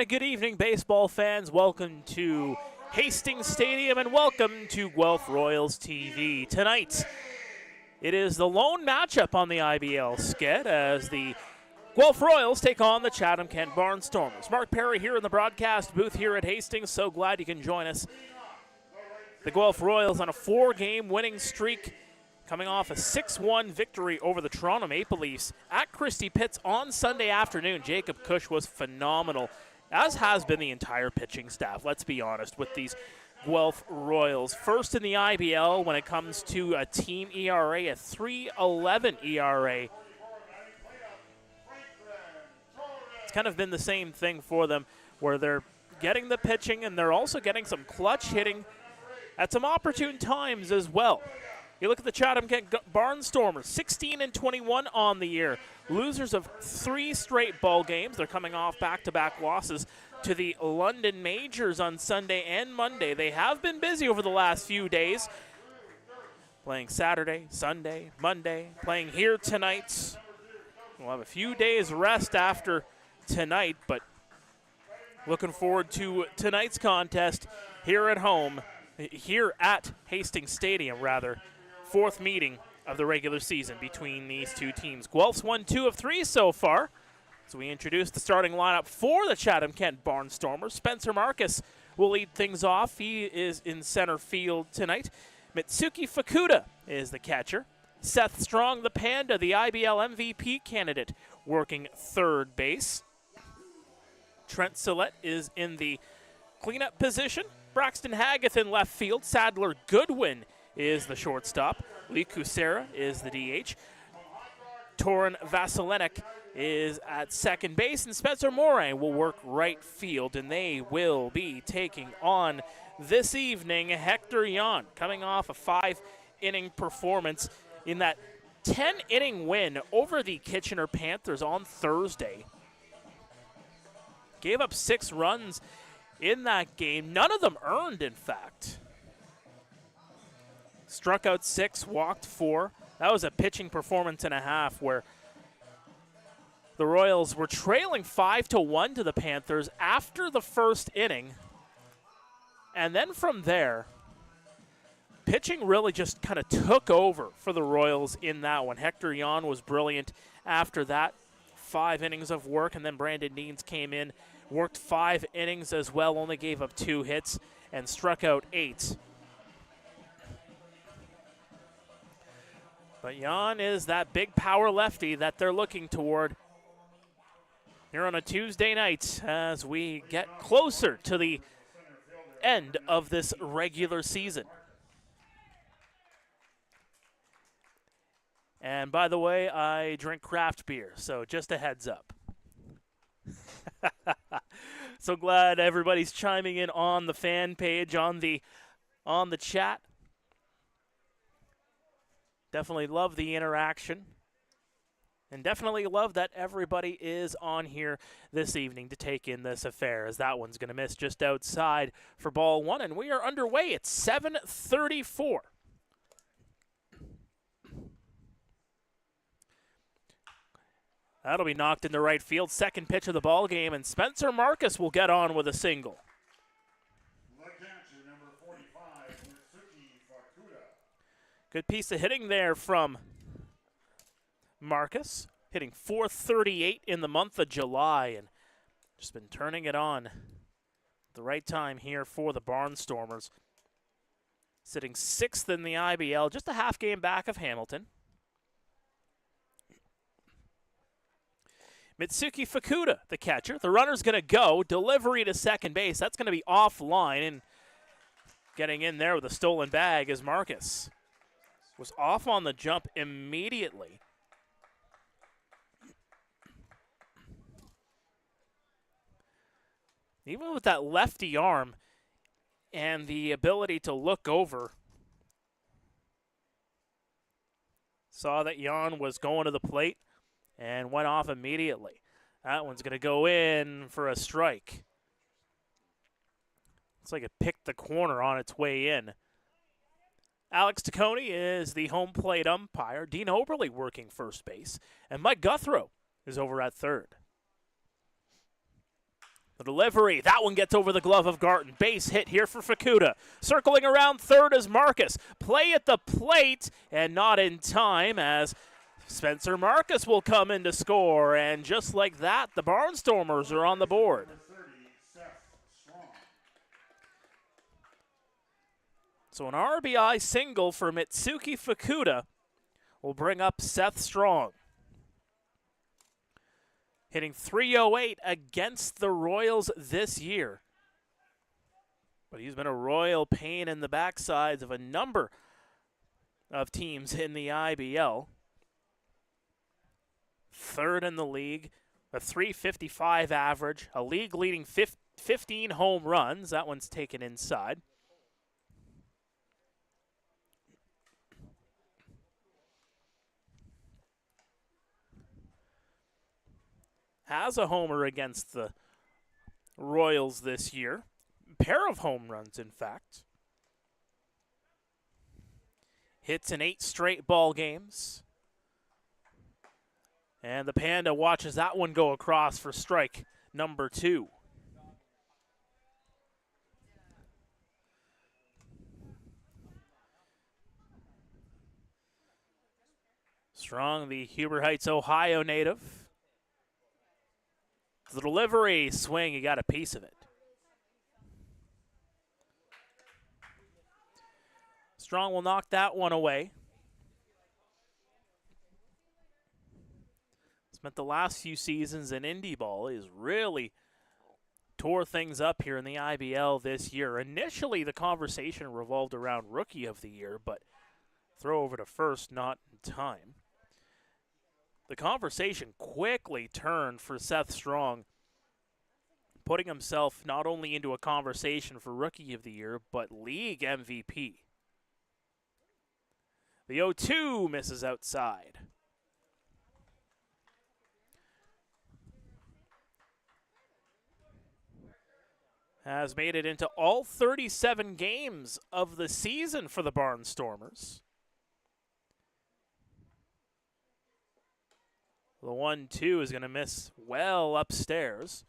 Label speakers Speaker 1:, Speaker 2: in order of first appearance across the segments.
Speaker 1: And a good evening, baseball fans. Welcome to Hastings Stadium and welcome to Guelph Royals TV. Tonight, it is the lone matchup on the IBL sked as the Guelph Royals take on the Chatham Kent Barnstormers. Mark Perry here in the broadcast booth here at Hastings. So glad you can join us. The Guelph Royals on a 4-game winning streak, coming off a 6-1 victory over the Toronto Maple Leafs at Christie Pitts on Sunday afternoon. Jacob Cush was phenomenal, as has been the entire pitching staff, let's be honest, with these Guelph Royals. First in the IBL when it comes to a team ERA, a 3.11 ERA. It's kind of been the same thing for them, where they're getting the pitching and they're also getting some clutch hitting at some opportune times as well. You look at the Chatham Kent Barnstormers, 16-21 on the year. Losers of 3 straight ball games. They're coming off back-to-back losses to the London Majors on Sunday and Monday. They have been busy over the last few days, playing Saturday, Sunday, Monday, playing here tonight. We'll have a few days rest after tonight, but looking forward to tonight's contest here at home, here at Hastings Stadium, rather. 4th meeting of the regular season between these two teams. Guelph's won 2 of 3 so far. So we introduce the starting lineup for the Chatham Kent Barnstormers. Spencer Marcus will lead things off. He is in center field tonight. Mitsuki Fukuda is the catcher. Seth Strong, the Panda, the IBL MVP candidate, working third base. Trent Sillett is in the cleanup position. Braxton Hageth in left field. Sadler Goodwin is the shortstop. Lee Kusera is the DH. Torin Vasilenek is at second base, and Spencer Moray will work right field, and they will be taking on this evening Hector Yan, coming off a 5-inning performance in that 10-inning win over the Kitchener Panthers on Thursday. Gave up 6 runs in that game, none of them earned, in fact. Struck out 6, walked 4. That was a pitching performance and a half where the Royals were trailing 5-1 to the Panthers after the first inning. And then from there, pitching really just kind of took over for the Royals in that one. Hector Yan was brilliant after that. 5 innings of work, and then Brandon Deans came in, worked 5 innings as well, only gave up 2 hits, and struck out 8. But Yan is that big power lefty that they're looking toward here on a Tuesday night as we get closer to the end of this regular season. And by the way, I drink craft beer, so just a heads up. So glad everybody's chiming in on the fan page, on the chat. Definitely love the interaction. And definitely love that everybody is on here this evening to take in this affair, as that one's going to miss just outside for ball 1. And we are underway. It's 7:34. That'll be knocked into right field. Second pitch of the ball game, and Spencer Marcus will get on with a single. Good piece of hitting there from Marcus, hitting .438 in the month of July, and just been turning it on at the right time here for the Barnstormers. Sitting 6th in the IBL, just a half game back of Hamilton. Mitsuki Fukuda, the catcher. The runner's going to go. Delivery to second base. That's going to be offline, and getting in there with a stolen bag is Marcus. Was off on the jump immediately. Even with that lefty arm and the ability to look over, saw that Yan was going to the plate and went off immediately. That one's going to go in for a strike. It's like it picked the corner on its way in. Alex Taccone is the home plate umpire. Dean Oberle working first base. And Mike Guthrow is over at third. The delivery, that one gets over the glove of Garton. Base hit here for Fukuda. Circling around third is Marcus. Play at the plate, and not in time as Spencer Marcus will come in to score. And just like that, the Barnstormers are on the board. So an RBI single for Mitsuki Fukuda will bring up Seth Strong. Hitting .308 against the Royals this year. But he's been a royal pain in the backsides of a number of teams in the IBL. Third in the league, a .355 average, a league-leading 15 home runs. That one's taken inside. Has a homer against the Royals this year. Pair of home runs, in fact. Hits in 8 straight ball games. And the Panda watches that one go across for strike number 2. Strong, the Huber Heights, Ohio native. The delivery, swing, you got a piece of it. Strong will knock that one away. Spent the last few seasons in Indy ball. He's really tore things up here in the IBL this year. Initially, the conversation revolved around Rookie of the Year, but throw over to first, not in time. The conversation quickly turned for Seth Strong, putting himself not only into a conversation for Rookie of the Year, but league MVP. The 0-2 misses outside. Has made it into all 37 games of the season for the Barnstormers. The 1-2 is going to miss well upstairs.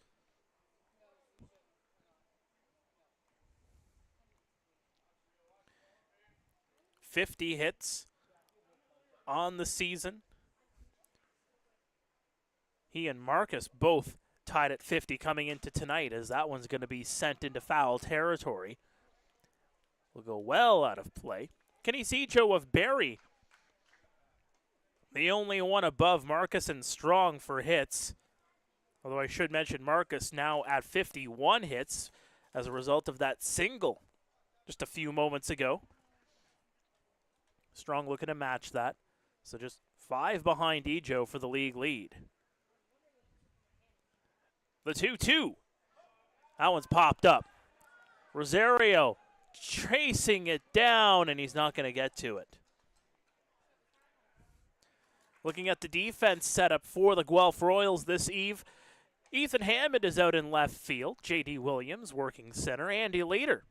Speaker 1: .50 hits on the season. He and Marcus both tied at 50 coming into tonight, as that one's going to be sent into foul territory. Will go well out of play. Kenny Sejo of Barrie, the only one above Marcus and Strong for hits. Although I should mention Marcus now at 51 hits as a result of that single just a few moments ago. Strong looking to match that. So just 5 behind Ejo for the league lead. The 2-2. That one's popped up. Rosario chasing it down, and he's not going to get to it. Looking at the defense setup for the Guelph Royals this eve, Ethan Hammond is out in left field. J.D. Williams working center. Andy Leader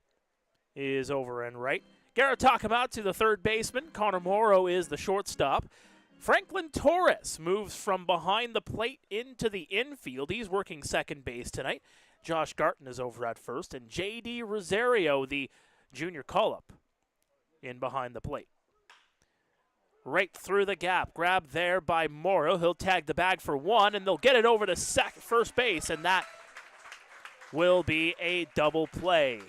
Speaker 1: is over and right. Garrett Takamatsu, the third baseman. Connor Morrow is the shortstop. Franklin Torres moves from behind the plate into the infield. He's working second base tonight. Josh Garton is over at first. And J.D. Rosario, the junior call-up, in behind the plate. Right through the gap. Grabbed there by Morrow. He'll tag the bag for 1, and they'll get it over to first base, and that will be a double play.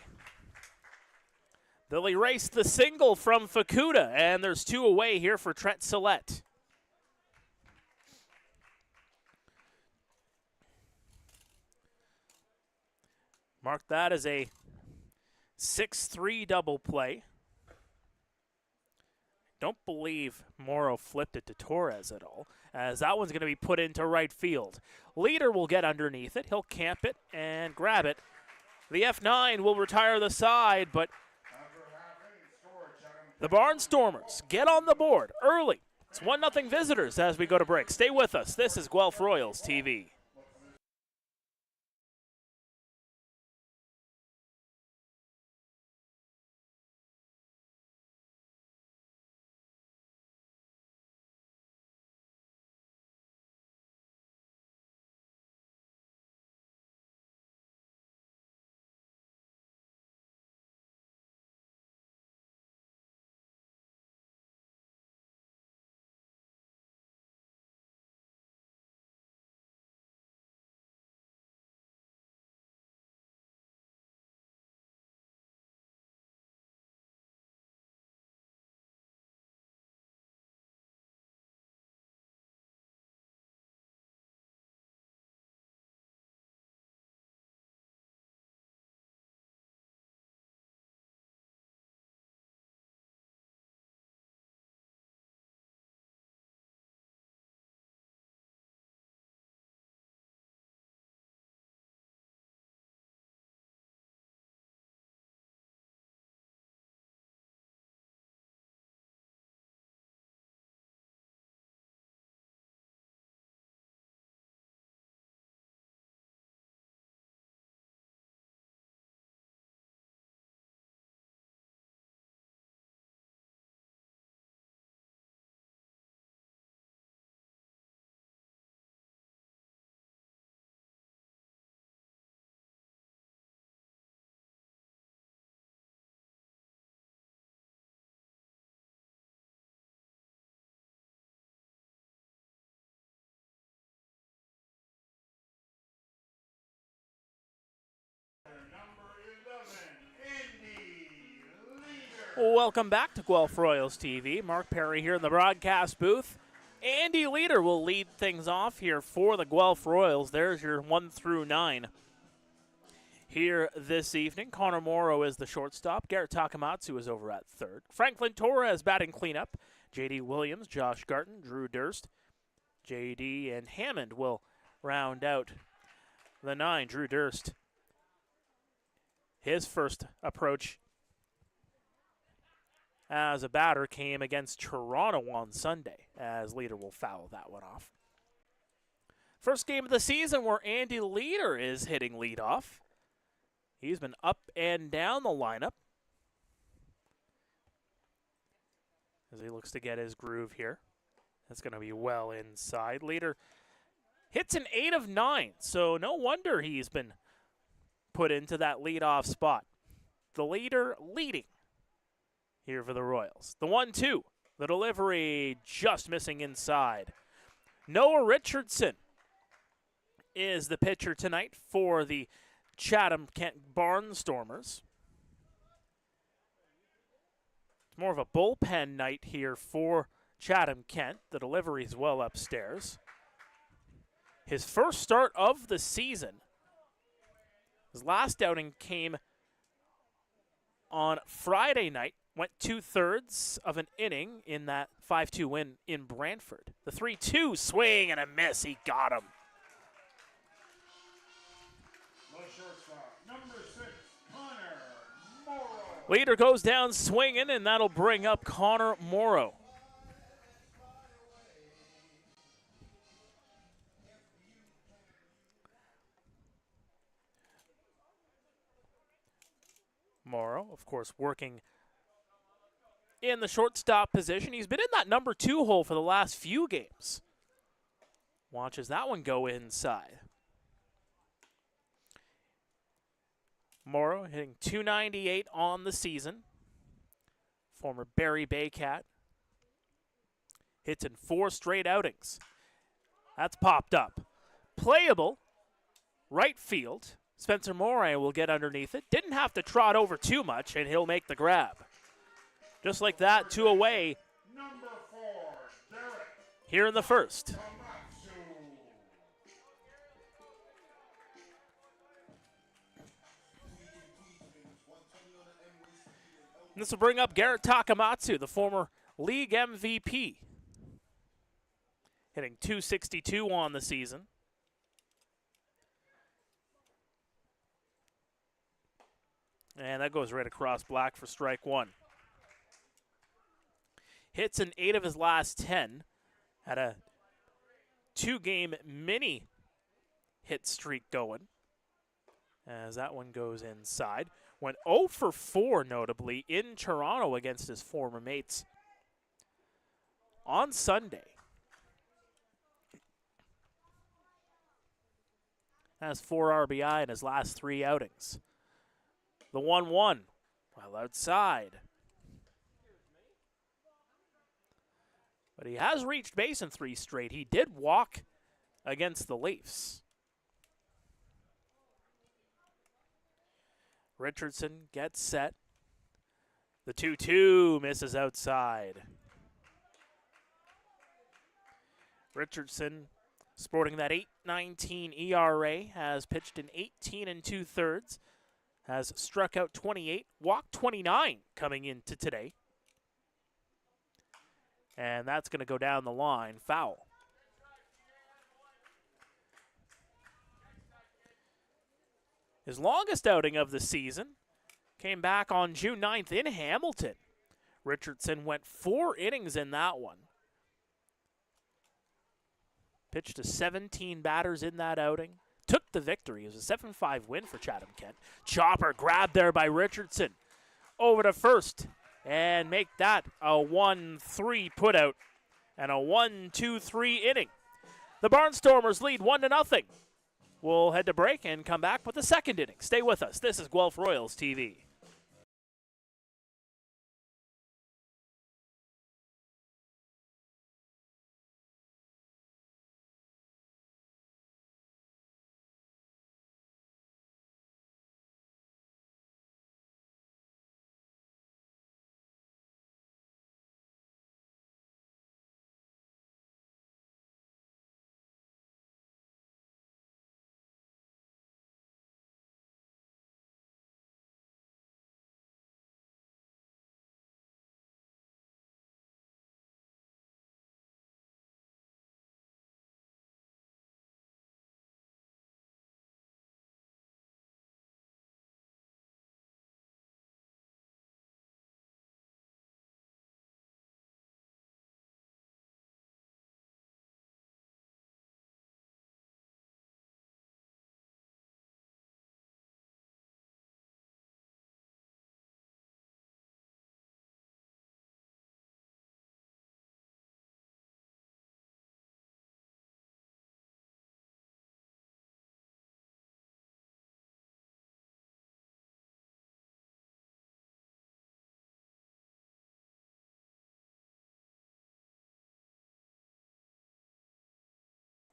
Speaker 1: They'll erase the single from Fukuda, and there's 2 away here for Trent Sillette. Mark that as a 6-3 double play. Don't believe Morrow flipped it to Torres at all, as that one's going to be put into right field. Leader will get underneath it. He'll camp it and grab it. The F9 will retire the side, but the Barnstormers get on the board early. It's 1-0 visitors as we go to break. Stay with us. This is Guelph Royals TV. Welcome back to Guelph Royals TV. Mark Perry here in the broadcast booth. Andy Leader will lead things off here for the Guelph Royals. There's your 1 through 9 here this evening. Connor Morrow is the shortstop. Garrett Takamatsu is over at third. Franklin Torres batting cleanup. J.D. Williams, Josh Garton, Drew Durst. J.D. and Hammond will round out the 9. Drew Durst, his first approach as a batter came against Toronto on Sunday, as Leader will foul that one off. First game of the season where Andy Leader is hitting leadoff. He's been up and down the lineup as he looks to get his groove here. That's going to be well inside. Leader hits an 8 of 9, so no wonder he's been put into that leadoff spot. The Leader leading here for the Royals. The 1-2, the delivery just missing inside. Noah Richardson is the pitcher tonight for the Chatham Kent Barnstormers. It's more of a bullpen night here for Chatham Kent. The delivery is well upstairs. His first start of the season. His last outing came on Friday night. Went 2/3 of an inning in that 5-2 win in Brantford. The 3-2 swing and a miss. He got him. Leader goes down swinging, and that'll bring up Connor Morrow. Morrow, of course, working in the shortstop position. He's been in that number 2 hole for the last few games. Watches that one go inside. Morrow hitting .298 on the season. Former Barrie Baycat. Hits in 4 straight outings. That's popped up. Playable. Right field. Spencer Moray will get underneath it. Didn't have to trot over too much, and he'll make the grab. Just like that, 2 away here in the first. This will bring up Garrett Takamatsu, the former league MVP. Hitting .262 on the season. And that goes right across black for strike 1. Hits in 8 of his last 10. Had a 2-game mini hit streak going. As that one goes inside. Went 0 for 4, notably, in Toronto against his former mates on Sunday. Has 4 RBI in his last 3 outings. The 1-1, well outside. But he has reached base in 3 straight. He did walk against the Leafs. Richardson gets set. The 2-2 misses outside. Richardson, sporting that 8.19 ERA, has pitched in 18 2/3, has struck out 28, walked 29 coming into today. And that's going to go down the line, foul. His longest outing of the season came back on June 9th in Hamilton. Richardson went 4 innings in that one. Pitched to 17 batters in that outing. Took the victory. It was a 7-5 win for Chatham Kent. Chopper grabbed there by Richardson. Over to first. And make that a 1-3 putout. And a 1-2-3 inning. The Barnstormers lead 1-0. We'll head to break and come back with the second inning. Stay with us. This is Guelph Royals TV.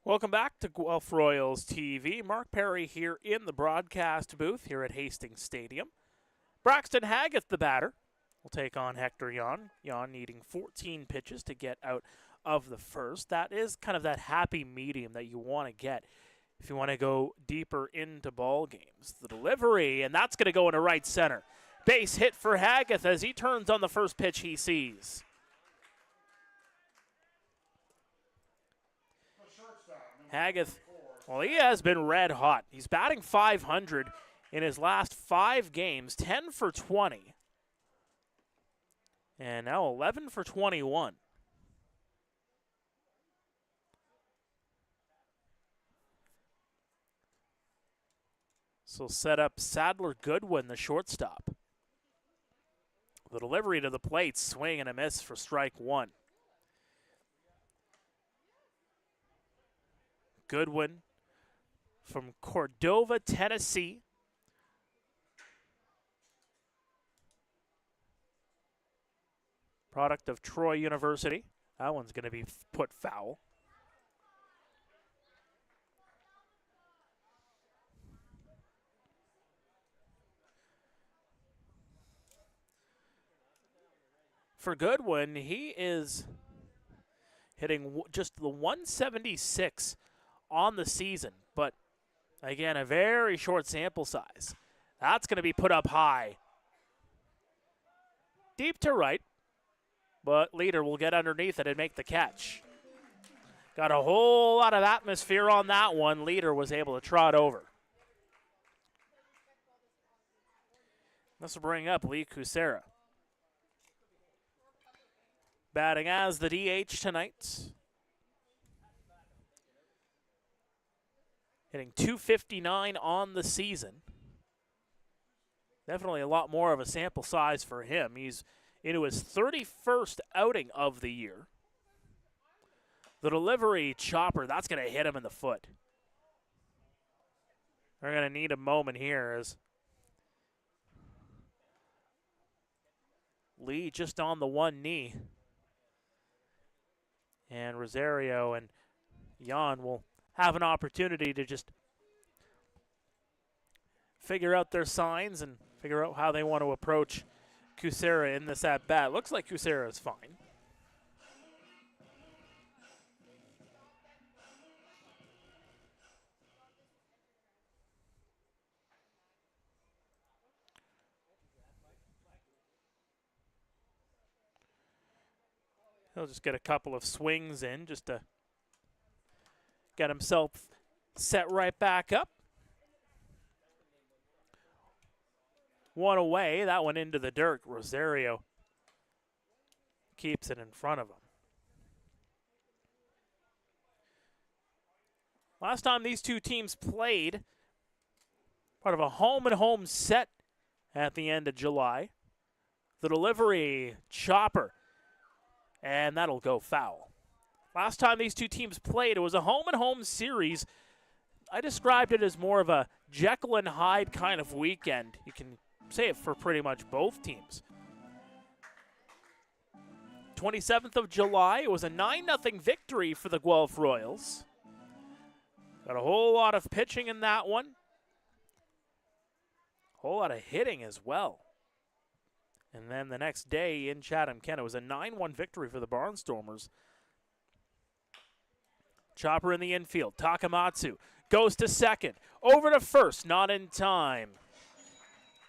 Speaker 1: Welcome back to Guelph Royals TV. Mark Perry here in the broadcast booth here at Hastings Stadium. Braxton Haggith, the batter, will take on Hector Jan. Jan needing 14 pitches to get out of the first. That is kind of that happy medium that you want to get if you want to go deeper into ball games. The delivery, and that's going to go into right center. Base hit for Haggith as he turns on the first pitch he sees. Haggith, well, he has been red hot. He's batting .500 in his last 5 games, 10 for 20. And now 11 for 21. So set up Sadler Goodwin, the shortstop. The delivery to the plate, swing and a miss for strike 1. Goodwin from Cordova, Tennessee. Product of Troy University. That one's going to be put foul. For Goodwin, he is hitting just the 176 on the season, but again, a very short sample size. That's going to be put up high. Deep to right, but Leader will get underneath it and make the catch. Got a whole lot of atmosphere on that one. Leader was able to trot over. This will bring up Lee Kucera. Batting as the DH tonight. Hitting .259 on the season. Definitely a lot more of a sample size for him. He's into his 31st outing of the year. The delivery chopper, that's going to hit him in the foot. They're going to need a moment here as Lee just on the one knee. And Rosario and Jan will have an opportunity to just figure out their signs and figure out how they want to approach Kucera in this at-bat. Looks like Kucera is fine. He'll just get a couple of swings in just to get himself set right back up. One away, that one into the dirt. Rosario keeps it in front of him. Last time these two teams played, part of a home-and-home set at the end of July. The delivery, chopper, and that'll go foul. Last time these two teams played, it was a home-and-home series. I described it as more of a Jekyll and Hyde kind of weekend. You can say it for pretty much both teams. 27th of July, it was a 9-0 victory for the Guelph Royals. Got a whole lot of pitching in that one. A whole lot of hitting as well. And then the next day in Chatham Kent, it was a 9-1 victory for the Barnstormers. Chopper in the infield. Takamatsu goes to second. Over to first, not in time.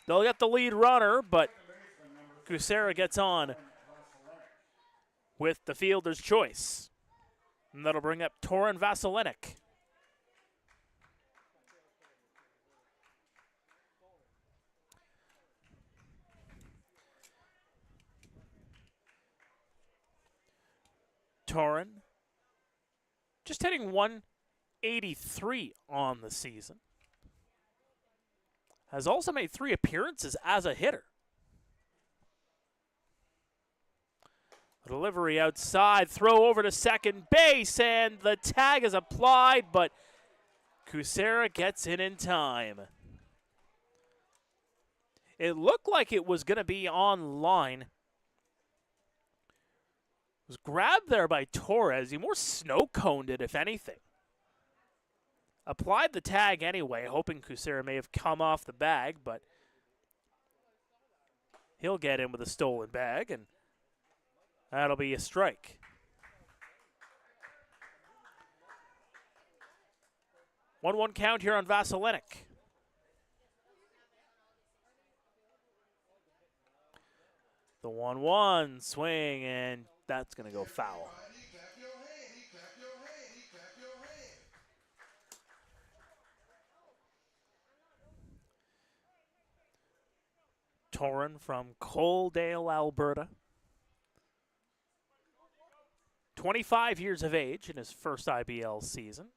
Speaker 1: They'll get the lead runner, but Kucera gets on with the fielder's choice. And that'll bring up Torin Vasilinik. Torin just hitting 183 on the season. Has also made 3 appearances as a hitter. Delivery outside, throw over to second base, and the tag is applied, but Kucera gets in time. It looked like it was going to be on line. Was grabbed there by Torres. He more snow-coned it, if anything. applied the tag anyway, hoping Kucera may have come off the bag, but he'll get in with a stolen bag, and that'll be a strike. One count here on Vasilenic. The 1-1 swing, and that's going to go foul. Torin from Coaldale, Alberta. 25 years of age in his first IBL season.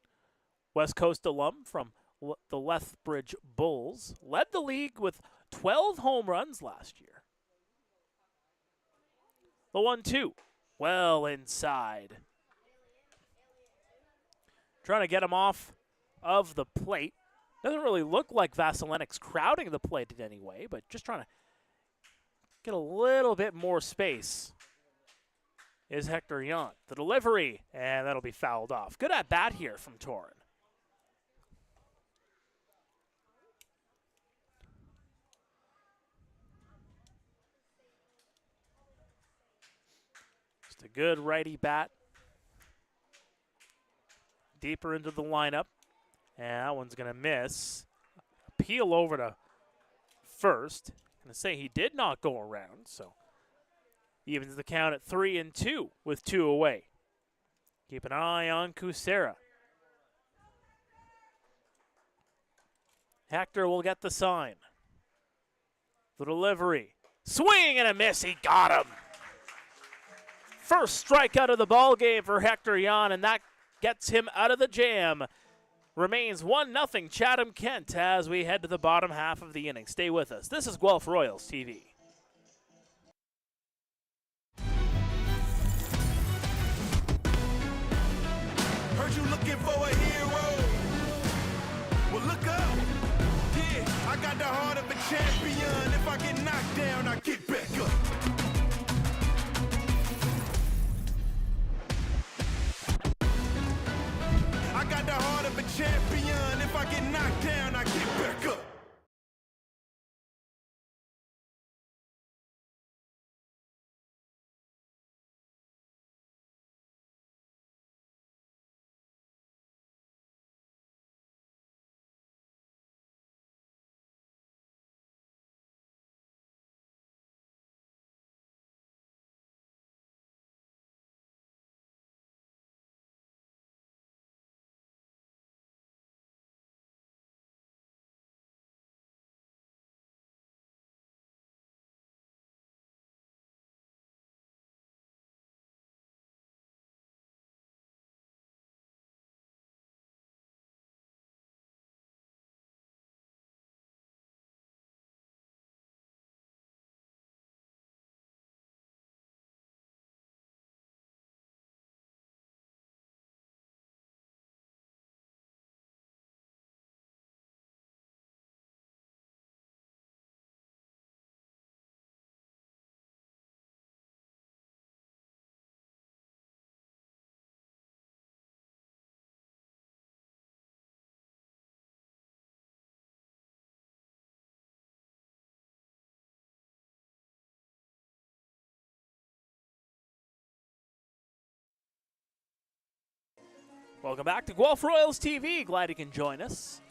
Speaker 1: West Coast alum from the Lethbridge Bulls. Led the league with 12 home runs last year. The 1-2, well inside. Trying to get him off of the plate. Doesn't really look like Vasilenic's crowding the plate in any way, but just trying to get a little bit more space is Hector Yount. The delivery, and that'll be fouled off. Good at bat here from Torin. Just a good righty bat. Deeper into the lineup, and that one's going to miss. Appeal over to first. Going to say he did not go around, so evens the count at 3-2 with 2 away. Keep an eye on Kucera. Hector will get the sign. The delivery. Swing and a miss. He got him. First strikeout of the ball game for Hector Yount, and that gets him out of the jam. Remains 1-0 Chatham Kent as we head to the bottom half of the inning. Stay with us. This is Guelph Royals TV.
Speaker 2: Heard you looking for a hero. Well, look up. Yeah, I got the heart of a champion. If I get knocked down, I get back up. I got the heart of a champion. If I get knocked down, I get back up.
Speaker 1: Welcome back to Guelph Royals TV. Glad you can join us.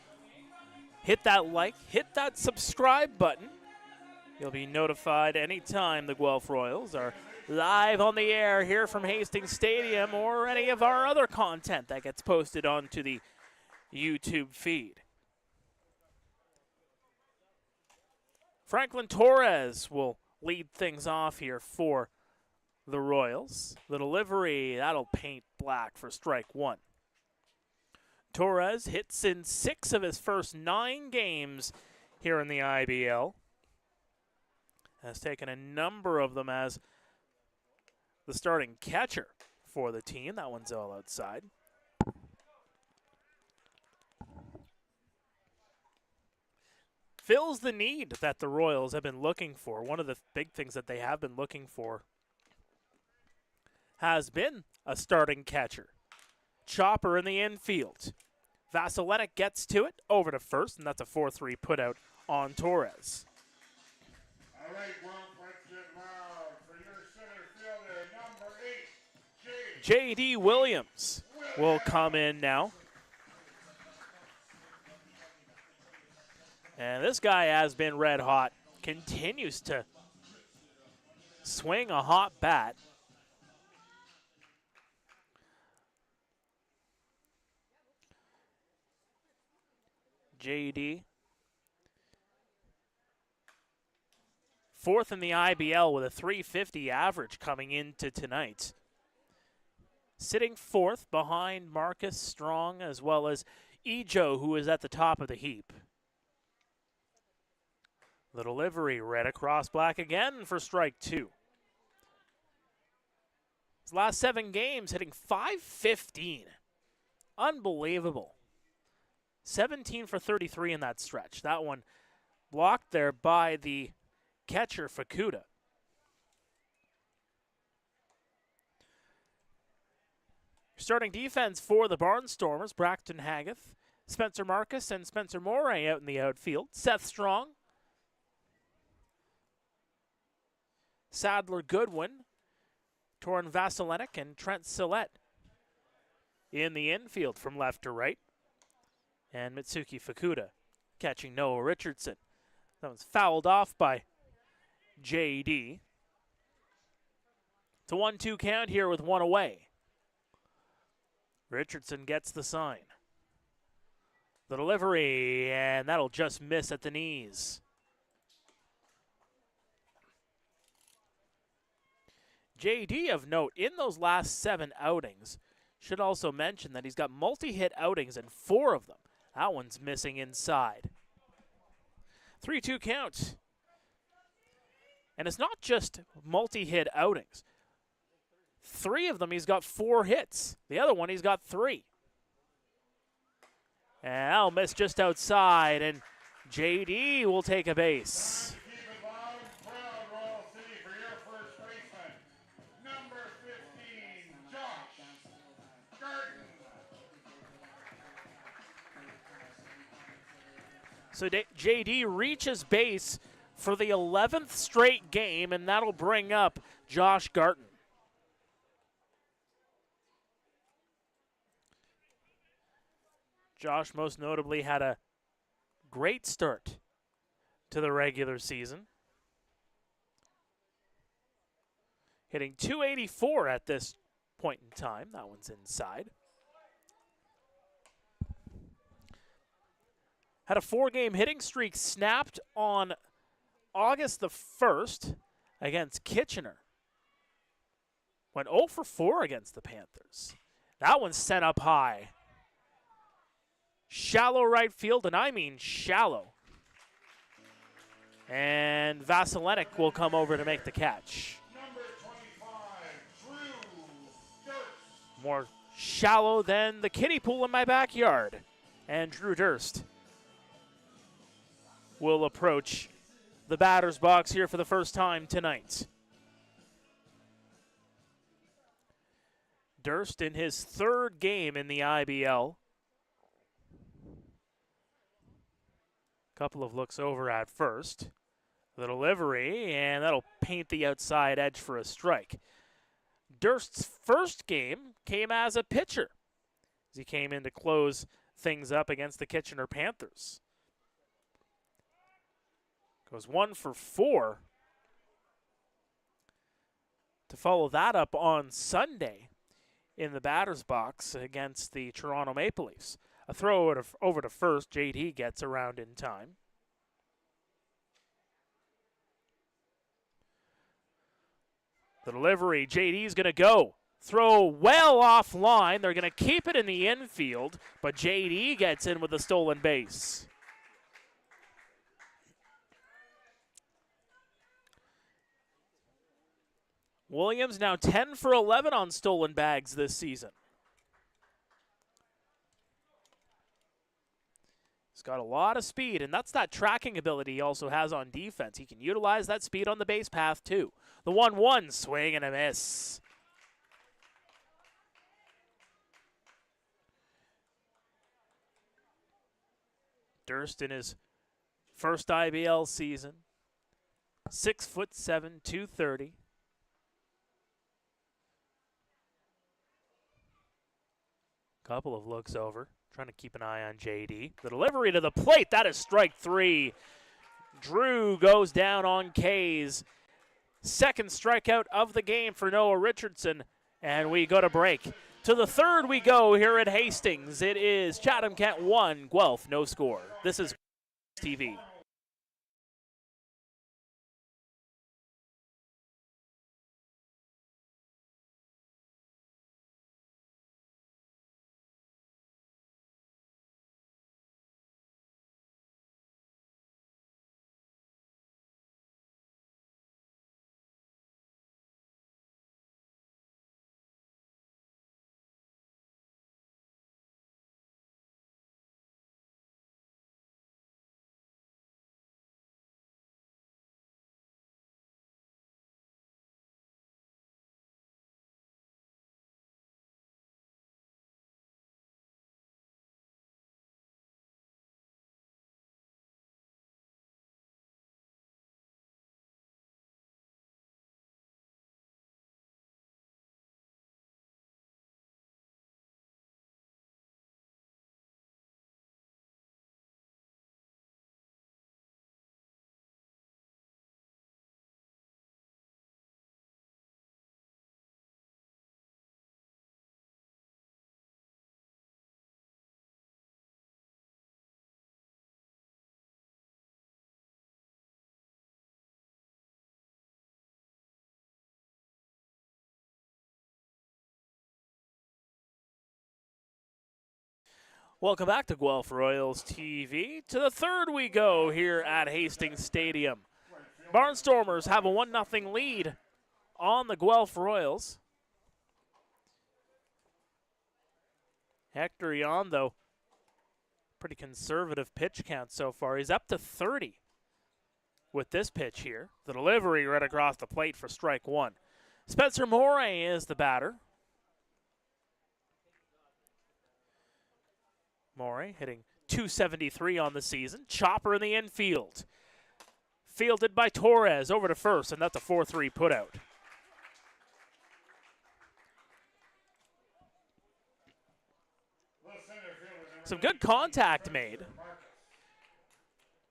Speaker 1: Hit that like, hit that subscribe button. You'll be notified anytime the Guelph Royals are live on the air here from Hastings Stadium or any of our other content that gets posted onto the YouTube feed. Franklin Torres will lead things off here for the Royals. The delivery, that'll paint black for strike 1. Torres hits in 6 of his first 9 games here in the IBL. Has taken a number of them as the starting catcher for the team. That one's all outside. Fills the need that the Royals have been looking for. One of the big things that they have been looking for has been a starting catcher. Chopper in the infield. Vasilenic gets to it, over to first, and that's a 4-3 putout on Torres.
Speaker 3: All right, Guelph, let's get loud for your center fielder, number 8,
Speaker 1: J.D. Williams will come in now. And this guy has been red hot, continues to swing a hot bat. J.D. fourth in the IBL with a .350 average coming into tonight. Sitting fourth behind Marcus Strong as well as Ejo, who is at the top of the heap. The delivery, red across black again for strike 2. His last 7 games hitting .515. Unbelievable. 17 for 33 in that stretch. That one blocked there by the catcher, Fukuda. Starting defense for the Barnstormers, Braxton Hageth, Spencer Marcus, and Spencer Moray out in the outfield. Seth Strong, Sadler Goodwin, Torin Vasilenic, and Trent Sillette in the infield from left to right. And Mitsuki Fukuda catching Noah Richardson. That was fouled off by J.D. It's a 1-2 count here with one away. Richardson gets the sign. The delivery, and that'll just miss at the knees. J.D. of note, in those last 7 outings, should also mention that he's got multi-hit outings in 4 of them. That one's missing inside. 3-2 count. And it's not just multi-hit outings. 3 of them he's got 4 hits. The other one he's got 3. And that'll miss just outside, and J.D. will take a base. So J.D. reaches base for the 11th straight game, and that'll bring up Josh Garton. Josh most notably had a great start to the regular season, hitting .284 at this point in time. That one's inside. Had a 4-game hitting streak snapped on August the 1st against Kitchener. Went 0 for 4 against the Panthers. That one's sent up high. Shallow right field, and I mean shallow. And Vasilenic will come over to make the catch.
Speaker 3: Number 25, Drew Durst.
Speaker 1: More shallow than the kiddie pool in my backyard. And Drew Durst will approach the batter's box here for the first time tonight. Durst in his 3rd game in the IBL. Couple of looks over at first. The delivery, and that'll paint the outside edge for a strike. Durst's first game came as a pitcher, as he came in to close things up against the Kitchener Panthers. Goes 1 for 4 to follow that up on Sunday in the batter's box against the Toronto Maple Leafs. A throw over to first. J.D. gets around in time. The delivery, J.D.'s going to go. Throw well offline. They're going to keep it in the infield, but J.D. gets in with a stolen base. Williams now 10 for 11 on stolen bags this season. He's got a lot of speed, and that's that tracking ability he also has on defense. He can utilize that speed on the base path, too. The 1-1 swing and a miss. Durst in his first IBL season. 6'7", 230. Couple of looks over, trying to keep an eye on JD. The delivery to the plate, that is strike 3. Drew goes down on K's. Second strikeout of the game for Noah Richardson, and we go to break. To the third we go here at Hastings. It is Chatham Kent 1, Guelph no score. This is TV. Welcome back to Guelph Royals TV. To the third we go here at Hastings Stadium. Barnstormers have a 1-0 lead on the Guelph Royals. Hector Yon, though, pretty conservative pitch count so far. He's up to 30 with this pitch here. The delivery right across the plate for strike 1. Spencer Moray is the batter. Moray hitting .273 on the season. Chopper in the infield. Fielded by Torres over to first, and that's a 4-3 putout. Some good contact made.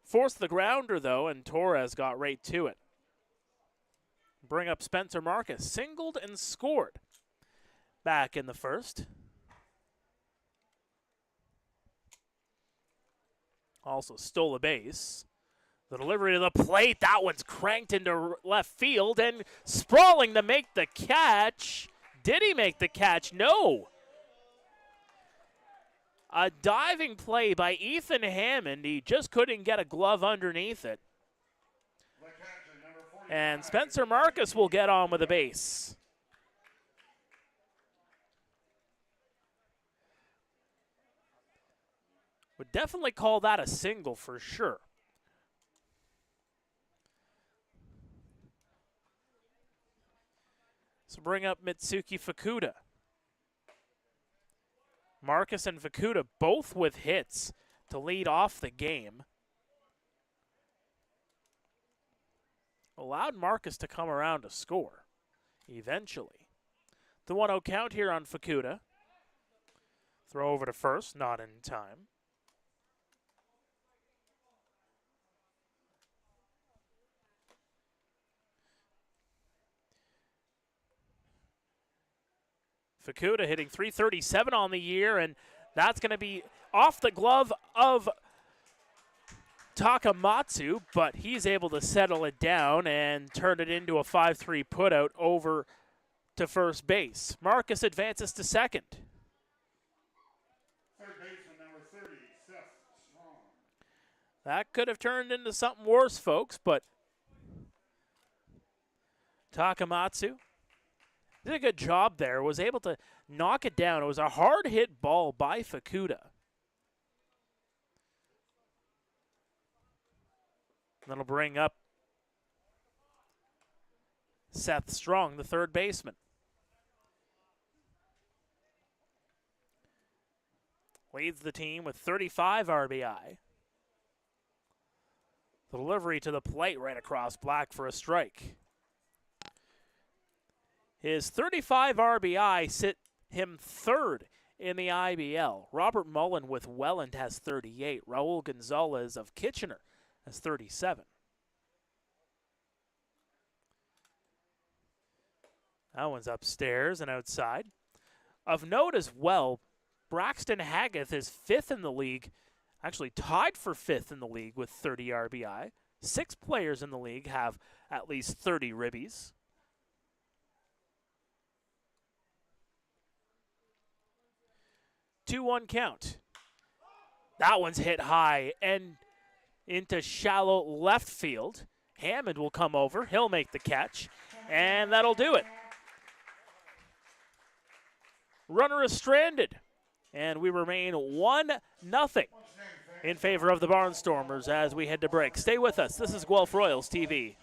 Speaker 1: Forced the grounder, though, and Torres got right to it. Bring up Spencer Marcus. Singled and scored back in the first. Also stole a base. The delivery to the plate, that one's cranked into left field, and sprawling to make the catch. Did he make the catch? No. A diving play by Ethan Hammond. He just couldn't get a glove underneath it. And Spencer Marcus will get on with a base. Would definitely call that a single for sure. So bring up Mitsuki Fukuda. Marcus and Fukuda both with hits to lead off the game. Allowed Marcus to come around to score eventually. The 1-0 count here on Fukuda. Throw over to first, not in time. Fukuda hitting .337 on the year, and that's going to be off the glove of Takamatsu, but he's able to settle it down and turn it into a 5-3 putout over to first base. Marcus advances to second.
Speaker 3: Third baseman number 30, Seth Strong.
Speaker 1: That could have turned into something worse, folks, but Takamatsu did a good job there, was able to knock it down. It was a hard hit ball by Fukuda. That'll bring up Seth Strong, the third baseman. Leads the team with 35 RBI. The delivery to the plate right across Black for a strike. His 35 RBI sit him third in the IBL. Robert Mullen with Welland has 38. Raul Gonzalez of Kitchener has 37. That one's upstairs and outside. Of note as well, Braxton Haggith is 5th in the league, actually tied for 5th in the league with 30 RBI. 6 players in the league have at least 30 ribbies. Two-one count. That one's hit high and into shallow left field. Hammond will come over. He'll make the catch, and that'll do it. Runner is stranded, and we remain 1-0 in favor of the Barnstormers as we head to break. Stay with us. This is Guelph Royals TV.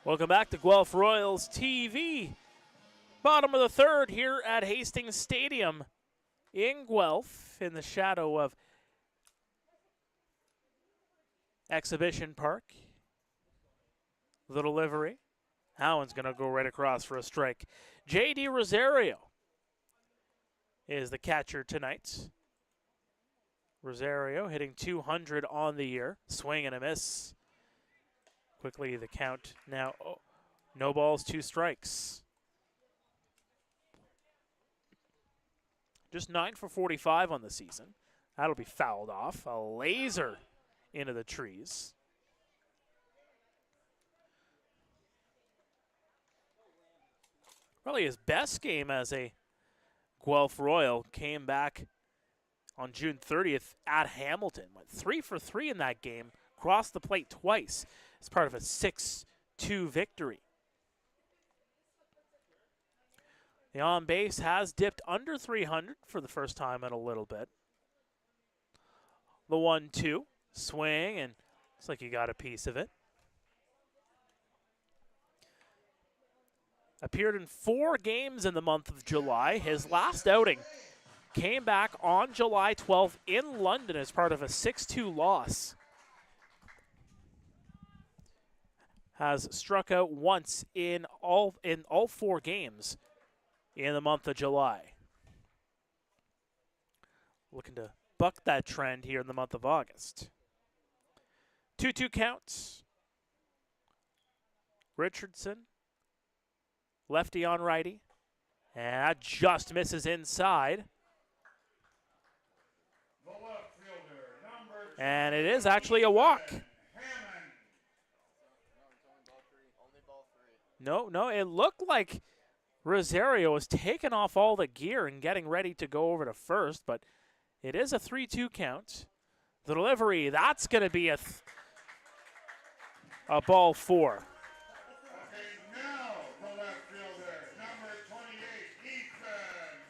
Speaker 1: Welcome back to Guelph Royals TV. Bottom of the third here at Hastings Stadium in Guelph in the shadow of Exhibition Park. The delivery. That one's going to go right across for a strike. J.D. Rosario is the catcher tonight. Rosario hitting 200 on the year. Swing and a miss. Quickly the count now. Oh, no balls, 2 strikes. Just 9 for 45 on the season. That'll be fouled off. A laser into the trees. Probably his best game as a Guelph Royal came back on June 30th at Hamilton. Went 3 for 3 in that game. Crossed the plate twice as part of a 6-2 victory. The on base has dipped under 300 for the first time in a little bit. The 1-2 swing, and looks like he got a piece of it. Appeared in 4 games in the month of July. His last outing came back on July 12th in London as part of a 6-2 loss. Has struck out once in all 4 games in the month of July. Looking to buck that trend here in the month of August. 2-2 counts. Richardson, lefty on righty, and that just misses inside.
Speaker 3: The left fielder, number
Speaker 1: And it is actually a walk. No, it looked like Rosario is taking off all the gear and getting ready to go over to first, but it is a 3-2 count. The delivery, that's going to be a ball 4.
Speaker 3: Okay, now the left fielder, number 28, Ethan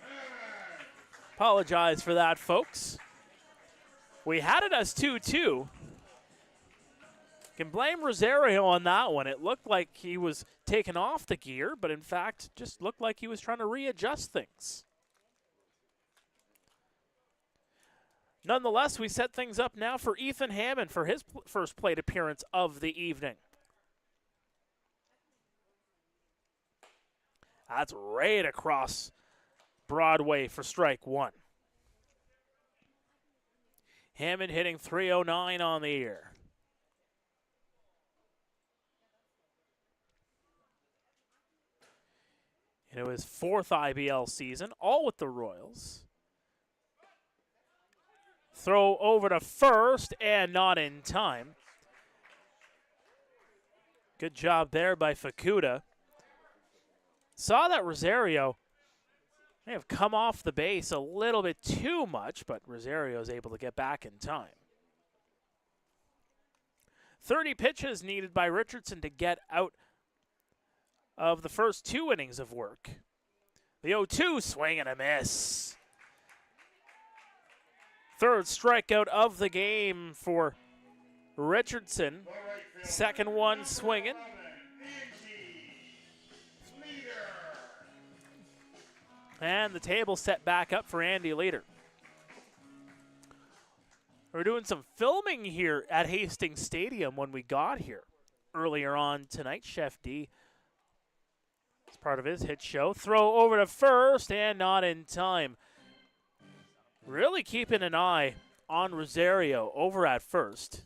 Speaker 3: Hammond.
Speaker 1: Apologize for that, folks. We had it as 2-2. Can blame Rosario on that one. It looked like he was taking off the gear, but in fact, just looked like he was trying to readjust things. Nonetheless, we set things up now for Ethan Hammond for his first plate appearance of the evening. That's right across Broadway for strike 1. Hammond hitting .309 on the year. And it was 4th IBL season, all with the Royals. Throw over to first and not in time. Good job there by Fukuda. Saw that Rosario may have come off the base a little bit too much, but Rosario is able to get back in time. 30 pitches needed by Richardson to get out of the first 2 innings of work. The 0-2 swing and a miss. 3rd strikeout of the game for Richardson. Second one swinging. And the table set back up for Andy Leader. We're doing some filming here at Hastings Stadium when we got here earlier on tonight. Chef D, as part of his hit show. Throw over to first and not in time. Really keeping an eye on Rosario over at first.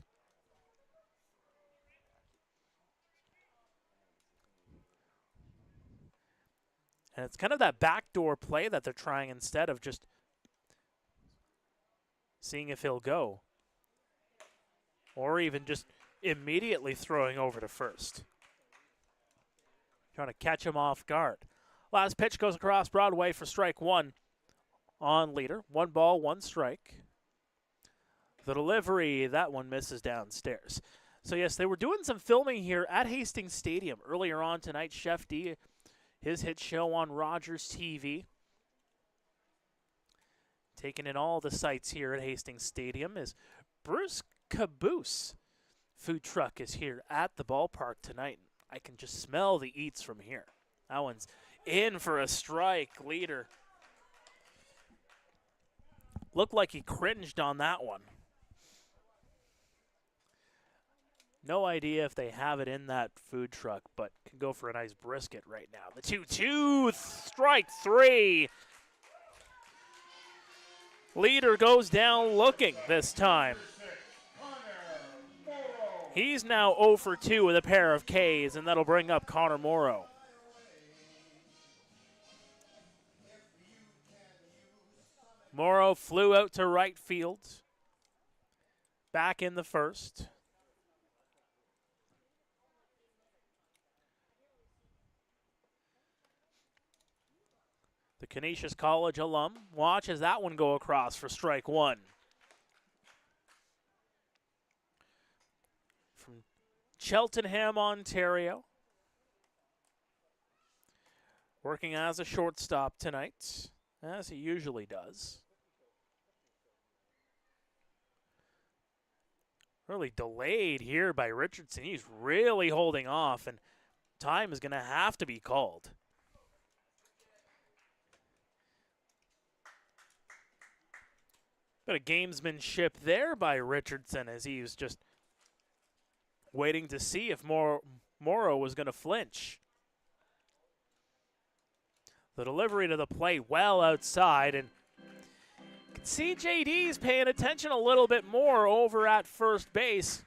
Speaker 1: And it's kind of that backdoor play that they're trying instead of just seeing if he'll go. Or even just immediately throwing over to first. Trying to catch him off guard. Last pitch goes across Broadway for strike 1 on Leader. 1 ball, 1 strike. The delivery, that one misses downstairs. So yes, they were doing some filming here at Hastings Stadium earlier on tonight. Chef D, his hit show on Rogers TV. Taking in all the sights here at Hastings Stadium is Bruce Caboose. Food truck is here at the ballpark tonight. I can just smell the eats from here. That one's in for a strike. Leader looked like he cringed on that one. No idea if they have it in that food truck, but can go for a nice brisket right now. The 2-2, strike 3. Leader goes down looking this time. He's now 0 for 2 with a pair of Ks, and that'll bring up Connor Morrow. Morrow flew out to right field. Back in the first. The Canisius College alum watches that one go across for strike 1. From Cheltenham, Ontario. Working as a shortstop tonight, as he usually does. Really delayed here by Richardson. He's really holding off, and time is going to have to be called. Bit of gamesmanship there by Richardson as he was just waiting to see if Morrow was going to flinch. The delivery to the plate well outside, and you can see JD's paying attention a little bit more over at first base.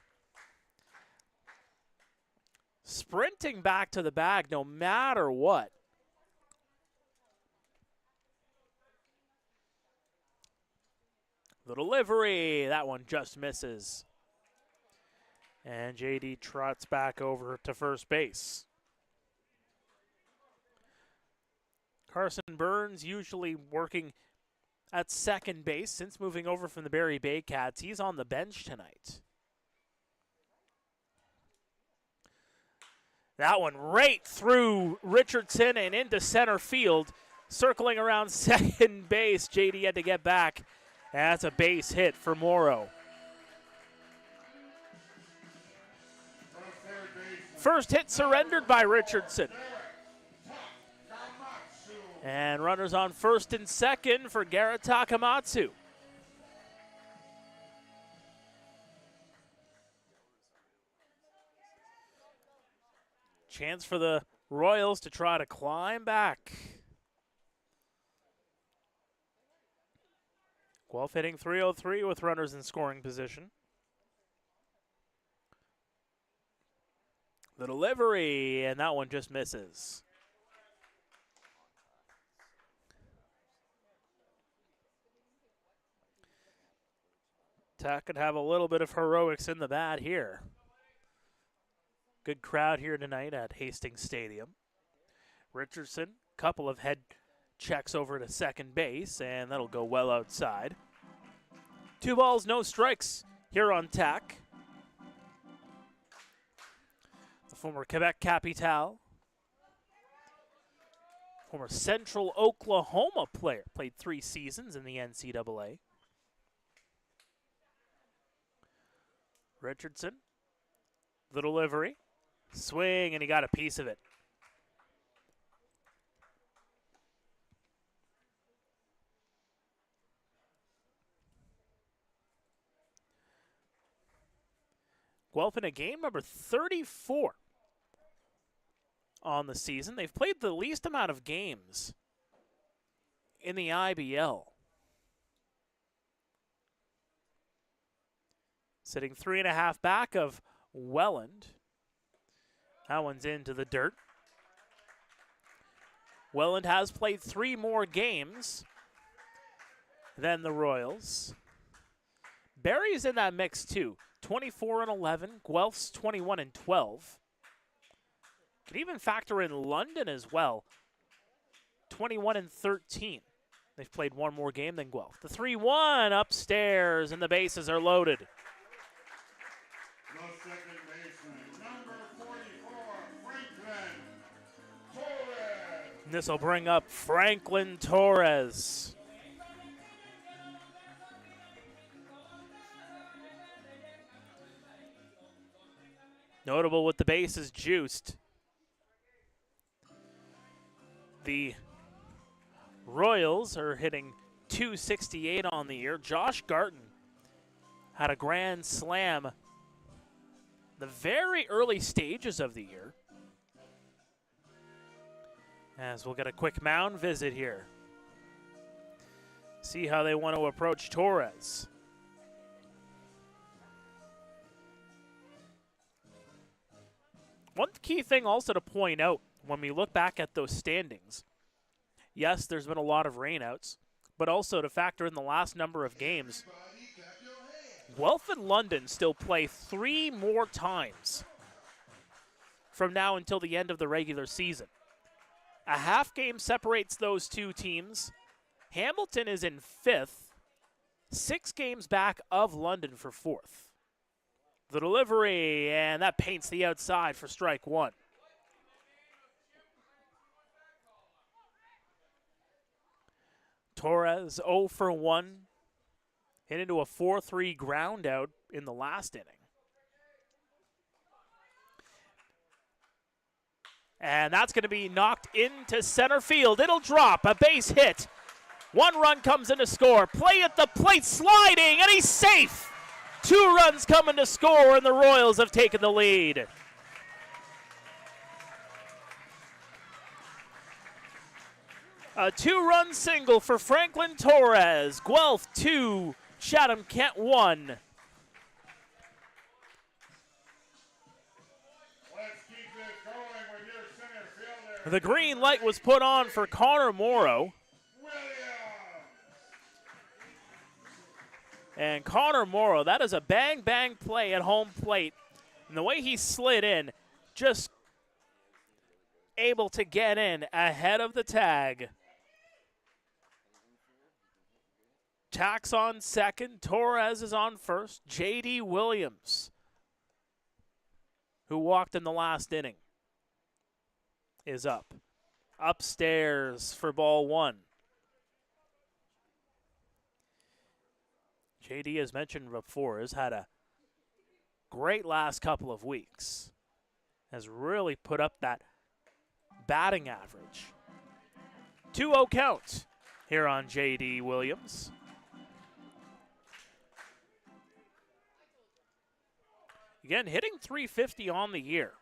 Speaker 1: Sprinting back to the bag no matter what. The delivery, that one just misses. And JD trots back over to first base. Carson Burns usually working at second base since moving over from the Barrie Bay Cats. He's on the bench tonight. That one right through Richardson and into center field. Circling around second base, JD had to get back. That's a base hit for Morrow. First hit surrendered by Richardson. And runners on first and second for Garrett Takamatsu. Chance for the Royals to try to climb back. Guelph hitting .303 with runners in scoring position. The delivery, and that one just misses. Tack could have a little bit of heroics in the bat here. Good crowd here tonight at Hastings Stadium. Richardson, couple of head checks over to second base, and that'll go well outside. 2 balls, no strikes here on Tack. The former Quebec Capital, former Central Oklahoma player, played 3 seasons in the NCAA. Richardson, the delivery, swing, and he got a piece of it. Guelph in a game number 34 on the season. They've played the least amount of games in the IBL. Sitting 3.5 back of Welland. That one's into the dirt. Welland has played 3 more games than the Royals. Barrie's in that mix too. 24-11. Guelph's 21-12. Could even factor in London as well. 21-13. They've played 1 more game than Guelph. The 3-1 upstairs, and the bases are loaded.
Speaker 3: The second baseman, number 44, Franklin Torres.
Speaker 1: This will bring up Franklin Torres. Notable with the bases juiced. The Royals are hitting .268 on the year. Josh Garton had a grand slam the very early stages of the year. As we'll get a quick mound visit here. See how they want to approach Torres. One key thing also to point out when we look back at those standings, yes, there's been a lot of rainouts, but also to factor in the last number of games, Guelph and London still play 3 more times from now until the end of the regular season. A half game separates those 2 teams. Hamilton is in 5th, 6 games back of London for 4th. The delivery, and that paints the outside for strike 1. Torres 0 for 1. Hit into a 4-3 ground out in the last inning. And that's going to be knocked into center field. It'll drop, a base hit. 1 run comes in to score. Play at the plate, sliding, and he's safe. 2 runs coming to score, and the Royals have taken the lead. A 2-run single for Franklin Torres. Guelph 2, Chatham Kent 1.
Speaker 3: Let's keep this going with your center fielder.
Speaker 1: The green light was put on for Connor Morrow. And Connor Morrow, that is a bang-bang play at home plate. And the way he slid in, just able to get in ahead of the tag Tax on second. Torres is on first. J.D. Williams, who walked in the last inning, is up. Upstairs for ball one. J.D., as mentioned before, has had a great last couple of weeks. Has really put up that batting average. 2-0 count here on J.D. Williams. Again, hitting .350 on the year.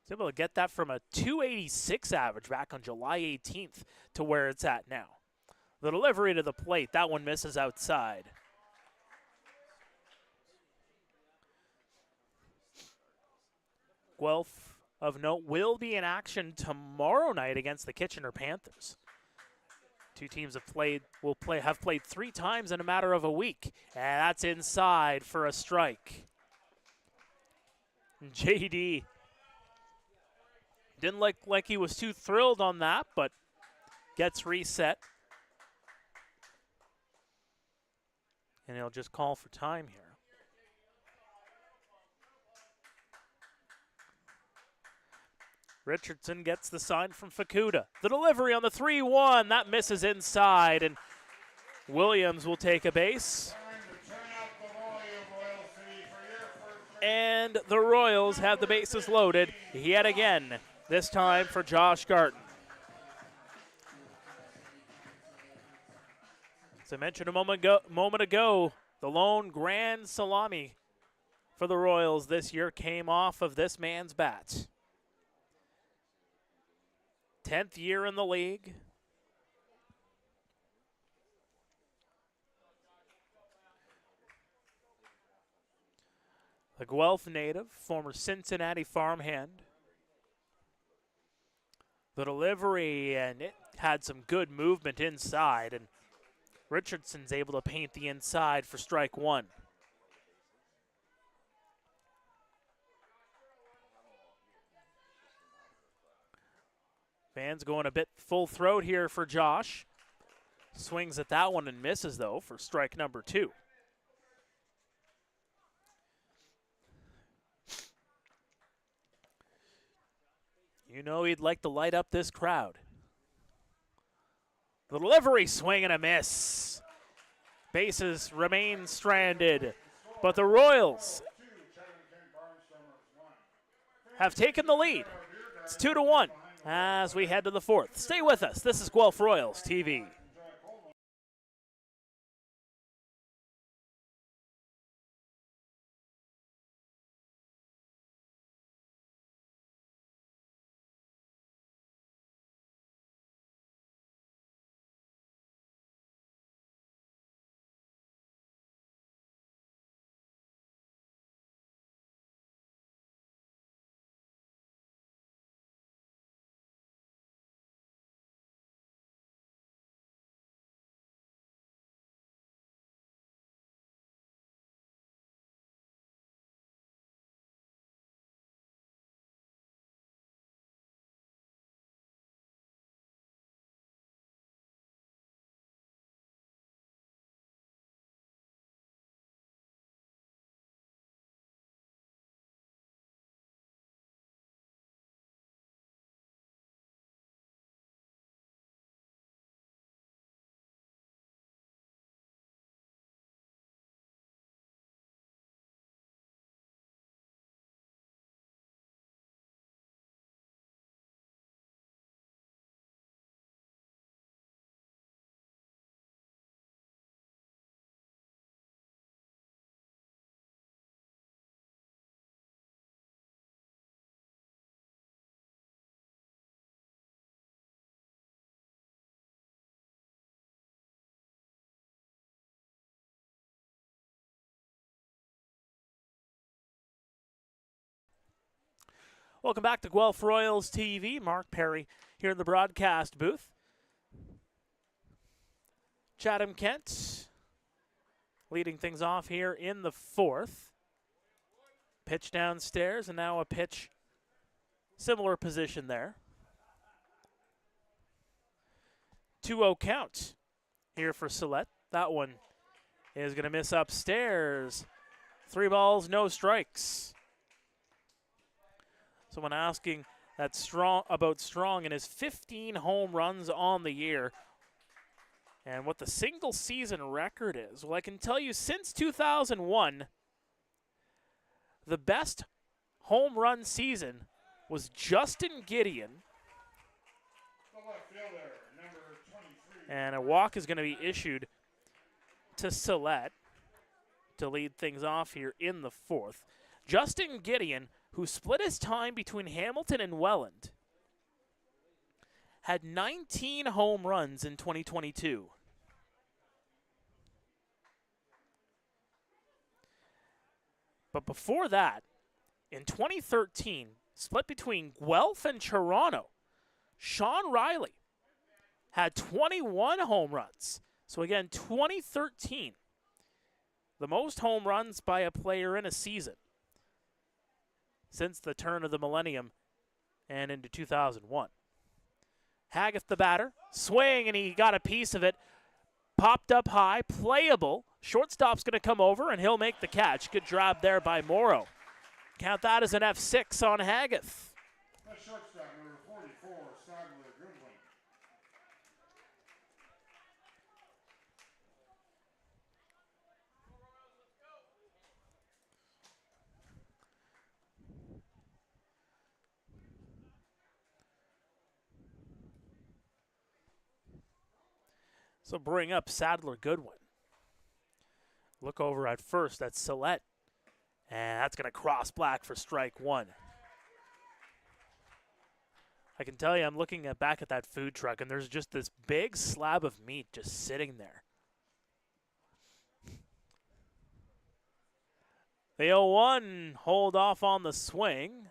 Speaker 1: He's able to get that from a .286 average back on July 18th to where it's at now. The delivery to the plate, that one misses outside. Guelph, of note, will be in action tomorrow night against the Kitchener Panthers. Two teams have played 3 times in a matter of a week, and that's inside for a strike. JD didn't look like he was too thrilled on that, but gets reset. And he'll just call for time here. Richardson gets the sign from Fukuda. The delivery on the 3-1, that misses inside, and Williams will take a base. And the Royals have the bases loaded yet again, this time for Josh Garton. As I mentioned a moment ago, the lone grand salami for the Royals this year came off of this man's bat. 10th year in the league. The Guelph native, former Cincinnati farmhand. The delivery, and it had some good movement inside, and Richardson's able to paint the inside for strike one. Fans going a bit full throat here for Josh. Swings at that one and misses, though, for strike number 2. You know he'd like to light up this crowd. The delivery, swing and a miss. Bases remain stranded, but the Royals have taken the lead. It's 2-1 as we head to the 4th. Stay with us. This is Guelph Royals TV. Welcome back to Guelph Royals TV. Mark Perry here in the broadcast booth. Chatham Kent leading things off here in the 4th. Pitch downstairs, and now a pitch, similar position there. 2-0 count here for Sillett. That one is going to miss upstairs. 3 balls, no strikes. Someone asking that about Strong and his 15 home runs on the year and what the single season record is. Well, I can tell you since 2001, the best home run season was Justin Gideon. And a walk is going to be issued to Sillett to lead things off here in the 4th. Justin Gideon, who split his time between Hamilton and Welland, had 19 home runs in 2022. But before that, in 2013, split between Guelph and Toronto, Sean Riley had 21 home runs. So again, 2013, the most home runs by a player in a season since the turn of the millennium and into 2001. Haggith the batter, swing, and he got a piece of it. Popped up high, playable. Shortstop's going to come over, and he'll make the catch. Good job there by Morrow. Count that as an F6 on Haggith.
Speaker 3: That's shortstop, number 44, Sadler Goodwin.
Speaker 1: So bring up Sadler Goodwin. Look over at first, that's Sillett. And that's going to cross black for strike 1. I can tell you, I'm looking back at that food truck, and there's just this big slab of meat just sitting there. The 0-1 hold off on the swing.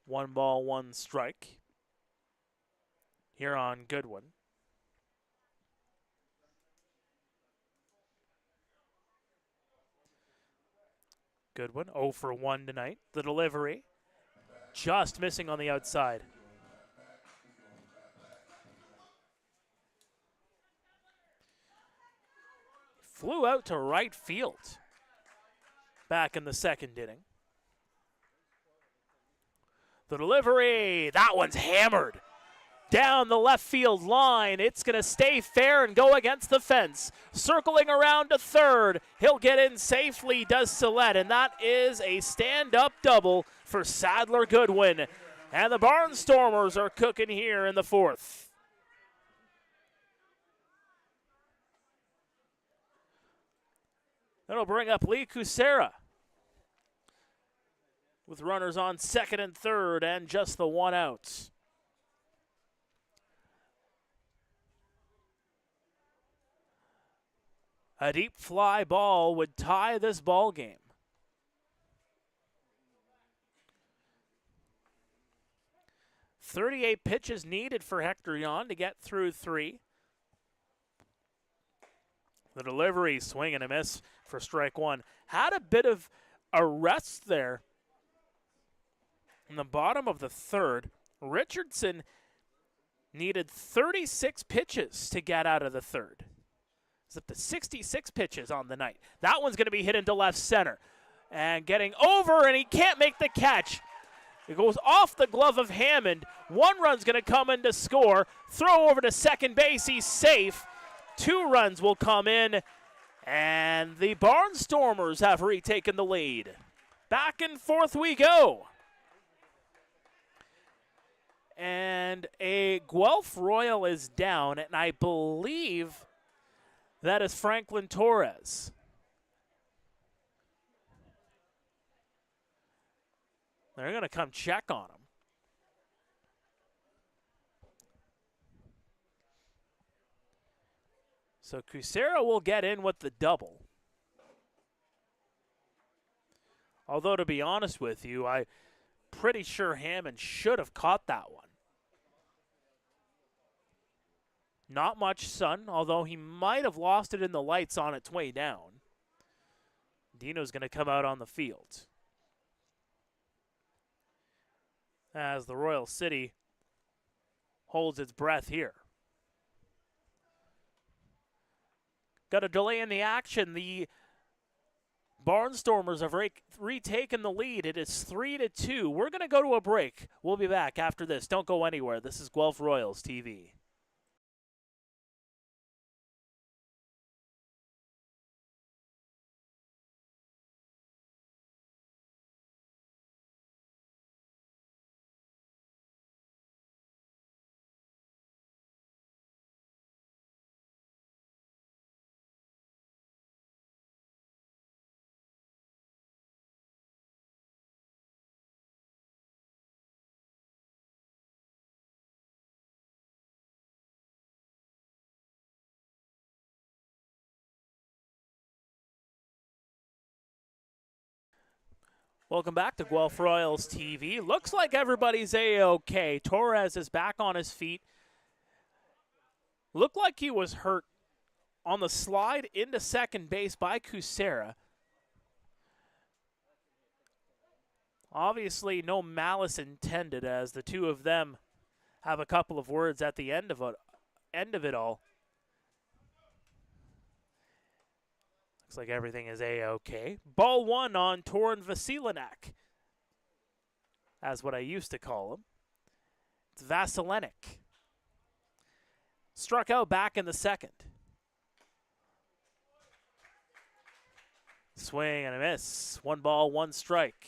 Speaker 1: 1 ball, 1 strike here on Goodwin. Goodwin, 0 for 1 tonight. The delivery, just missing on the outside. Flew out to right field back in the 2nd inning. The delivery, that one's hammered down the left field line. It's going to stay fair and go against the fence. Circling around to 3rd. He'll get in safely, does Sillett, and that is a stand-up double for Sadler Goodwin. And the Barnstormers are cooking here in the 4th. That'll bring up Lee Kucera with runners on 2nd and 3rd and just the 1 out. A deep fly ball would tie this ball game. .38 pitches needed for Hector Yon to get through 3. The delivery, swing and a miss for strike 1. Had a bit of a rest there in the bottom of the 3rd. Richardson needed 36 pitches to get out of the 3rd. It's up to 66 pitches on the night. That one's going to be hit into left center. And getting over, and he can't make the catch. It goes off the glove of Hammond. 1 run's going to come in to score. Throw over to second base. He's safe. 2 runs will come in. And the Barnstormers have retaken the lead. Back and forth we go. And a Guelph Royal is down, and I believe that is Franklin Torres. They're going to come check on him. So Kucera will get in with the double. Although, to be honest with you, I'm pretty sure Hammond should have caught that one. Not much sun, although he might have lost it in the lights on its way down. Dino's going to come out on the field. As the Royal City holds its breath here. Got a delay in the action. The Barnstormers have retaken the lead. It is 3-2. We're going to go to a break. We'll be back after this. Don't go anywhere. This is Guelph Royals TV. Welcome back to Guelph Royals TV. Looks like everybody's A-OK. Torres is back on his feet. Looked like he was hurt on the slide into second base by Kucera. Obviously, no malice intended, as the two of them have a couple of words at the end of it all. Looks like everything is A-OK. Ball one on Torin Vasilenek. That's what I used to call him. It's Vasilenek. Struck out back in the second. Swing and a miss. 1 ball, 1 strike.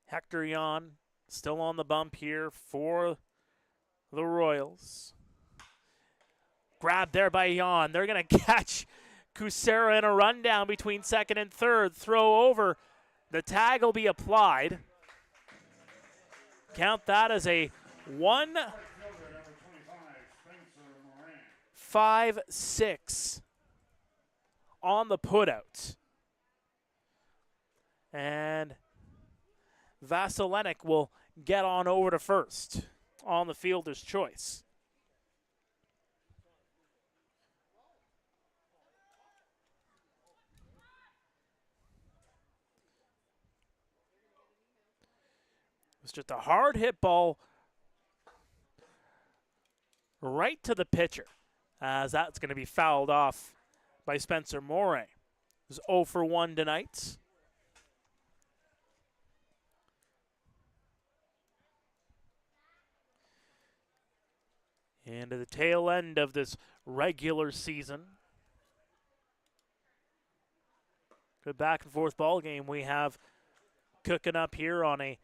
Speaker 1: Hector Jan still on the bump here for the Royals. Grabbed there by Jan. They're going to catch Kucera in a rundown between second and third. Throw over. The tag will be applied. Count that as a 1-5-6 on the putout. And Vasilenek will get on over to first on the fielder's choice. It was just a hard hit ball right to the pitcher, as that's going to be fouled off by Spencer Moray. It was 0 for 1 tonight. And to the tail end of this regular season. Good back and forth ball game we have cooking up here on a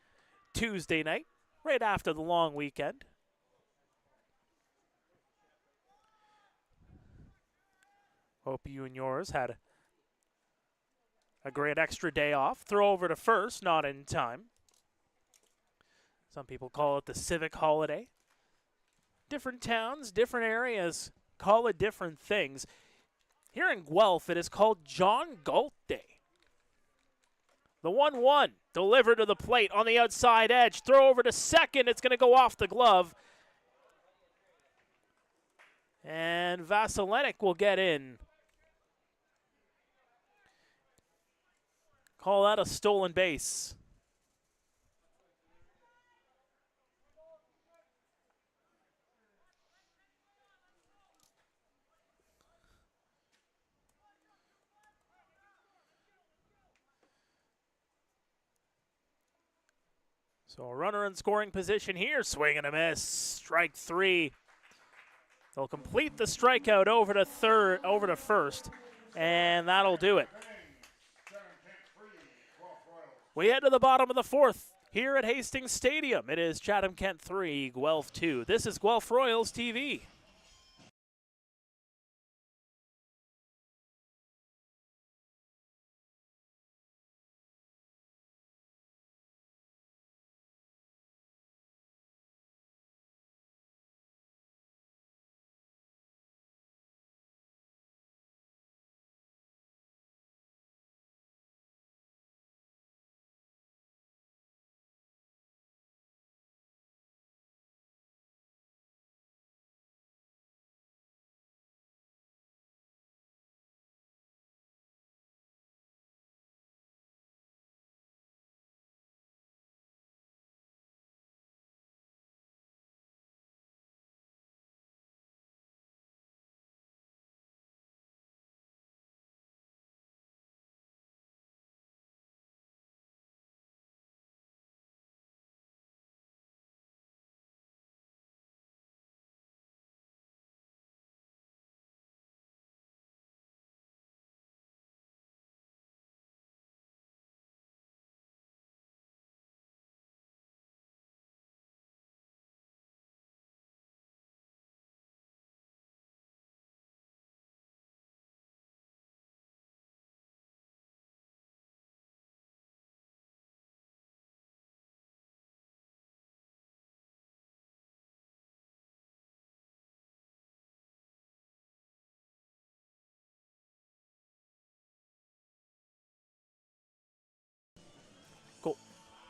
Speaker 1: Tuesday night, right after the long weekend. Hope you and yours had a great extra day off. Throw over to first, not in time. Some people call it the civic holiday. Different towns, different areas call it different things. Here in Guelph, it is called John Galt Day. The 1-1 delivered to the plate on the outside edge. Throw over to second. It's going to go off the glove. And Vasilenek will get in. Call that a stolen base. So a runner in scoring position here. Swing and a miss. Strike 3. They'll complete the strikeout over to first, and that'll do it. We head to the bottom of the 4th here at Hastings Stadium. It is Chatham Kent 3, Guelph 2. This is Guelph Royals TV.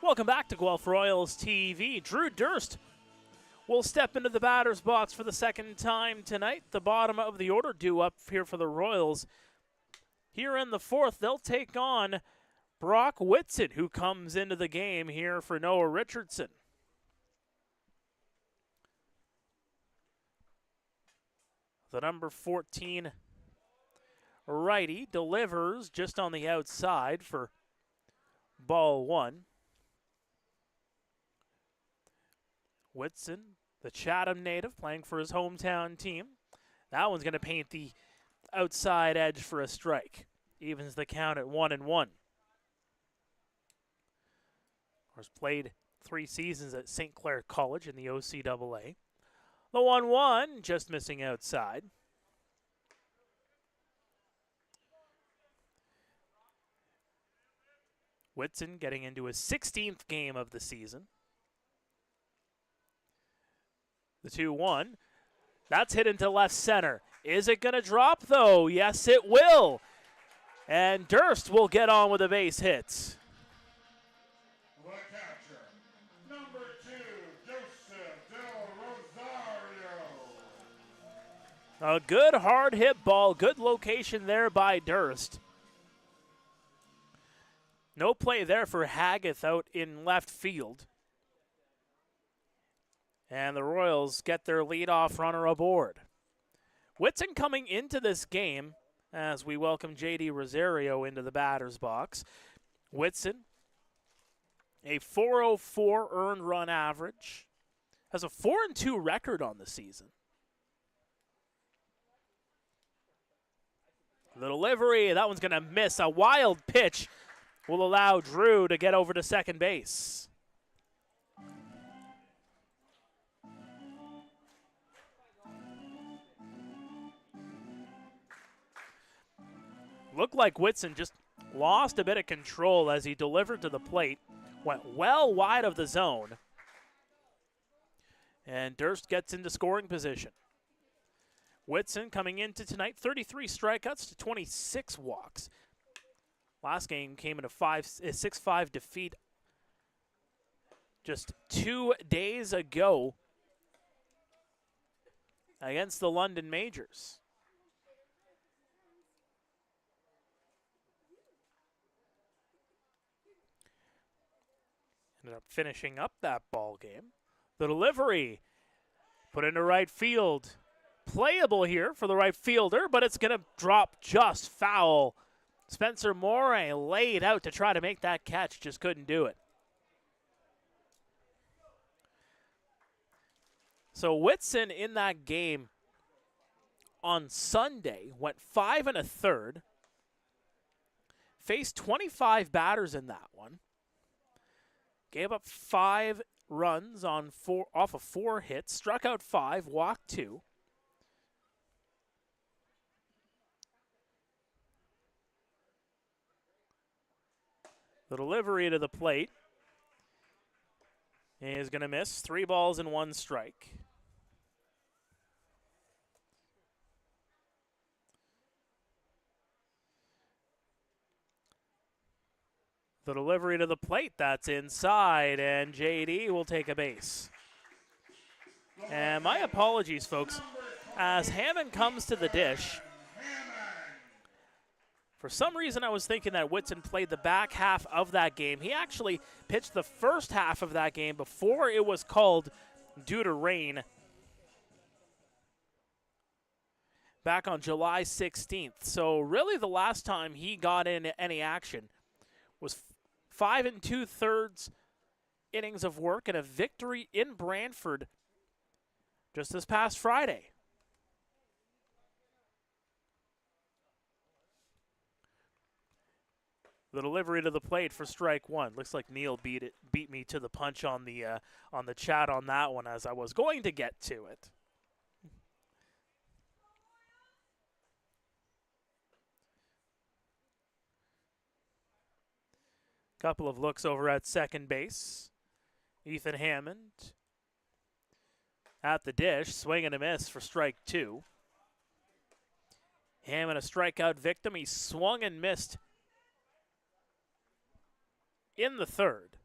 Speaker 1: Welcome back to Guelph Royals TV. Drew Durst will step into the batter's box for the second time tonight. The bottom of the order due up here for the Royals. Here in the fourth, they'll take on Brock Whitson, who comes into the game here for Noah Richardson. The number 14 righty delivers just on the outside for ball one. Whitson, the Chatham native, playing for his hometown team. That one's going to paint the outside edge for a strike. Evens the count at 1-1. Of course, played 3 seasons at St. Clair College in the OCAA. The 1-1, just missing outside. Whitson getting into his 16th game of the season. The 2-1. That's hit into left center. Is it going to drop, though? Yes, it will. And Durst will get on with the base hits.
Speaker 3: The catcher, number 2, Joseph Del Rosario.
Speaker 1: A good hard hit ball. Good location there by Durst. No play there for Haggith out in left field. And the Royals get their leadoff runner aboard. Whitson coming into this game as we welcome J.D. Rosario into the batter's box. Whitson, a .404 earned run average, has a 4-2 record on the season. The delivery, that one's going to miss. A wild pitch will allow Drew to get over to second base. Looked like Whitson just lost a bit of control as he delivered to the plate. Went well wide of the zone. And Durst gets into scoring position. Whitson coming into tonight, 33 strikeouts to 26 walks. Last game came in a 6-5 defeat just 2 days ago against the London Majors. Ended up finishing up that ball game. The delivery put into right field. Playable here for the right fielder, but it's going to drop just foul. Spencer Moray laid out to try to make that catch, just couldn't do it. So Whitson in that game on Sunday went 5 1/3. Faced 25 batters in that one. Gave up 5 runs on off of 4 hits, struck out 5, walked 2. The delivery to the plate is going to miss. 3 balls and 1 strike. The delivery to the plate, that's inside, and JD will take a base. And my apologies, folks. As Hammond comes to the dish, for some reason I was thinking that Whitson played the back half of that game. He actually pitched the first half of that game before it was called due to rain back on July 16th. So really the last time he got in any action was 5 2/3 innings of work and a victory in Brantford just this past Friday. The delivery to the plate for strike 1. Looks like Neil beat me to the punch on the chat on that one as I was going to get to it. Couple of looks over at second base. Ethan Hammond at the dish, swing and a miss for strike 2. Hammond a strikeout victim. He swung and missed in the third.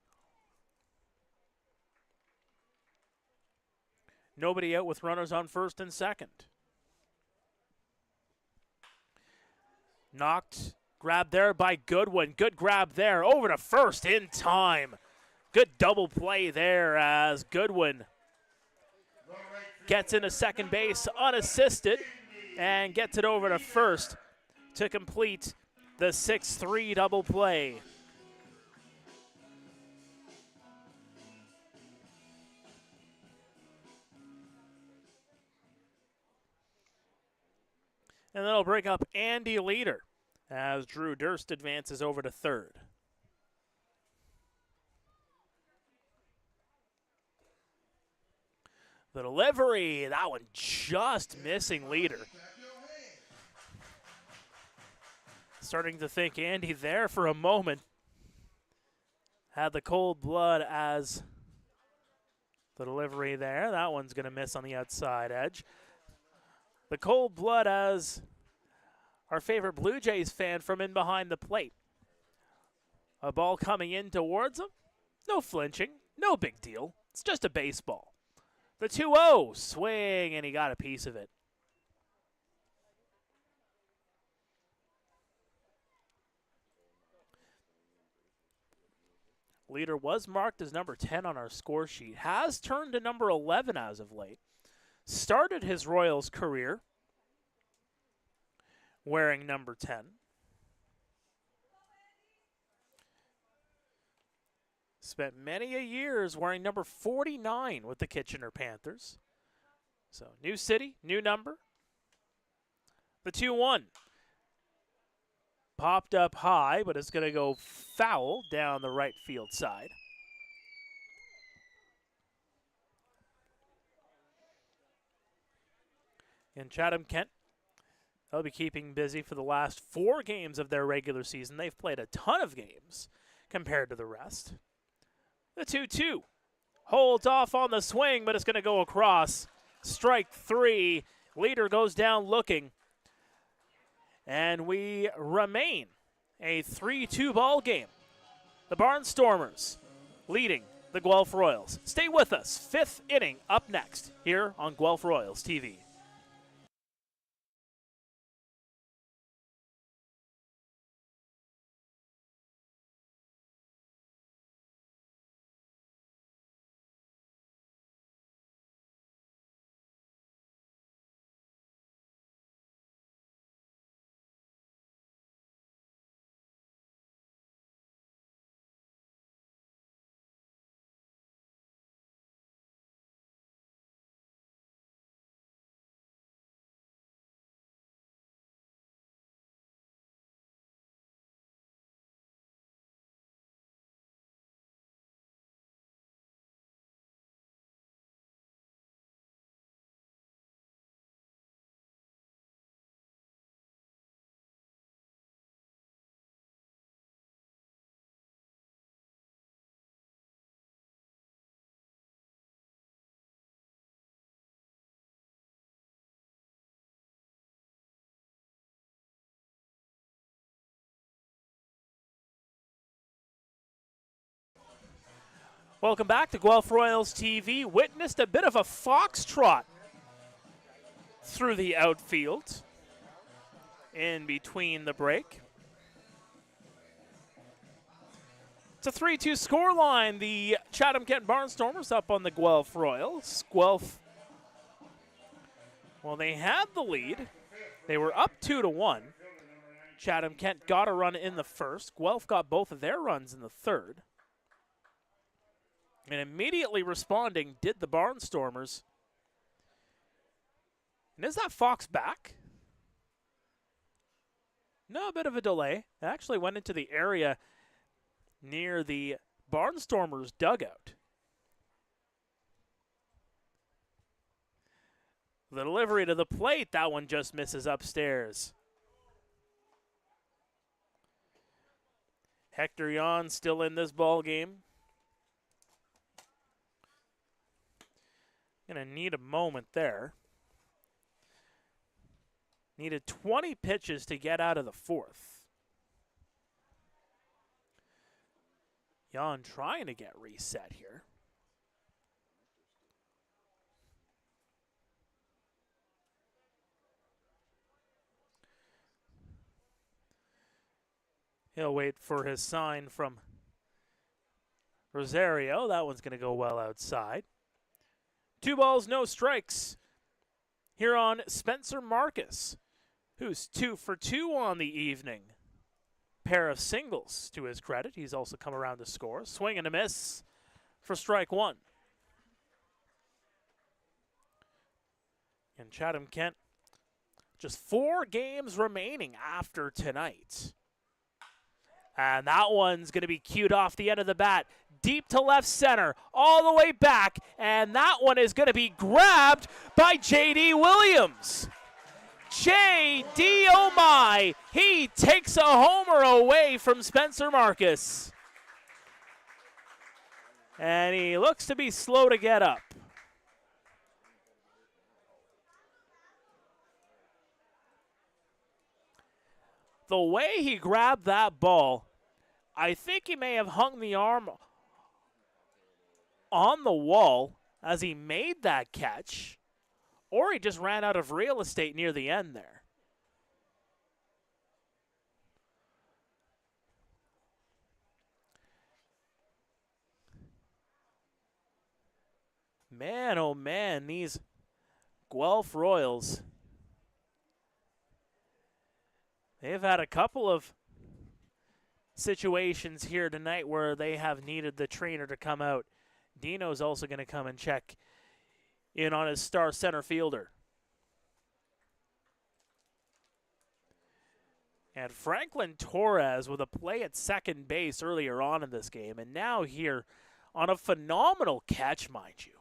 Speaker 1: Nobody out with runners on first and second. Knocked, grabbed there by Goodwin. Good grab there, over to first in time. Good double play there as Goodwin gets into second base unassisted and gets it over to first to complete the 6-3 double play. And that'll break up Andy Leader as Drew Durst advances over to third. The delivery, that one just missing Leader. Starting to think Andy there for a moment. Had the cold blood as the delivery there. That one's going to miss on the outside edge. The cold blood as our favorite Blue Jays fan from in behind the plate. A ball coming in towards him. No flinching. No big deal. It's just a baseball. The 2-0 swing, and he got a piece of it. Leader was marked as number 10 on our score sheet. Has turned to number 11 as of late. Started his Royals career wearing number 10. Spent many a years wearing number 49 with the Kitchener Panthers. So, new city, new number. The 2-1. Popped up high, but it's going to go foul down the right field side. And Chatham Kent, they'll be keeping busy for the last 4 games of their regular season. They've played a ton of games compared to the rest. The 2-2 holds off on the swing, but it's going to go across. Strike 3. Leader goes down looking. And we remain a 3-2 ball game. The Barnstormers leading the Guelph Royals. Stay with us. 5th inning up next here on Guelph Royals TV. Welcome back to Guelph Royals TV. Witnessed a bit of a foxtrot through the outfield in between the break. It's a 3-2 scoreline. The Chatham Kent Barnstormers up on the Guelph Royals. Guelph, well, they had the lead. They were up 2-1. Chatham Kent got a run in the first. Guelph got both of their runs in the third. And immediately responding did the Barnstormers. And is that fox back? No, a bit of a delay. It actually went into the area near the Barnstormers dugout. The delivery to the plate, that one just misses upstairs. Hector Yon still in this ball game. Gonna need a moment there. Needed 20 pitches to get out of the fourth. Jan trying to get reset here. He'll wait for his sign from Rosario. That one's going to go well outside. 2 balls, no strikes here on Spencer Marcus, who's 2 for 2 on the evening. Pair of singles to his credit. He's also come around to score. Swing and a miss for strike 1. And Chatham Kent, just 4 games remaining after tonight. And that one's going to be cued off the end of the bat. Deep to left center, all the way back. And that one is going to be grabbed by J.D. Williams. J.D. oh my, he takes a homer away from Spencer Marcus. And he looks to be slow to get up. The way he grabbed that ball, I think he may have hung the arm on the wall as he made that catch, or he just ran out of real estate near the end there. Man, oh man, these Guelph Royals, they've had a couple of situations here tonight where they have needed the trainer to come out. Dino's also going to come and check in on his star center fielder. And Franklin Torres with a play at second base earlier on in this game, and now here on a phenomenal catch, mind you.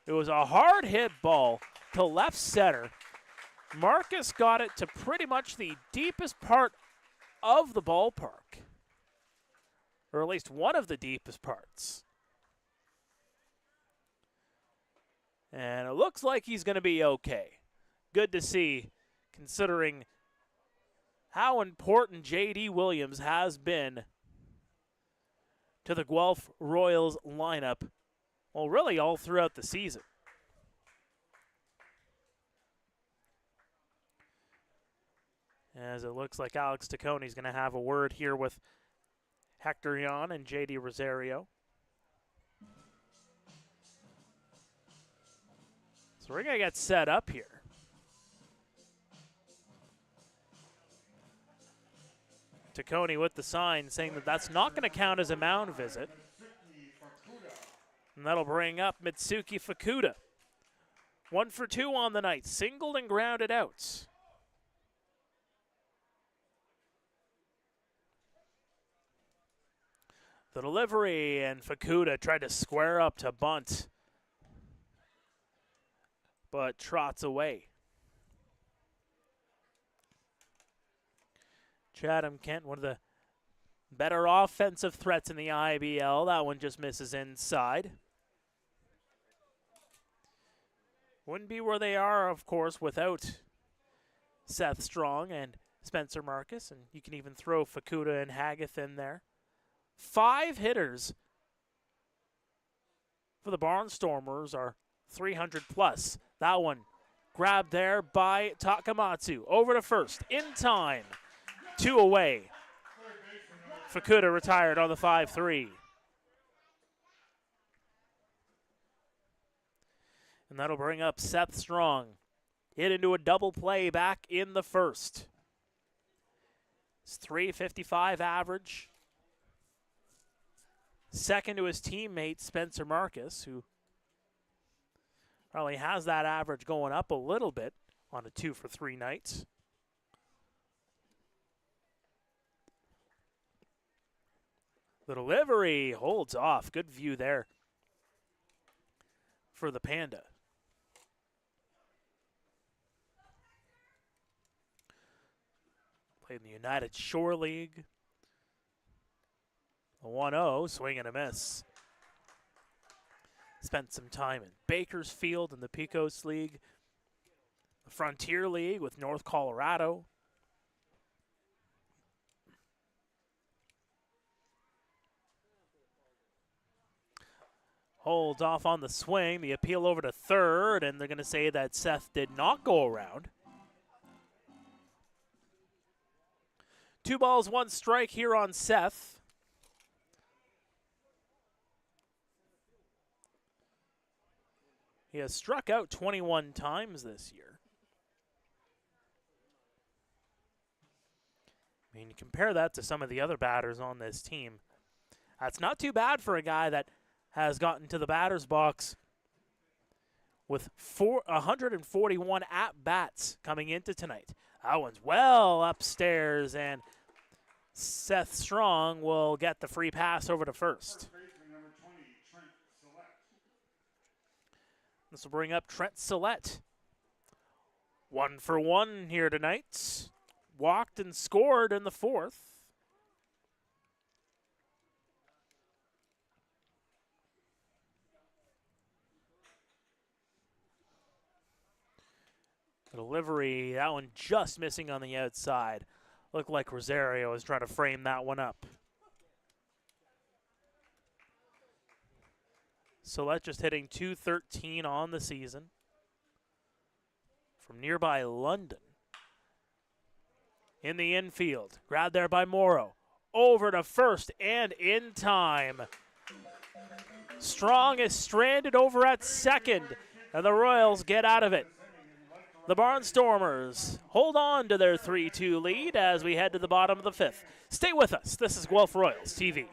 Speaker 1: It was a hard hit ball to left center. Marcus got it to pretty much the deepest part of the ballpark, or at least one of the deepest parts. And it looks like he's going to be okay. Good to see, considering how important J.D. Williams has been to the Guelph Royals lineup, well, really all throughout the season. As it looks like Alex Taccone is going to have a word here with Hector Yan and J.D. Rosario. So we're going to get set up here. Taccone with the sign saying that that's not going to count as a mound visit. And that'll bring up Mitsuki Fukuda. 1 for 2 on the night, singled and grounded out. The delivery, and Fukuda tried to square up to bunt, but trots away. Chatham Kent, one of the better offensive threats in the IBL. That one just misses inside. Wouldn't be where they are, of course, without Seth Strong and Spencer Marcus, and you can even throw Fukuda and Hagath in there. 5 hitters for the Barnstormers are 300 plus. That one grabbed there by Takamatsu. Over to first, in time. 2 away. Fukuda retired on the 5-3. And that'll bring up Seth Strong. Hit into a double play back in the first. It's .355 average. Second to his teammate, Spencer Marcus, who probably has that average going up a little bit on a 2 for 3 night. The delivery holds off. Good view there for the Panda. Played in the United Shore League. A 1-0, swing and a miss. Spent some time in Bakersfield in the Pecos League, the Frontier League with North Colorado. Holds off on the swing, the appeal over to third, and they're going to say that Seth did not go around. 2 balls, 1 strike here on Seth. He has struck out 21 times this year. I mean, you compare that to some of the other batters on this team. That's not too bad for a guy that has gotten to the batter's box with 141 at-bats coming into tonight. That one's well upstairs, and Seth Strong will get the free pass over to first. This will bring up Trent Sillette. 1 for 1 here tonight. Walked and scored in the 4th. Delivery, that one just missing on the outside. Looked like Rosario was trying to frame that one up. Sillette just hitting .213 on the season from nearby London. In the infield, grabbed there by Morrow. Over to first and in time. Strong is stranded over at second, and the Royals get out of it. The Barnstormers hold on to their 3-2 lead as we head to the bottom of the 5th. Stay with us. This is Guelph Royals TV.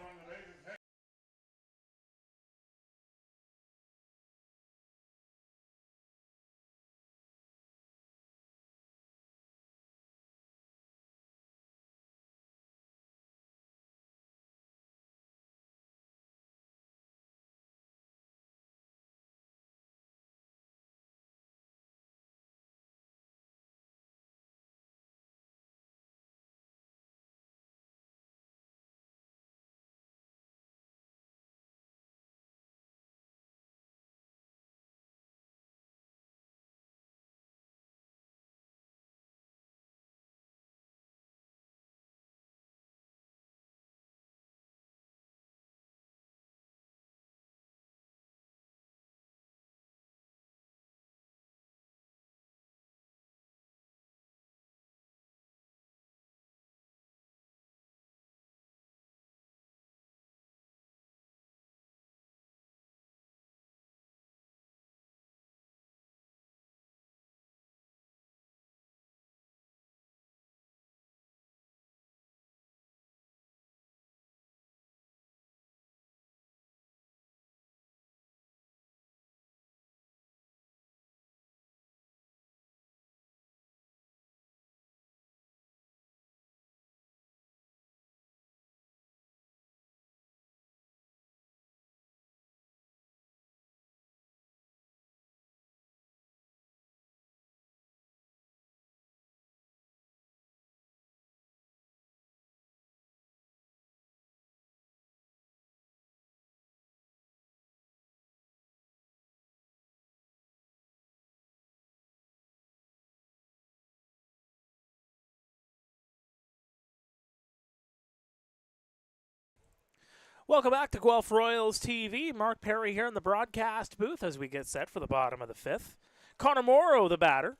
Speaker 1: Welcome back to Guelph Royals TV. Mark Perry here in the broadcast booth as we get set for the bottom of the 5th. Connor Morrow, the batter,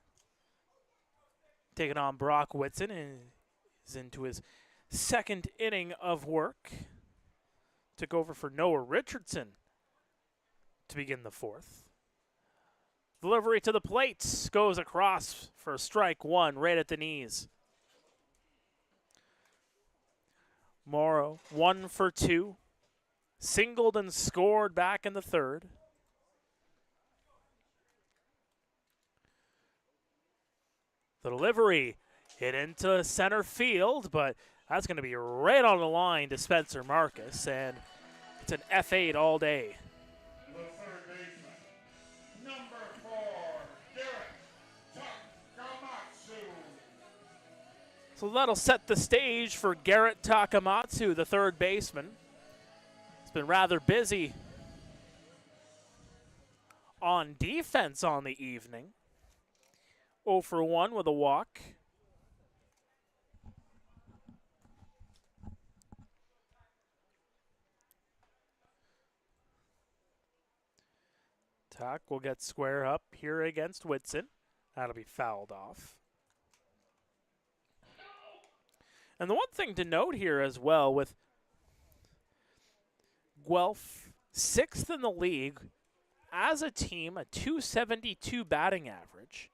Speaker 1: taking on Brock Whitson, and is into his 2nd inning of work. Took over for Noah Richardson to begin the 4th. Delivery to the plate goes across for strike 1 right at the knees. Morrow 1 for 2. Singled and scored back in the 3rd. The delivery hit into center field, but that's going to be right on the line to Spencer Marcus, and it's an F8 all day.
Speaker 3: The third baseman, number 4, Garrett Takamatsu.
Speaker 1: So that'll set the stage for Garrett Takamatsu, the third baseman. Been rather busy on defense on the evening. 0 for 1 with a walk. Tak will get square up here against Whitson. That'll be fouled off. And the one thing to note here as well, with Guelph 6th in the league as a team, a 272 batting average.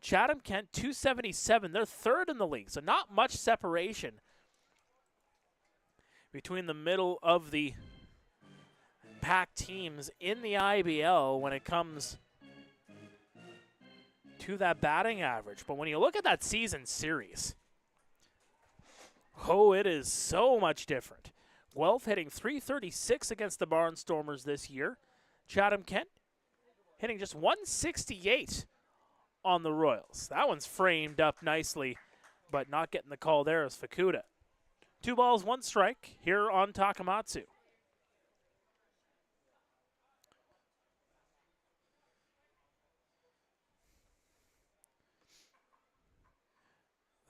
Speaker 1: Chatham Kent 277, they're 3rd in the league, so not much separation between the middle of the pack teams in the IBL when it comes to that batting average. But when you look at that season series, oh, it is so much different. Guelph hitting .336 against the Barnstormers this year. Chatham Kent hitting just .168 on the Royals. That one's framed up nicely, but not getting the call there is Fukuda. 2 balls, 1 strike here on Takamatsu.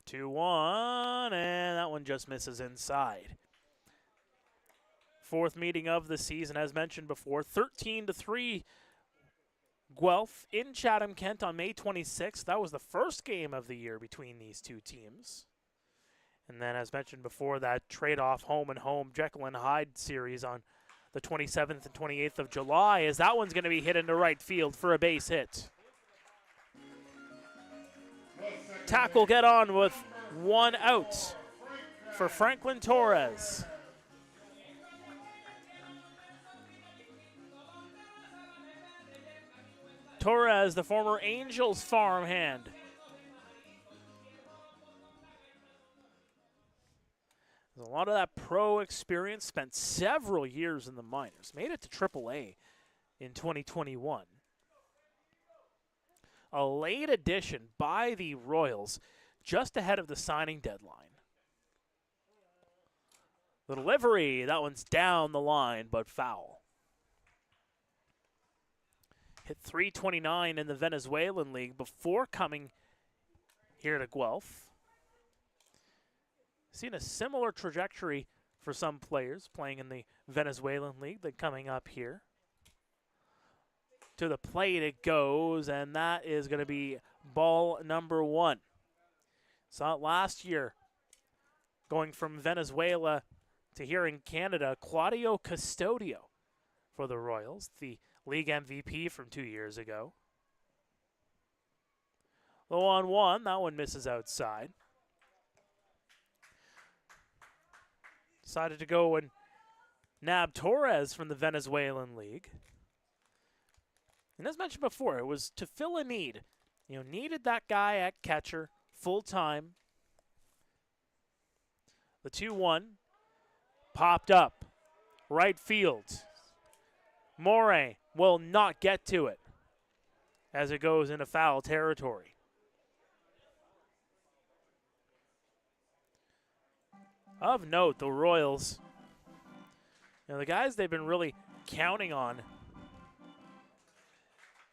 Speaker 1: The 2-1, and that one just misses inside. 4th meeting of the season, as mentioned before, 13-3 Guelph in Chatham Kent on May 26th. That was the first game of the year between these two teams. And then, as mentioned before, that trade-off home-and-home Jekyll and Hyde series on the 27th and 28th of July, as that one's going to be hit into right field for a base hit. Tackle get on with 1 out for Franklin Torres. Torres, the former Angels farmhand. There's a lot of that pro experience, spent several years in the minors, made it to AAA in 2021. A late addition by the Royals just ahead of the signing deadline. The delivery, that one's down the line, but foul. Hit .329 in the Venezuelan League before coming here to Guelph. Seen a similar trajectory for some players playing in the Venezuelan League than coming up here. To the plate it goes, and that is going to be ball number 1. Saw it last year going from Venezuela to here in Canada. Claudio Custodio for the Royals, the league MVP from 2 years ago. Low on 1, that one misses outside. Decided to go and nab Torres from the Venezuelan League. And as mentioned before, it was to fill a need. Needed that guy at catcher full time. The 2-1 popped up. Right field. Morey will not get to it as it goes into foul territory. Of note, the Royals, the guys they've been really counting on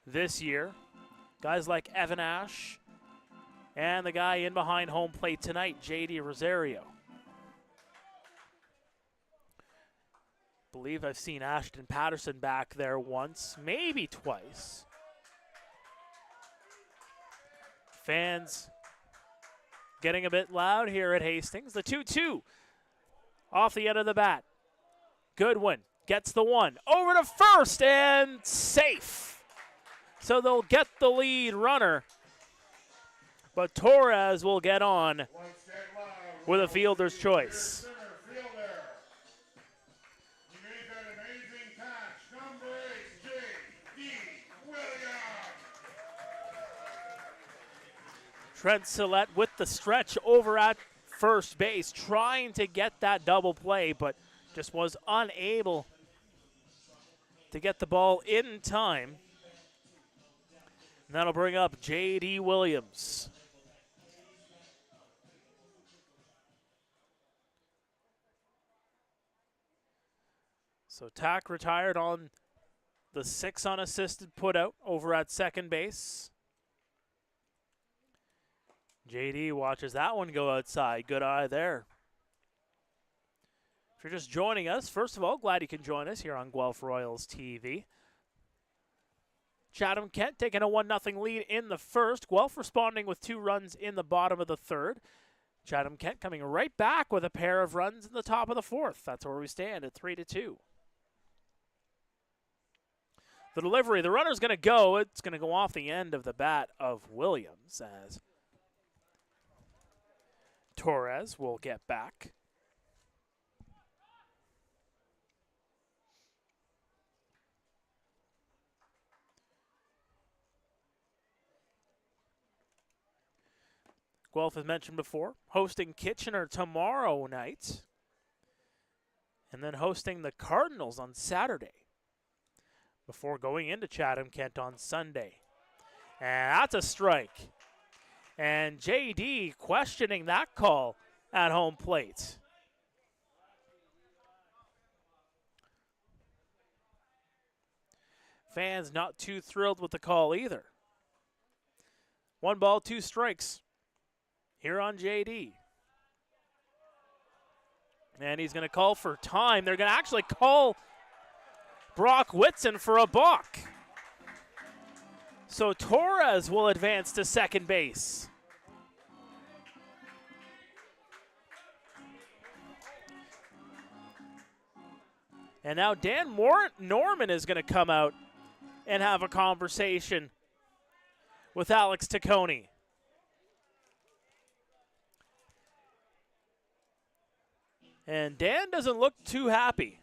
Speaker 1: this year, guys like Evan Ash and the guy in behind home plate tonight, J.D. Rosario. Believe I've seen Ashton Patterson back there once, maybe twice. Fans getting a bit loud here at Hastings. The 2-2 off the end of the bat. Goodwin gets the 1 over to first and safe. So they'll get the lead runner, but Torres will get on with a fielder's choice. Trent Sillett with the stretch over at first base, trying to get that double play, but just was unable to get the ball in time. And that'll bring up J.D. Williams. So Tack retired on the 6 unassisted putout over at second base. JD watches that one go outside. Good eye there. If you're just joining us, first of all, glad you can join us here on Guelph Royals TV. Chatham Kent taking a 1-0 lead in the first. Guelph responding with 2 runs in the bottom of the third. Chatham Kent coming right back with a pair of runs in the top of the fourth. That's where we stand at 3-2. The delivery, the runner's going to go. It's going to go off the end of the bat of Williams as Torres will get back. Guelph, as mentioned before, hosting Kitchener tomorrow night, and then hosting the Cardinals on Saturday before going into Chatham Kent on Sunday. And that's a strike. And JD questioning that call at home plate. Fans not too thrilled with the call either. 1 ball, 2 strikes here on JD. And he's going to call for time. They're going to actually call Brock Whitson for a balk. So Torres will advance to second base. And now Dan Norman is going to come out and have a conversation with Alex Taccone. And Dan doesn't look too happy.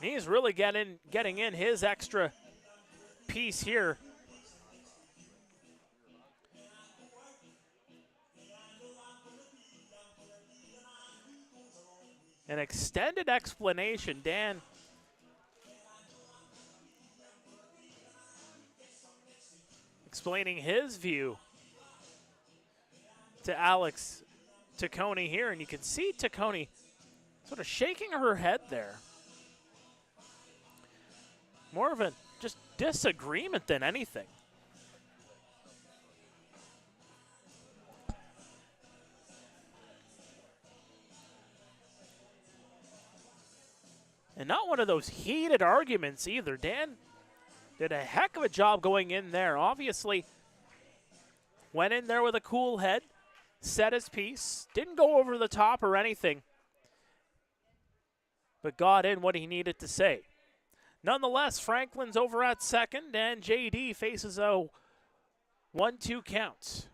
Speaker 1: He's really getting in his extra piece here. An extended explanation. Dan explaining his view to Alex Taccone here, and you can see Taccone sort of shaking her head there. More of a just disagreement than anything. And not one of those heated arguments either. Dan did a heck of a job going in there. Obviously, went in there with a cool head, set his piece, didn't go over the top or anything, but got in what he needed to say. Nonetheless, Franklin's over at second, and JD faces a 1-2 count.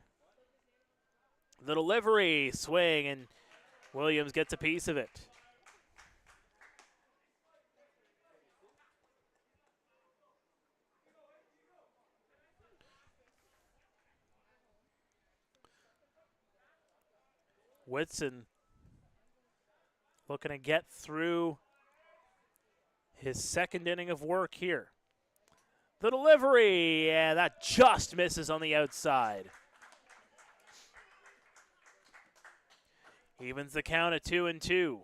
Speaker 1: The delivery, swing, and Williams gets a piece of it. Whitson looking to get through his second inning of work here. The delivery, yeah, that just misses on the outside. Evens the count at 2-2.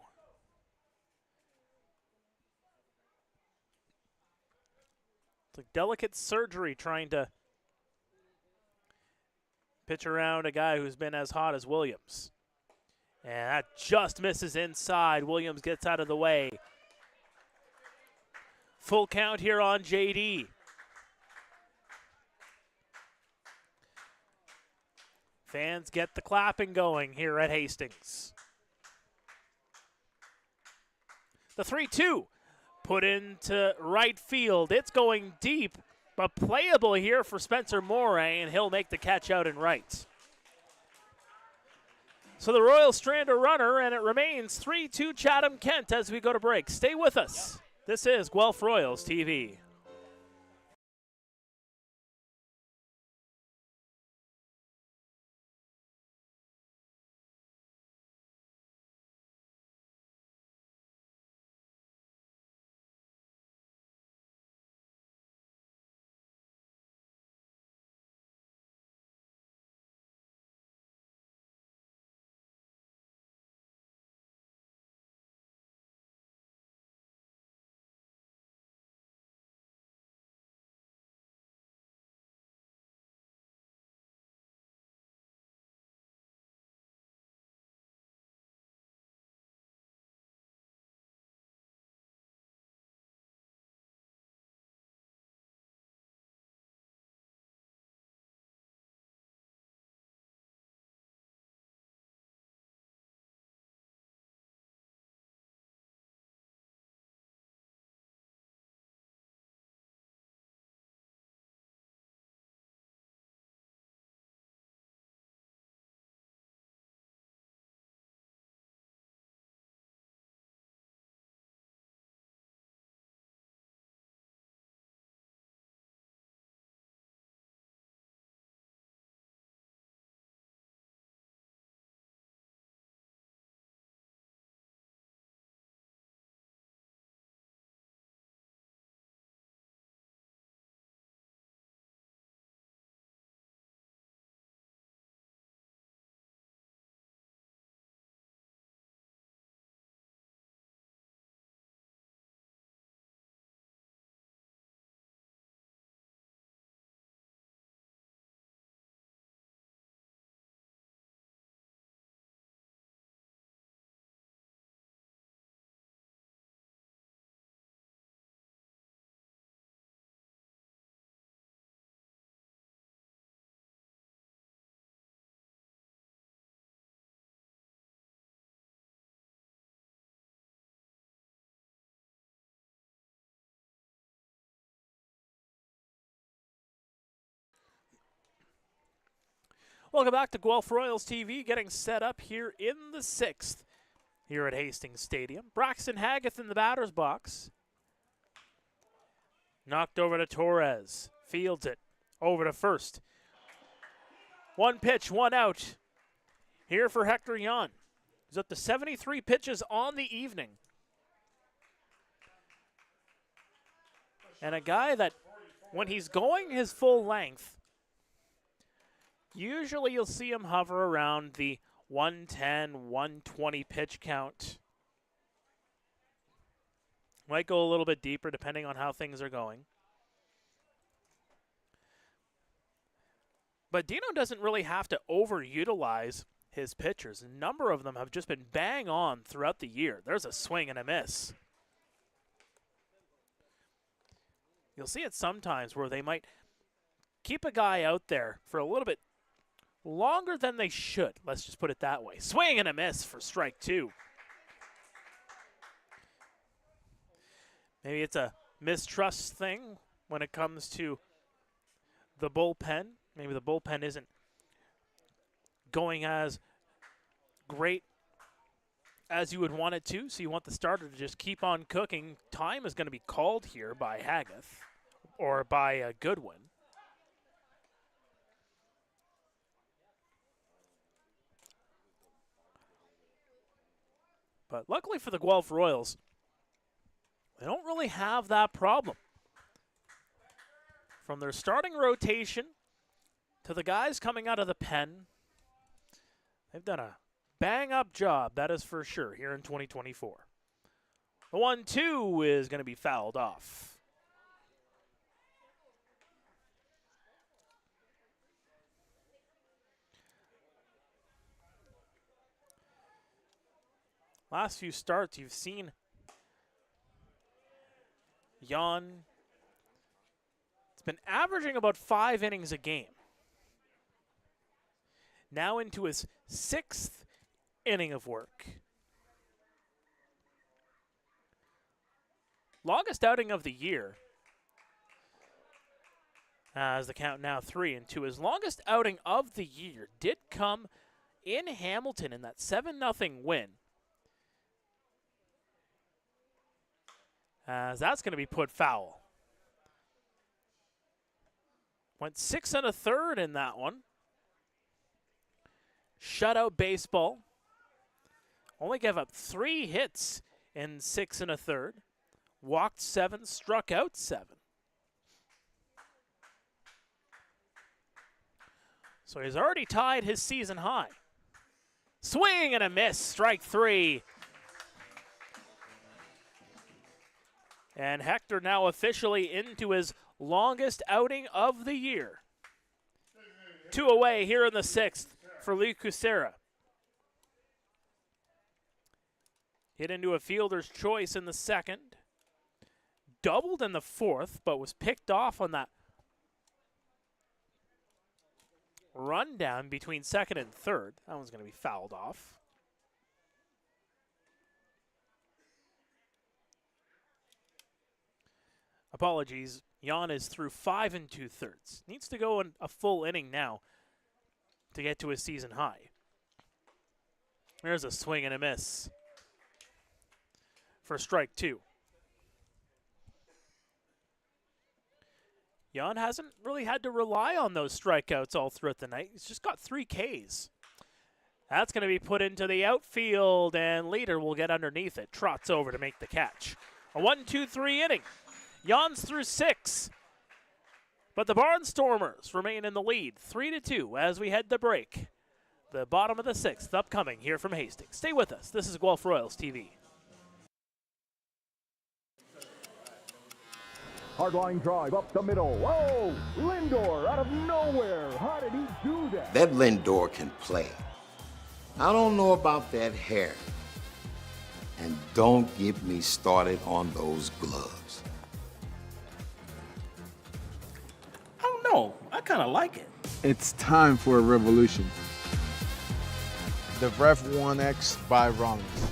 Speaker 1: It's like delicate surgery trying to pitch around a guy who's been as hot as Williams. And that just misses inside. Williams gets out of the way. Full count here on JD. Fans get the clapping going here at Hastings. The 3-2 put into right field. It's going deep, but playable here for Spencer Moray, and he'll make the catch out in right. So the Royals strand a runner, and it remains 3-2 Chatham Kent as we go to break. Stay with us. This is Guelph Royals TV. Welcome back to Guelph Royals TV, getting set up here in the 6th here at Hastings Stadium. Braxton Hageth in the batter's box. Knocked over to Torres. Fields it over to first. One pitch, one out. Here for Hector Jan. He's up to 73 pitches on the evening. And a guy that, when he's going his full length, usually you'll see him hover around the 110, 120 pitch count. Might go a little bit deeper depending on how things are going. But Dino doesn't really have to overutilize his pitchers. A number of them have just been bang on throughout the year. There's a swing and a miss. You'll see it sometimes where they might keep a guy out there for a little bit longer than they should. Let's just put it that way. Swing and a miss for strike two. Maybe it's a mistrust thing when it comes to the bullpen. Maybe the bullpen isn't going as great as you would want it to, so you want the starter to just keep on cooking. Time is going to be called here by Hageth or by Goodwin. But luckily for the Guelph Royals, they don't really have that problem. From their starting rotation to the guys coming out of the pen, they've done a bang-up job, that is for sure, here in 2024. The 1-2 is going to be fouled off. Last few starts, you've seen Jan. It's been averaging about 5 innings a game. Now into his 6th inning of work. Longest outing of the year. As the count now 3-2. His longest outing of the year did come in Hamilton in that 7-0 win. As that's going to be put foul. Went 6 1/3 in that one. Shutout baseball. Only gave up 3 hits in 6 1/3. Walked 7, struck out 7. So he's already tied his season high. Swing and a miss, strike 3. And Hector now officially into his longest outing of the year. 2 away here in the 6th for Lee Kucera. Hit into a fielder's choice in the 2nd. Doubled in the 4th, but was picked off on that rundown between 2nd and 3rd. That one's going to be fouled off. Apologies. Jan is through 5 2/3. Needs to go in a full inning now to get to his season high. There's a swing and a miss for strike 2. Jan hasn't really had to rely on those strikeouts all throughout the night. He's just got 3 Ks. That's going to be put into the outfield, and Leader will get underneath it. Trots over to make the catch. A 1-2-3 inning. Jan's through 6. But the Barnstormers remain in the lead, 3-2 as we head to break. The bottom of the 6th upcoming here from Hastings. Stay with us. This is Guelph Royals TV.
Speaker 4: Hardline drive up the middle. Whoa! Lindor out of nowhere. How did he do that?
Speaker 5: That Lindor can play. I don't know about that hair. And don't get me started on those gloves.
Speaker 6: I don't know. I kind of like it.
Speaker 7: It's time for a revolution. The Ref 1X by Rollins.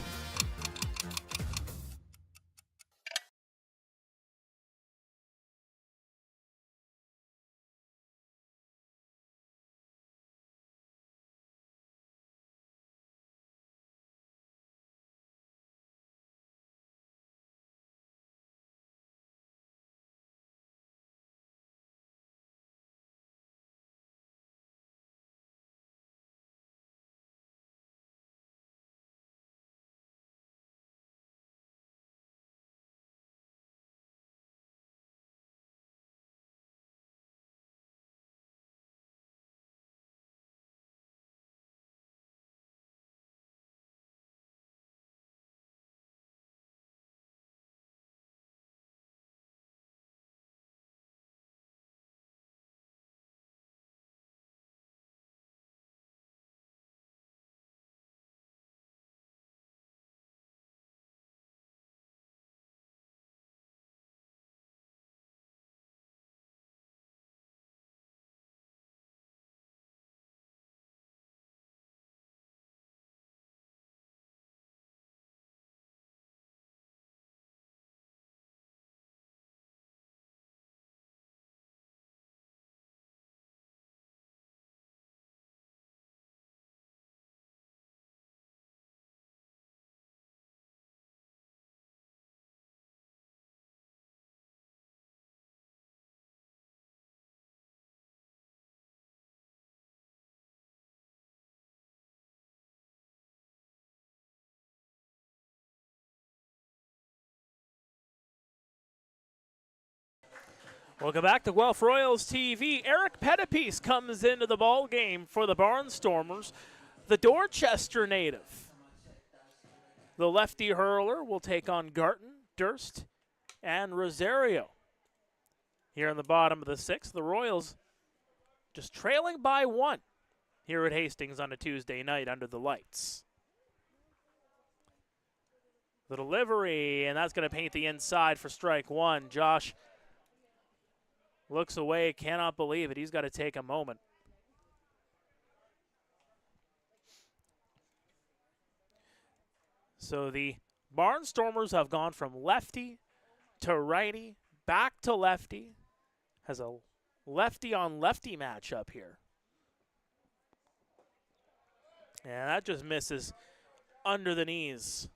Speaker 1: Welcome back to Guelph Royals TV. Eric Pettipiece comes into the ball game for the Barnstormers, the Dorchester native. The lefty hurler will take on Garton, Durst, and Rosario. Here in the bottom of the sixth, the Royals just trailing by 1 here at Hastings on a Tuesday night under the lights. The delivery, and that's going to paint the inside for strike 1. Josh looks away, cannot believe it. He's got to take a moment. So the Barnstormers have gone from lefty to righty, back to lefty. Has a lefty on lefty matchup here. And that just misses under the knees.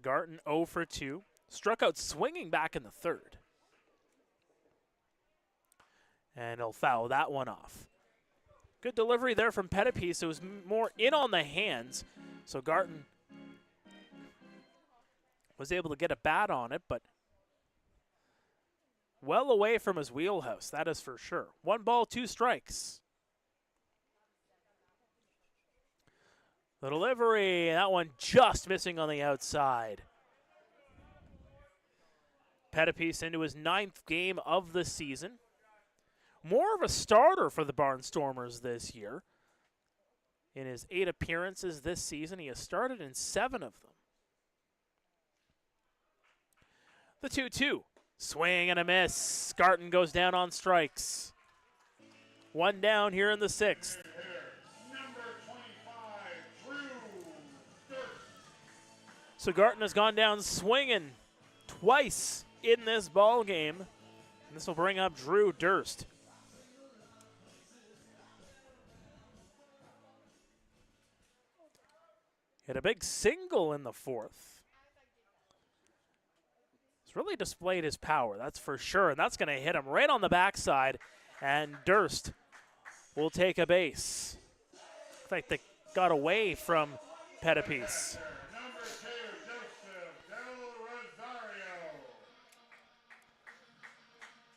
Speaker 1: Garton 0 for 2. Struck out swinging back in the third. And he'll foul that one off. Good delivery there from Pettipiece. It was more in on the hands. So Garton was able to get a bat on it, but well away from his wheelhouse, that is for sure. 1 ball, 2 strikes. The delivery, that one just missing on the outside. Pettipiece into his 9th game of the season. More of a starter for the Barnstormers this year. In his 8 appearances this season, he has started in 7 of them. The 2-2. Swing and a miss. Garton goes down on strikes. 1 down here in the 6th.
Speaker 3: Number 25, Drew.
Speaker 1: So Garton has gone down swinging twice in this ball game. And this will bring up Drew Durst. Hit a big single in the 4th. He's really displayed his power, that's for sure. And that's going to hit him right on the backside. And Durst will take a base. I think they got away from Pettipiece.
Speaker 3: Number 2, Joseph Del Rosario.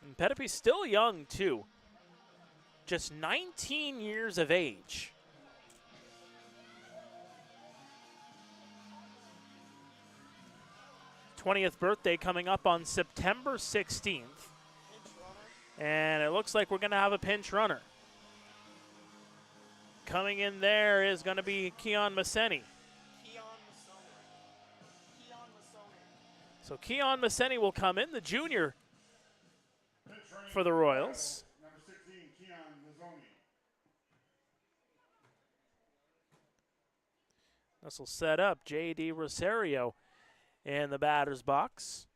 Speaker 1: And Pettipiece still young, too. Just 19 years of age. '20th birthday coming up on September 16th. And it looks like we're going to have a pinch runner. Coming in there is going to be Keon Masseni. So Keon Masseni will come in, the junior for the Royals.
Speaker 3: Number 16, Keon Mazzoni.
Speaker 1: This will set up J.D. Rosario in the batter's box.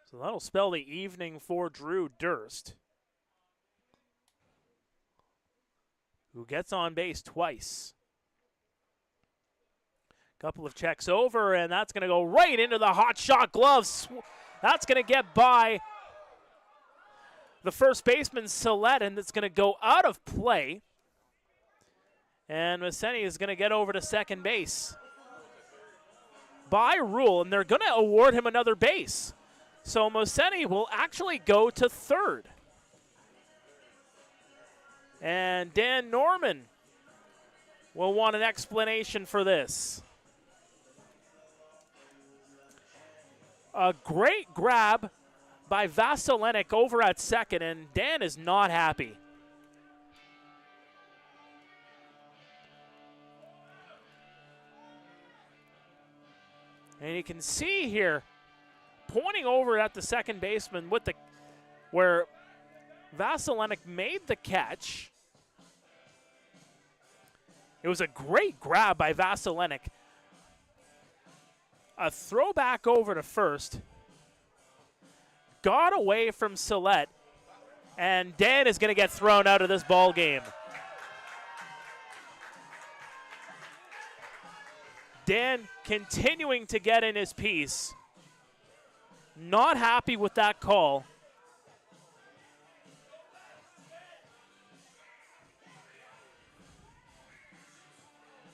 Speaker 1: So that'll spell the evening for Drew Durst, who gets on base twice. Couple of checks over, and that's going to go right into the hot shot gloves. That's going to get by the first baseman, Sillette, and it's going to go out of play. And Masseni is going to get over to second base by rule, and they're going to award him another base. So Masseni will actually go to third. And Dan Norman will want an explanation for this. A great grab by Vasilenik over at second, and Dan is not happy. And you can see here, pointing over at the second baseman with the where Vasilenik made the catch. It was a great grab by Vasilenik. A throwback over to first. Got away from Sillette. And Dan is going to get thrown out of this ball game. Dan continuing to get in his piece. Not happy with that call.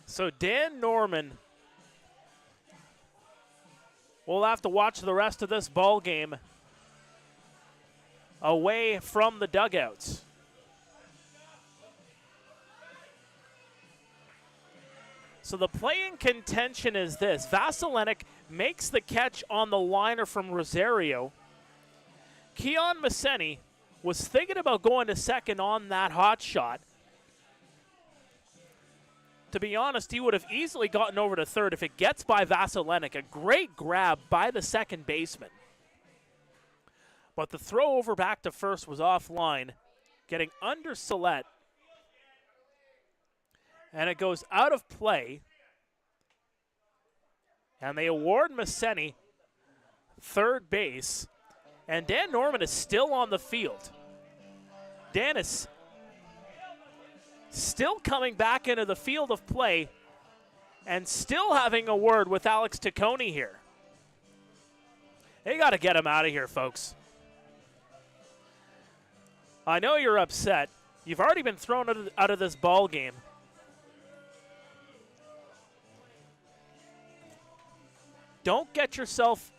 Speaker 1: So Dan Norman we'll have to watch the rest of this ball game away from the dugouts. So the play in contention is this. Vasilenic makes the catch on the liner from Rosario. Keon Maseni was thinking about going to second on that hot shot. To be honest, he would have easily gotten over to third if it gets by Vasilenic. A great grab by the second baseman. But the throw over back to first was offline, getting under Sillette. And it goes out of play. And they award Maseni third base. And Dan Norman is still on the field. Dan is still coming back into the field of play and still having a word with Alex Taccone here. They got to get him out of here, folks. I know you're upset. You've already been thrown out of this ball game. Don't get yourself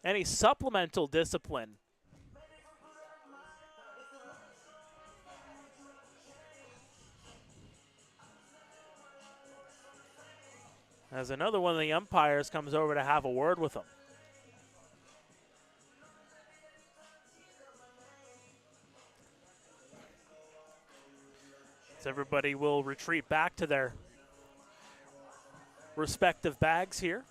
Speaker 1: any supplemental discipline. As another one of the umpires comes over to have a word with him. So everybody will retreat back to their respective bags here.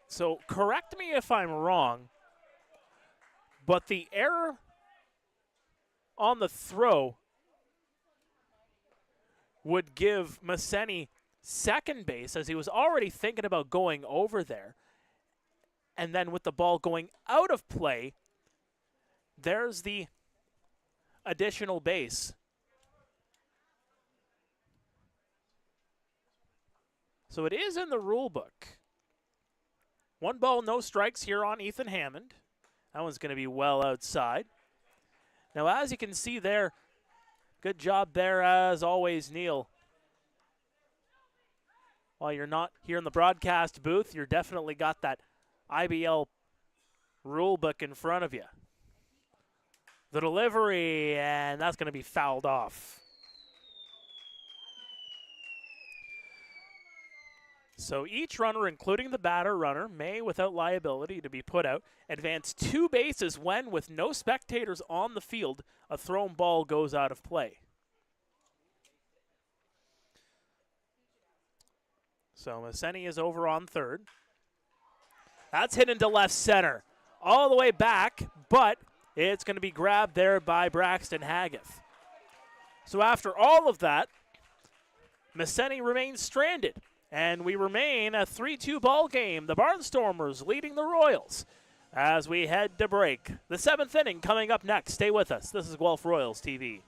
Speaker 1: So correct me if I'm wrong, but the error on the throw would give Maseni second base, as he was already thinking about going over there. And then with the ball going out of play, there's the additional base. So it is in the rule book. 1 ball, no strikes here on Ethan Hammond. That one's going to be well outside. Now, as you can see there, good job there as always, Neil. While you're not here in the broadcast booth, you're definitely got that IBL rule book in front of you. The delivery, and that's going to be fouled off. So each runner, including the batter runner, may, without liability to be put out, advance 2 bases when, with no spectators on the field, a thrown ball goes out of play. So Maseni is over on third. That's hit into left center. All the way back, but it's going to be grabbed there by Braxton Hageth. So after all of that, Maseni remains stranded. And we remain a 3-2 ball game. The Barnstormers leading the Royals as we head to break. The 7th inning coming up next. Stay with us. This is Guelph Royals TV.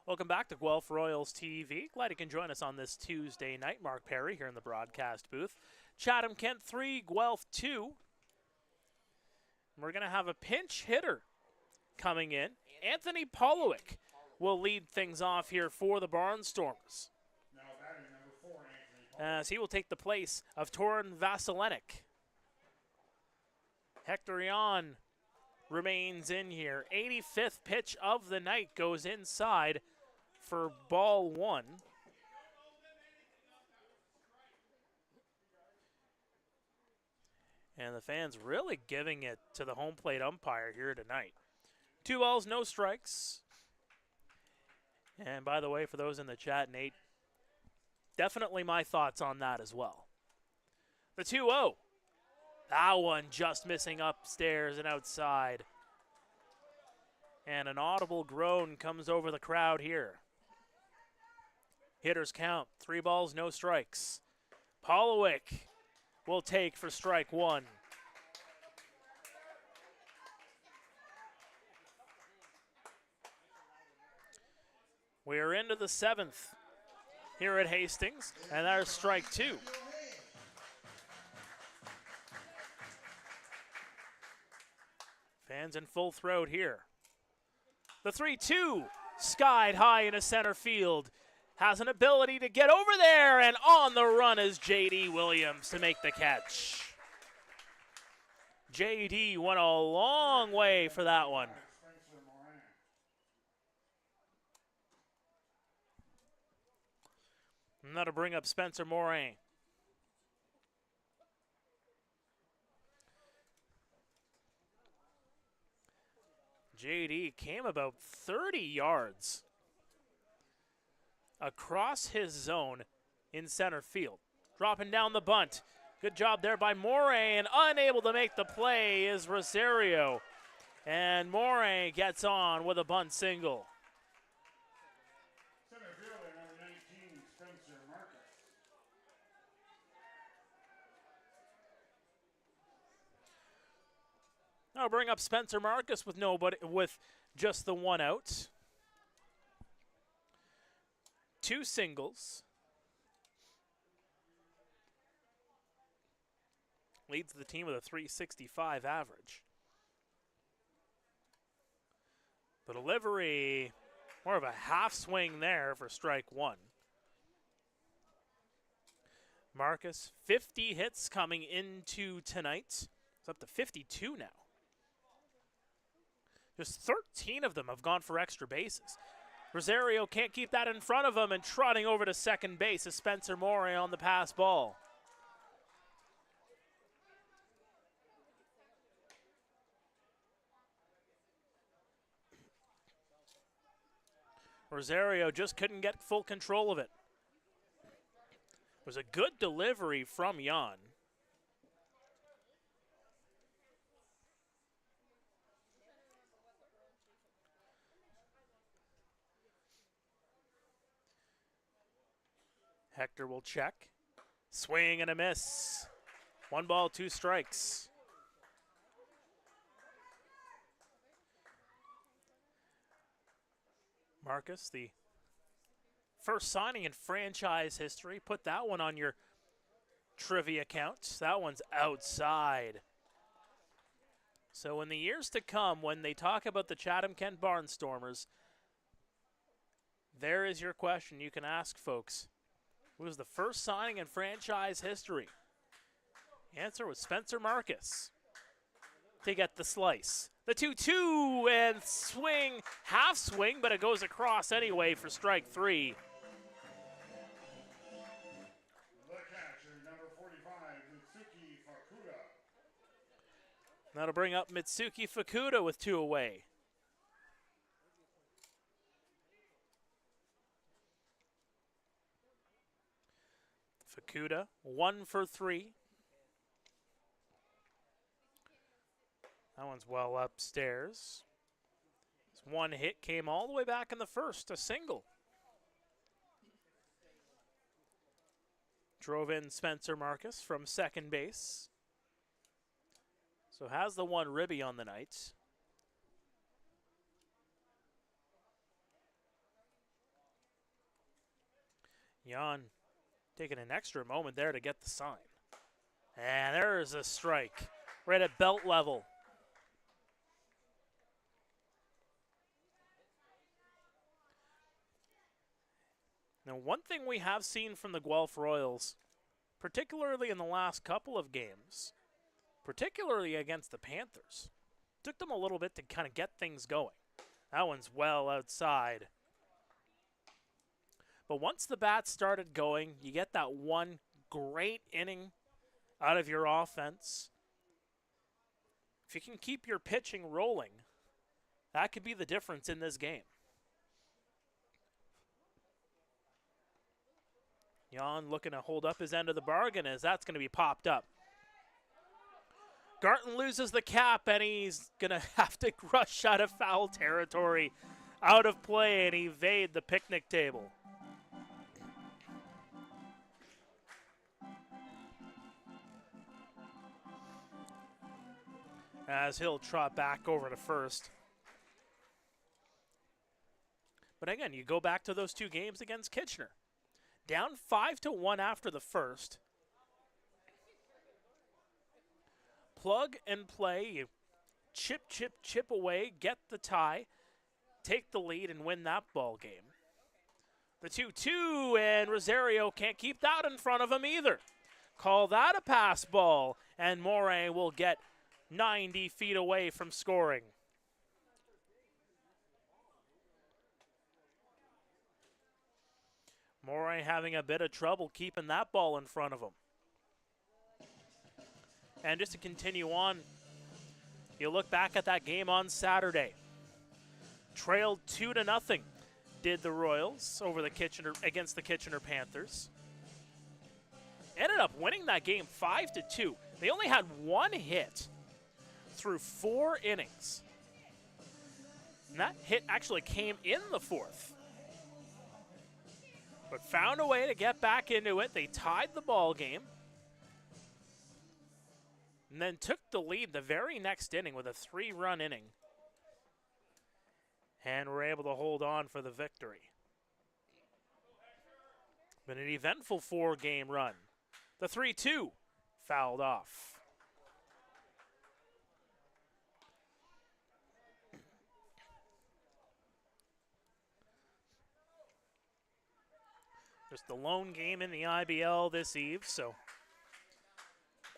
Speaker 1: Welcome back to Guelph Royals TV. Glad you can join us on this Tuesday night. Mark Perry here in the broadcast booth. Chatham Kent 3, Guelph 2. We're going to have a pinch hitter coming in. Anthony Polowick will lead things off here for the Barnstormers, as he will take the place of Torin Vasilenik. Hector Jan remains in here. 85th pitch of the night goes inside for ball one. And the fans really giving it to the home plate umpire here tonight. 2 balls, no strikes. And by the way, for those in the chat, Nate, definitely my thoughts on that as well. The 2-0. That one just missing upstairs and outside. And an audible groan comes over the crowd here. Hitters count. 3 balls, no strikes. Polowick will take for strike one. We are into the 7th here at Hastings, and there's strike two. Fans in full throat here. The 3-2 skied high into center field. Has an ability to get over there, and on the run is J.D. Williams to make the catch. J.D. went a long way for that one. And that'll bring up Spencer Morin. J.D. came about 30 yards across his zone in center field. Dropping down the bunt. Good job there by Morin. Unable to make the play is Rosario. And Morin gets on with a bunt single.
Speaker 3: Center fielder, number 19, Spencer Marcus.
Speaker 1: I'll bring up Spencer Marcus with just the one out. 2 singles. Leads the team with a .365 average. The delivery, more of a half swing there for strike one. Marcus, 50 hits coming into tonight. It's up to 52 now. Just 13 of them have gone for extra bases. Rosario can't keep that in front of him, and trotting over to second base is Spencer Morin on the pass ball. Rosario just couldn't get full control of it. It was a good delivery from Jan. Hector will check. Swing and a miss. 1 ball, 2 strikes. Marcus, the first signing in franchise history. Put that one on your trivia count. That one's outside. So in the years to come, when they talk about the Chatham Kent Barnstormers, there is your question you can ask folks. Who was the first signing in franchise history? The answer was Spencer Marcus to get the slice. The 2-2 and swing, half swing, but it goes across anyway for strike three.
Speaker 3: The catcher, number 45, Mitsuki Fukuda.
Speaker 1: That'll bring up Mitsuki Fukuda with 2 away. Fukuda, 1 for 3. That one's well upstairs. This one hit came all the way back in the first, a single. Drove in Spencer Marcus from second base. So has the one ribby on the night. Jan taking an extra moment there to get the sign. And there's a strike right at belt level. Now, one thing we have seen from the Guelph Royals, particularly in the last couple of games, particularly against the Panthers, took them a little bit to kind of get things going. That one's well outside. But once the bats started going, you get that one great inning out of your offense. If you can keep your pitching rolling, that could be the difference in this game. Jan looking to hold up his end of the bargain as that's going to be popped up. Garton loses the cap, and he's going to have to rush out of foul territory, out of play, and evade the picnic table. As he'll trot back over to first. But again, you go back to those two games against Kitchener. Down 5-1 after the first. Plug and play. You chip away, get the tie, take the lead, and win that ball game. The 2-2, and Rosario can't keep that in front of him either. Call that a pass ball, and Morin will get 90 feet away from scoring. Morin having a bit of trouble keeping that ball in front of him. And just to continue on, you look back at that game on Saturday. Trailed 2-0 did the Royals over the Kitchener against the Kitchener Panthers. Ended up winning that game 5-2. They only had one hit through 4 innings. And that hit actually came in the 4th. But found a way to get back into it. They tied the ball game. And then took the lead the very next inning with a 3-run inning. And were able to hold on for the victory. Been an eventful 4-game run. The 3-2 fouled off. Just the lone game in the IBL this eve, so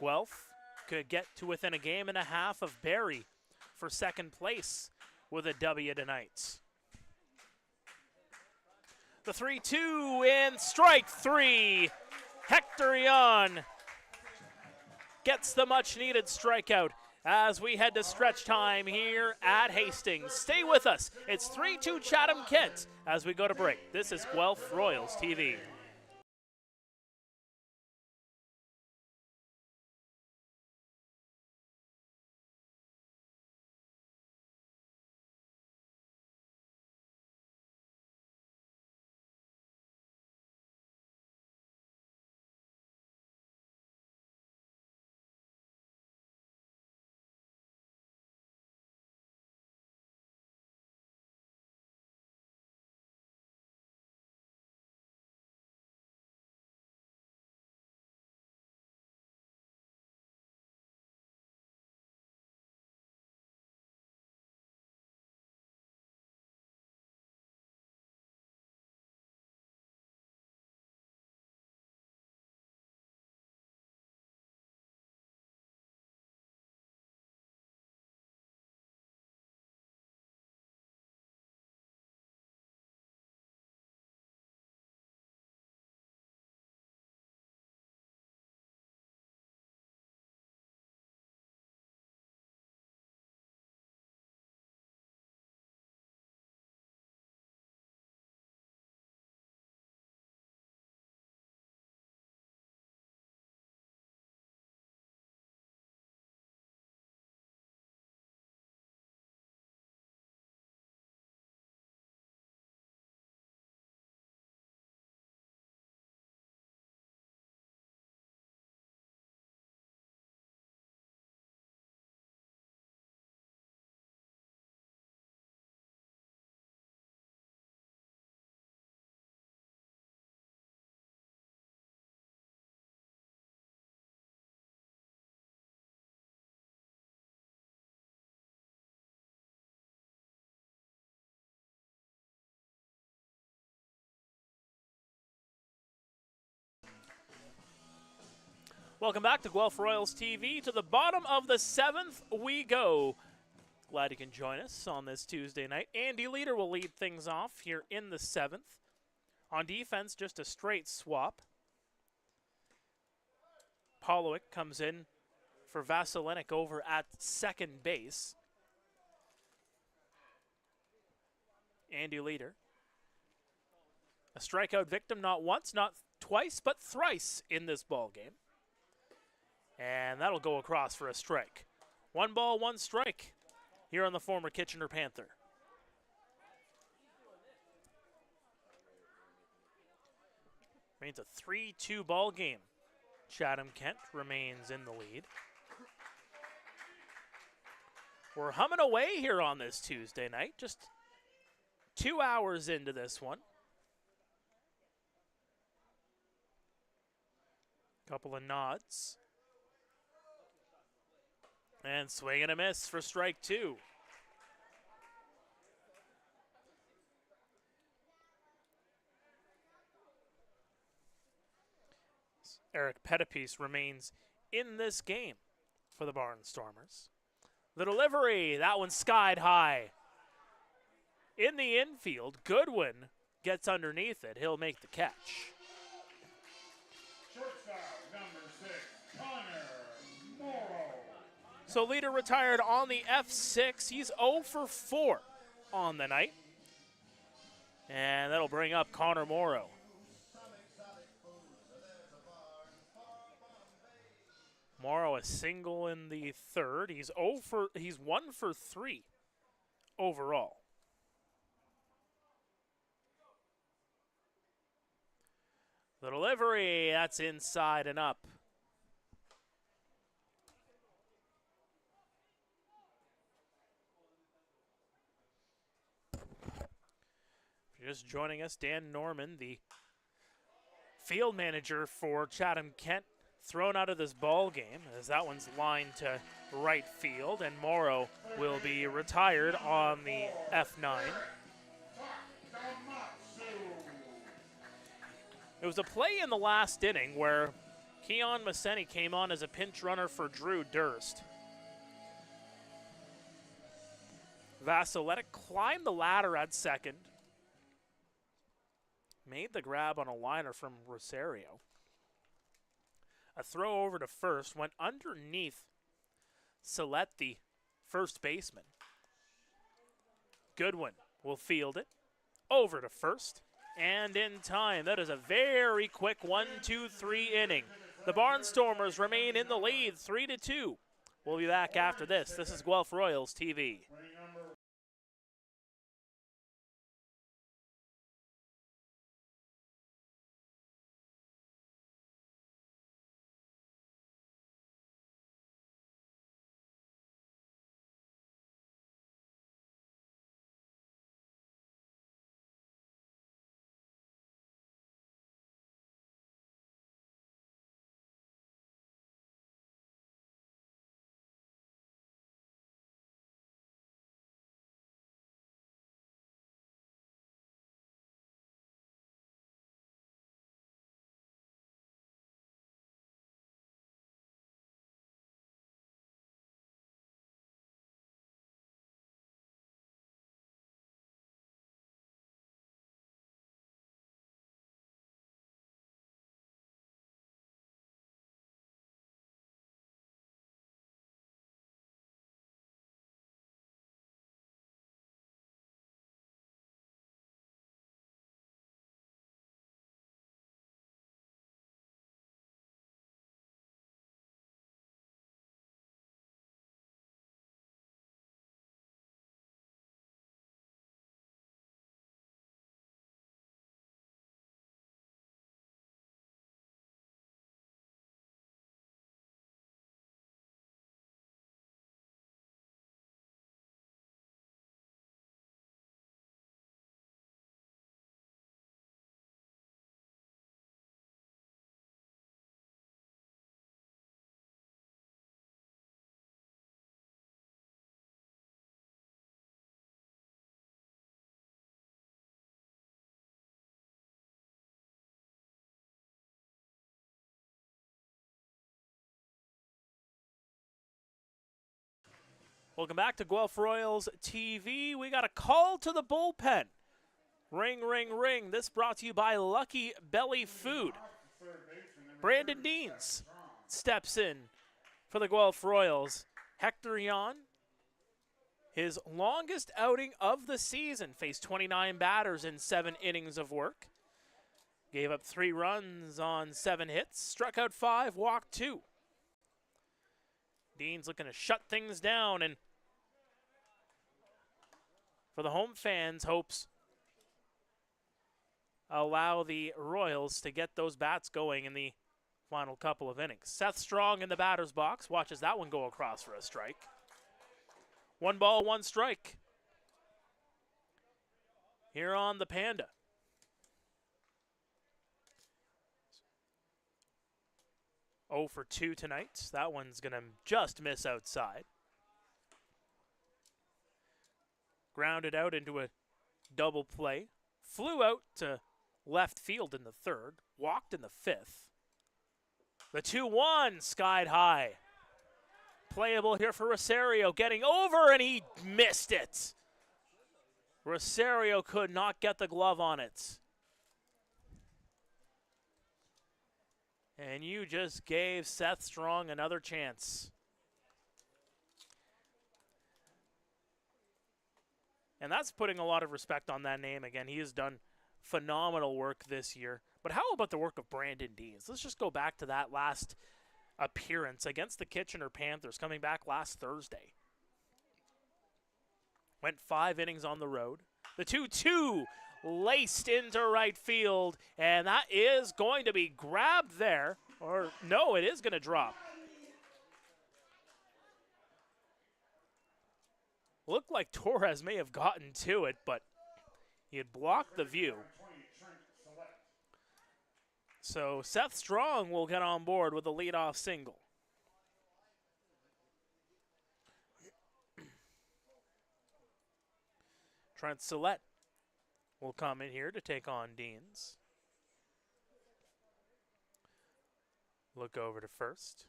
Speaker 1: Guelph could get to within a game and a half of Barrie for second place with a W tonight. The 3-2 and strike 3. Hector Jan gets the much-needed strikeout as we head to stretch time here at Hastings. Stay with us. It's 3-2 Chatham Kent as we go to break. This is Guelph Royals TV. Welcome back to Guelph Royals TV. To the bottom of the 7th we go. Glad you can join us on this Tuesday night. Andy Leader will lead things off here in the 7th. On defense, just a straight swap. Polowick comes in for Vasilinik over at second base. Andy Leader. A strikeout victim not once, not twice, but thrice in this ball game. And that'll go across for a strike. 1 ball, 1 strike here on the former Kitchener Panther. Remains a 3-2 ball game. Chatham Kent remains in the lead. We're humming away here on this Tuesday night. Just 2 hours into this one. Couple of nods. And swing and a miss for strike 2. Eric Pettipies remains in this game for the Barnstormers. The delivery, that one skied high. In the infield, Goodwin gets underneath it. He'll make the catch.
Speaker 3: Shortstop, number 6, Connor Morrow.
Speaker 1: So Leader retired on the F6. He's 0 for 4 on the night. And that'll bring up Connor Morrow. Morrow a single in the 3rd. He's 1 for 3 overall. The delivery, that's inside and up. If you're just joining us, Dan Norman, the field manager for Chatham Kent, thrown out of this ball game as that one's lined to right field, and Morrow will be retired on the F9. It was a play in the last inning where Keon Masseni came on as a pinch runner for Drew Durst. Vasilinik climbed the ladder at second, made the grab on a liner from Rosario. A throw over to first, went underneath Sillette, the first baseman. Goodwin will field it over to first, and in time. That is a very quick 1-2-3 inning. The Barnstormers remain in the lead, 3-2. We'll be back after this. This is Guelph Royals TV. Welcome back to Guelph Royals TV. We got a call to the bullpen. Ring, ring, ring. This brought to you by Lucky Belly Food. Brandon Deans steps in for the Guelph Royals. Hector Yon, his longest outing of the season, faced 29 batters in 7 innings of work. Gave up 3 runs on 7 hits, struck out 5, walked 2. Dean's looking to shut things down, and for the home fans, hopes allow the Royals to get those bats going in the final couple of innings. Seth Strong in the batter's box, watches that one go across for a strike. 1 ball, 1 strike here on the Panda. Oh for 2 tonight. That one's going to just miss outside. Grounded out into a double play. Flew out to left field in the 3rd. Walked in the 5th. The 2-1 skied high. Playable here for Rosario. Getting over, and he missed it. Rosario could not get the glove on it. And you just gave Seth Strong another chance. And that's putting a lot of respect on that name. Again, he has done phenomenal work this year. But how about the work of Brandon Deans? Let's just go back to that last appearance against the Kitchener Panthers, coming back last Thursday. Went 5 innings on the road. The 2-2 laced into right field, and that is going to be grabbed there. Or no, it is going to drop. Looked like Torres may have gotten to it, but he had blocked the view. So Seth Strong will get on board with a leadoff single. Trent Sillette will come in here to take on Deans. Look over to first.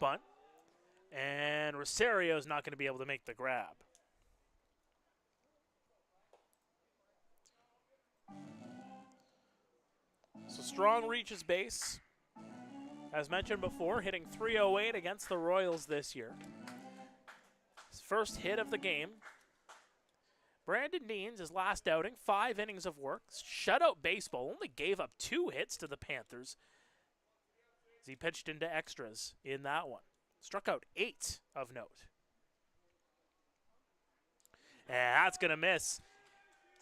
Speaker 1: Bunt. And Rosario's not going to be able to make the grab. So Strong reaches base. As mentioned before, hitting .308 against the Royals this year. His first hit of the game. Brandon Deans, his last outing, 5 innings of work. Shutout baseball, only gave up 2 hits to the Panthers as he pitched into extras in that one. Struck out 8 of note. And that's going to miss.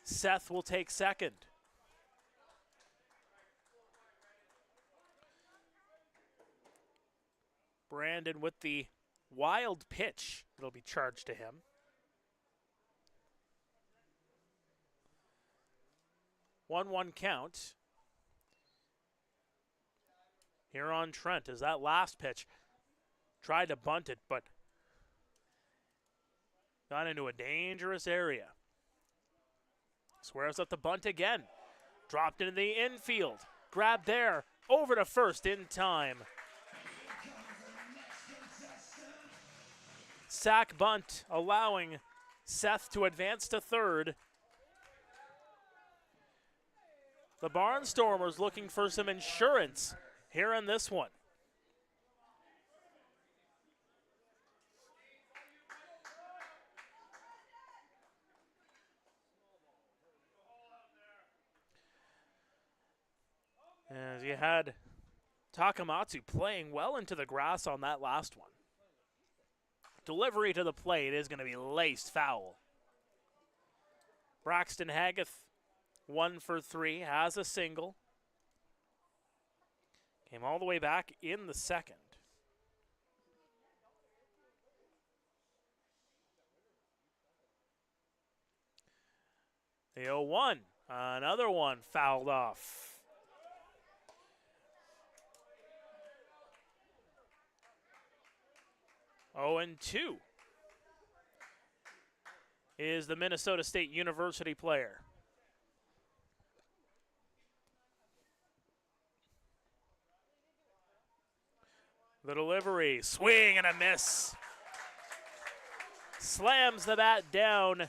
Speaker 1: Seth will take second. Brandon with the wild pitch that'll be charged to him. 1-1 count. Here on Trent is that last pitch. Tried to bunt it, but got into a dangerous area. Swears up the bunt again. Dropped into the infield. Grabbed there. Over to first in time. Sack bunt, allowing Seth to advance to third. The Barnstormers looking for some insurance here in this one. As you had Takamatsu playing well into the grass on that last one. Delivery to the plate is going to be laced foul. Braxton Hageth, 1 for 3, has a single. Came all the way back in the second. The 0-1, another one fouled off. 0-2 is the Minnesota State University player. The delivery, swing and a miss. slams the bat down,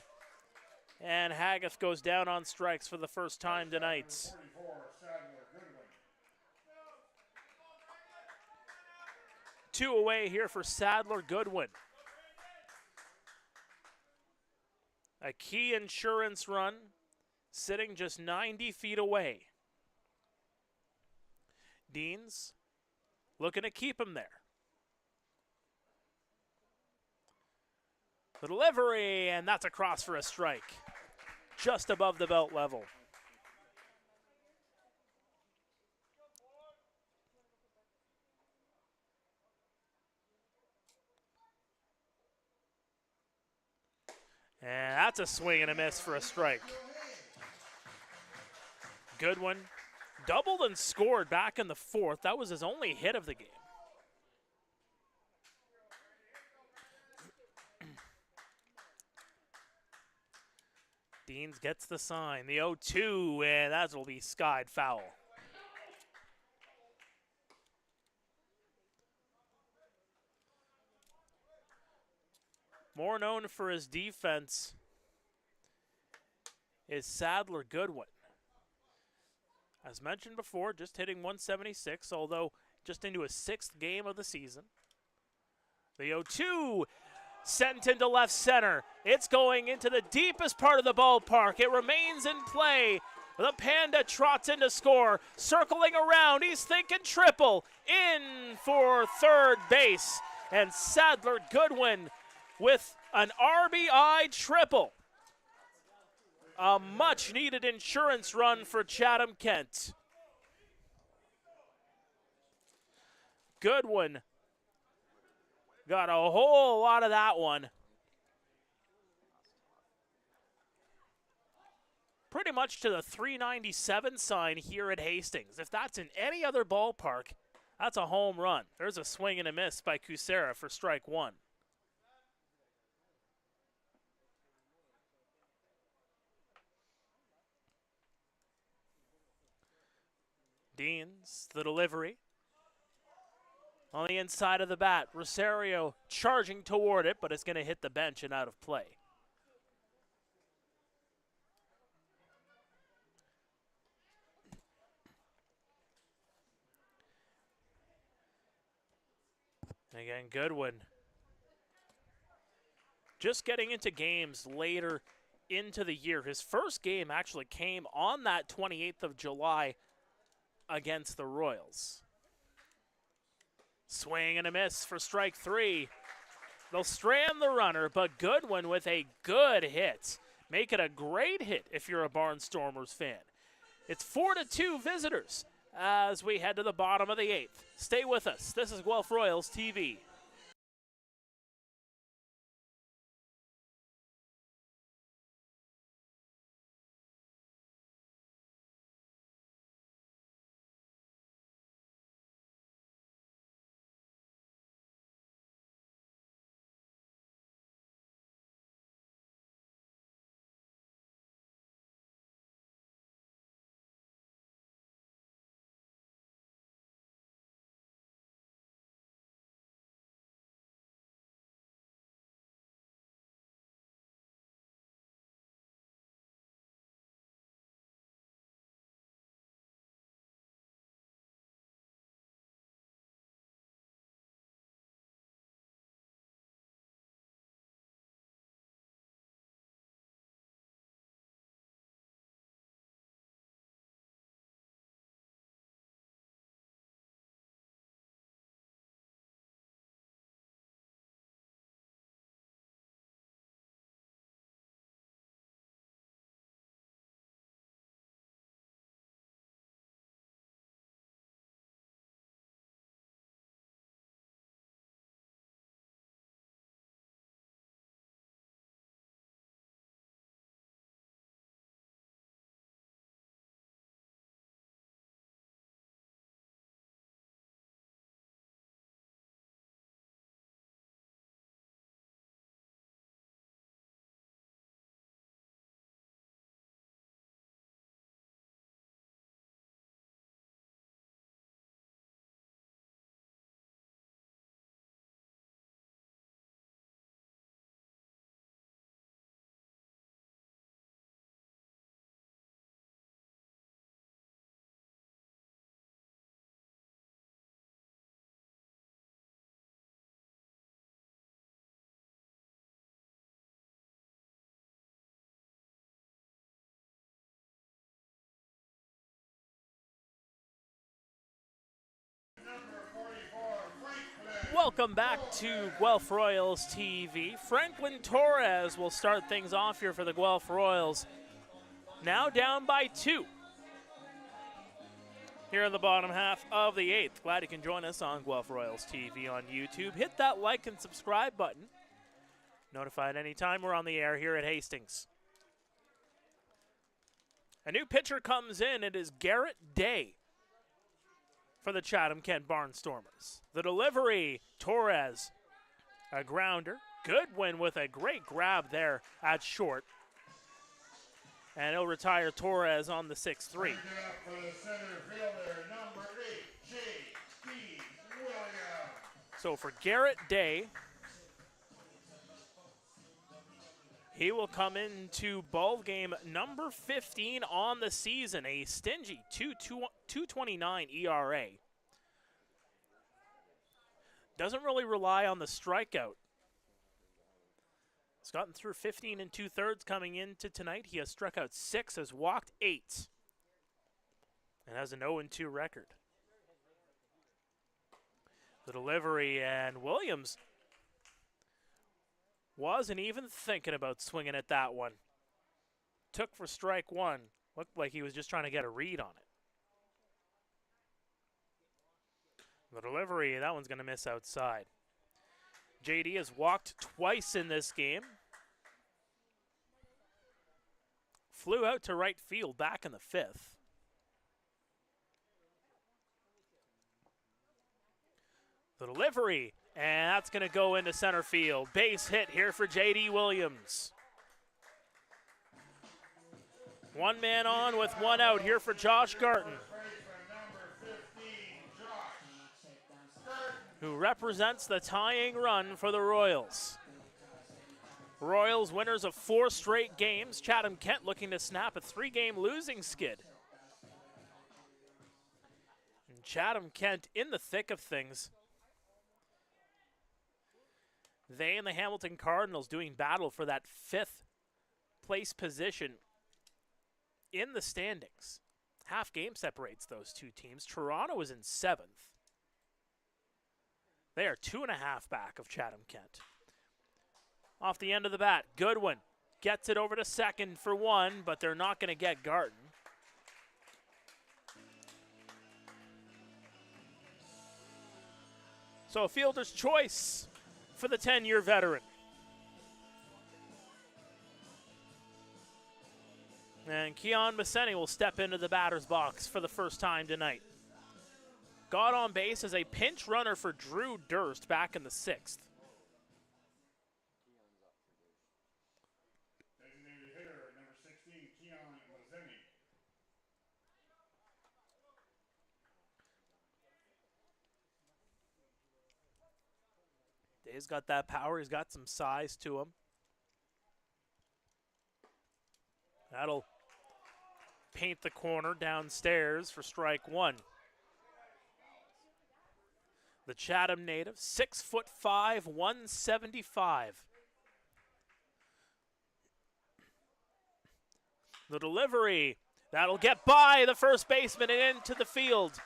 Speaker 1: and Haggith goes down on strikes for the first time tonight.
Speaker 3: 44, Sadler Goodwin.
Speaker 1: 2 away here for Sadler Goodwin. A key insurance run, sitting just 90 feet away. Deans looking to keep him there. The delivery, and that's across for a strike, just above the belt level. And that's a swing and a miss for a strike. Goodwin doubled and scored back in the 4th. That was his only hit of the game. Deans gets the sign, the 0-2, and that will be skied foul. More known for his defense is Sadler Goodwin. As mentioned before, just hitting 176, although just into his 6th game of the season. The 0-2 sent into left center. It's going into the deepest part of the ballpark. It remains in play. The Panda trots in to score. Circling around, he's thinking triple. In for third base. And Sadler Goodwin with an RBI triple. A much-needed insurance run for Chatham Kent. Goodwin got a whole lot of that one. Pretty much to the 397 sign here at Hastings. If that's in any other ballpark, that's a home run. There's a swing and a miss by Kucera for strike 1. Deans, the delivery. On the inside of the bat, Rosario charging toward it, but it's going to hit the bench and out of play. And again, Goodwin just getting into games later into the year. His first game actually came on that 28th of July against the Royals. Swing and a miss for strike 3. They'll strand the runner, but Goodwin with a good hit. Make it a great hit if you're a Barnstormers fan. It's 4-2 visitors as we head to the bottom of the 8th. Stay with us. This is Guelph Royals TV. Welcome back to Guelph Royals TV. Franklin Torres will start things off here for the Guelph Royals. Now down by 2. Here in the bottom half of the 8th. Glad you can join us on Guelph Royals TV on YouTube. Hit that like and subscribe button. Notified anytime we're on the air here at Hastings. A new pitcher comes in. It is Garrett Day for the Chatham Kent Barnstormers. The delivery, Torres, a grounder. Goodwin with a great grab there at short. And he'll retire Torres on the 6-3.
Speaker 3: For the center fielder, number 8, J.D. Williams.
Speaker 1: So for Garrett Day, he will come into ball game number 15 on the season, a stingy 2.29 ERA. Doesn't really rely on the strikeout. He's gotten through 15 2/3 coming into tonight. He has struck out 6, has walked 8, and has an 0-2 record. The delivery, and Williams wasn't even thinking about swinging at that one. Took for strike 1. Looked like he was just trying to get a read on it. The delivery, that one's going to miss outside. JD has walked twice in this game. Flew out to right field back in the 5th. The delivery, and that's going to go into center field. Base hit here for J.D. Williams. One man on with one out here for Josh Garton, who represents the tying run for the Royals. Royals winners of 4 straight games. Chatham Kent looking to snap a 3-game losing skid. And Chatham Kent in the thick of things. They and the Hamilton Cardinals doing battle for that 5th place position in the standings. Half game separates those two teams. Toronto is in 7th. They are 2.5 back of Chatham Kent. Off the end of the bat, Goodwin gets it over to second for 1, but they're not going to get Garton. So a fielder's choice for the 10-year veteran. And Keon Masseni will step into the batter's box for the first time tonight. Got on base as a pinch runner for Drew Durst back in the 6th.
Speaker 3: Designated hitter, number 16, Keon Mazzeni.
Speaker 1: Dave's got that power. He's got some size to him. That'll paint the corner downstairs for strike 1. The Chatham native, 6'5", 175. The delivery, that'll get by the first baseman and into the field.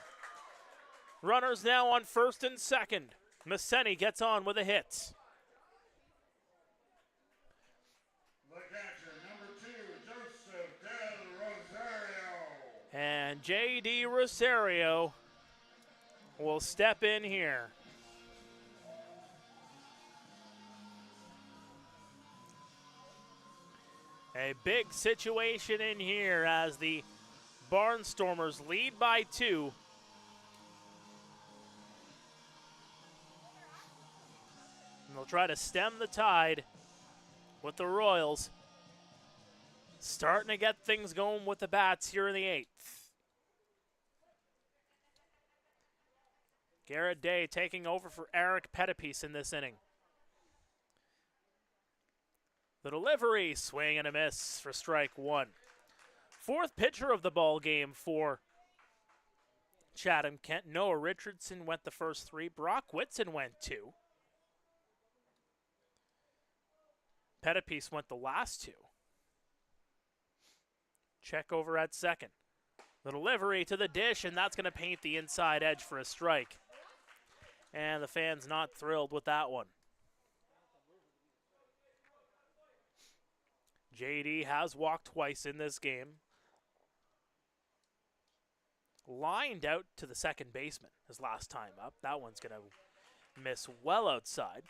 Speaker 1: Runners now on first and second. Masseni gets on with a hit.
Speaker 3: The catcher, number 2, Joseph Del Rosario.
Speaker 1: And J.D. Rosario will step in here. A big situation in here as the Barnstormers lead by 2. And they'll try to stem the tide with the Royals. Starting to get things going with the bats here in the 8th. Garrett Day taking over for Eric Pettipiece in this inning. The delivery, swing and a miss for strike 1. 4th pitcher of the ball game for Chatham Kent. Noah Richardson went the first 3. Brock Whitson went 2. Pettipiece went the last 2. Check over at second. The delivery to the dish, and that's going to paint the inside edge for a strike. And the fans not thrilled with that one. JD has walked twice in this game. Lined out to the second baseman his last time up. That one's going to miss well outside.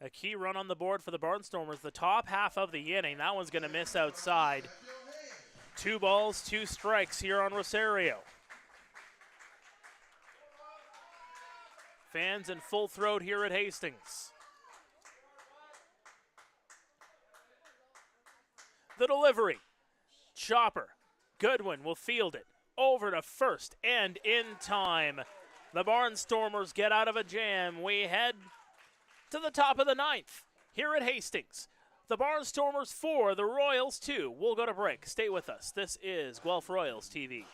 Speaker 1: A key run on the board for the Barnstormers, the top half of the inning. That one's going to miss outside. 2 balls, 2 strikes here on Rosario. Fans in full throat here at Hastings. The delivery. Chopper. Goodwin will field it. Over to first and in time. The Barnstormers get out of a jam. We head to the top of the 9th here at Hastings. The Barnstormers 4, the Royals 2. We'll go to break. Stay with us. This is Guelph Royals TV.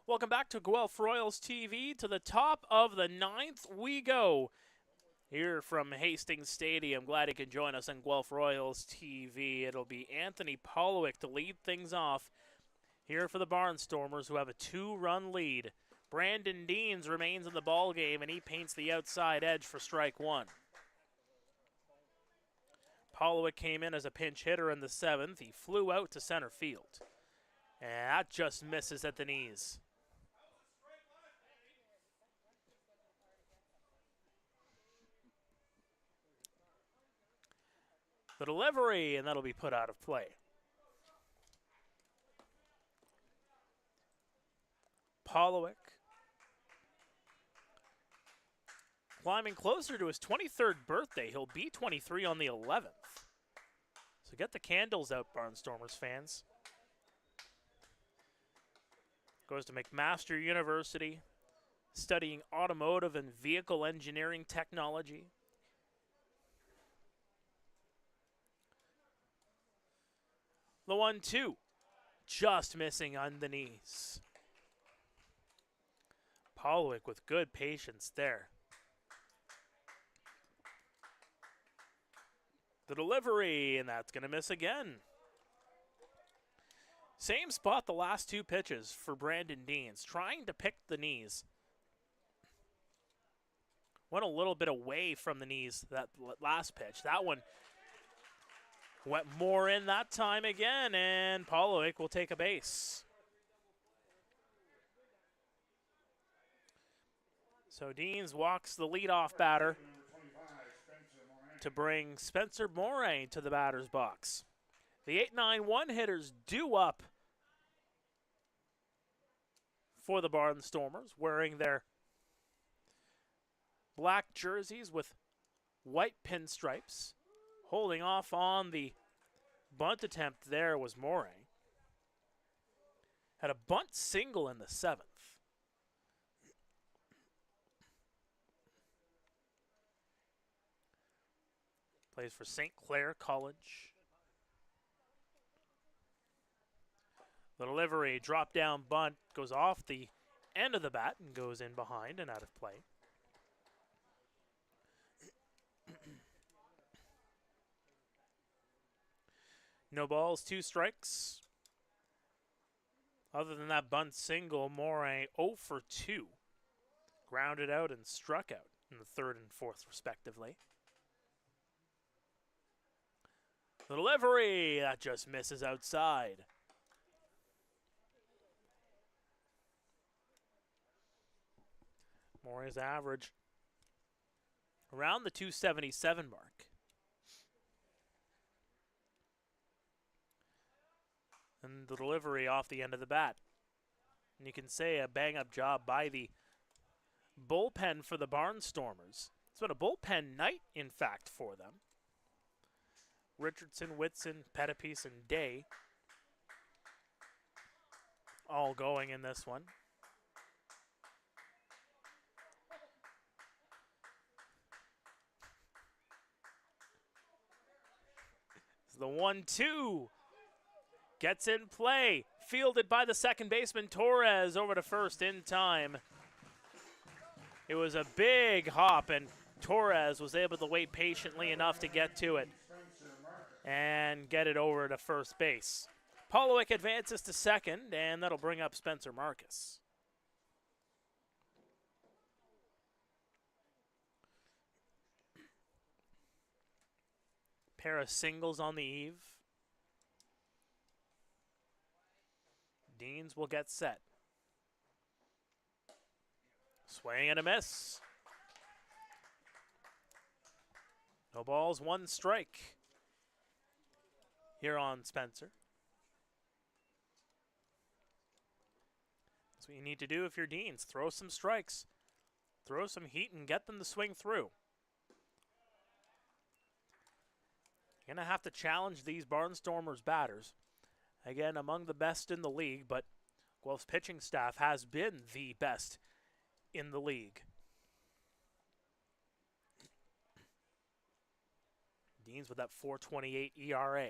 Speaker 1: Welcome back to Guelph Royals TV. To the top of the 9th we go. Here from Hastings Stadium. Glad you can join us on Guelph Royals TV. It'll be Anthony Polowick to lead things off here for the Barnstormers, who have a 2-run lead. Brandon Deans remains in the ball game, and he paints the outside edge for strike 1. Polowick came in as a pinch hitter in the 7th. He flew out to center field. And that just misses at the knees. The delivery, and that'll be put out of play. Polowick climbing closer to his 23rd birthday. He'll be 23 on the 11th. So get the candles out, Barnstormers fans. Goes to McMaster University, studying automotive and vehicle engineering technology. The 1-2, just missing on the knees. Polowick with good patience there. The delivery, and that's going to miss again. Same spot the last 2 pitches for Brandon Deans, trying to pick the knees. Went a little bit away from the knees that last pitch. That one went more in that time again, and Polowick will take a base. So Deans walks the leadoff batter to bring Spencer Moraine to the batter's box. The 8-9-1 hitters due up for the Barnstormers, wearing their black jerseys with white pinstripes. Holding off on the bunt attempt there was Moray. Had a bunt single in the 7th. Plays for St. Clair College. The delivery, drop down bunt, goes off the end of the bat and goes in behind and out of play. No balls, 2 strikes. Other than that bunt single, Moray 0 for 2. Grounded out and struck out in the 3rd and 4th, respectively. The delivery, that just misses outside. Moray's average around the 277 mark. And the delivery off the end of the bat. And you can say a bang-up job by the bullpen for the Barnstormers. It's been a bullpen night, in fact, for them. Richardson, Whitson, Pettipies, and Day all going in this one. It's the 1-2. Gets in play. Fielded by the second baseman, Torres, over to first in time. It was a big hop, and Torres was able to wait patiently enough to get to it and get it over to first base. Polowick advances to second, and that'll bring up Spencer Marcus. Pair of singles on the eve. Deans will get set. Swing and a miss. No balls, 1 strike here on Spencer. That's what you need to do if you're Deans. Throw some strikes. Throw some heat and get them to swing through. You're going to have to challenge these Barnstormers batters. Again, among the best in the league, but Guelph's pitching staff has been the best in the league. Deans with that 4.28 ERA.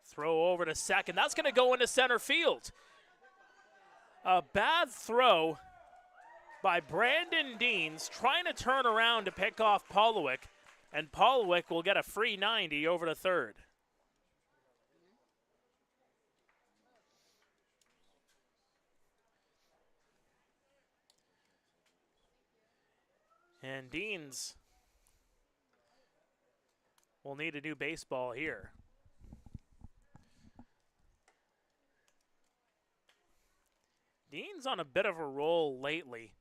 Speaker 1: Throw over to second. That's going to go into center field. A bad throw by Brandon Deans, trying to turn around to pick off Polowick, and Polowick will get a free 90 over to third. And Deans will need a new baseball here. Dean's on a bit of a roll lately.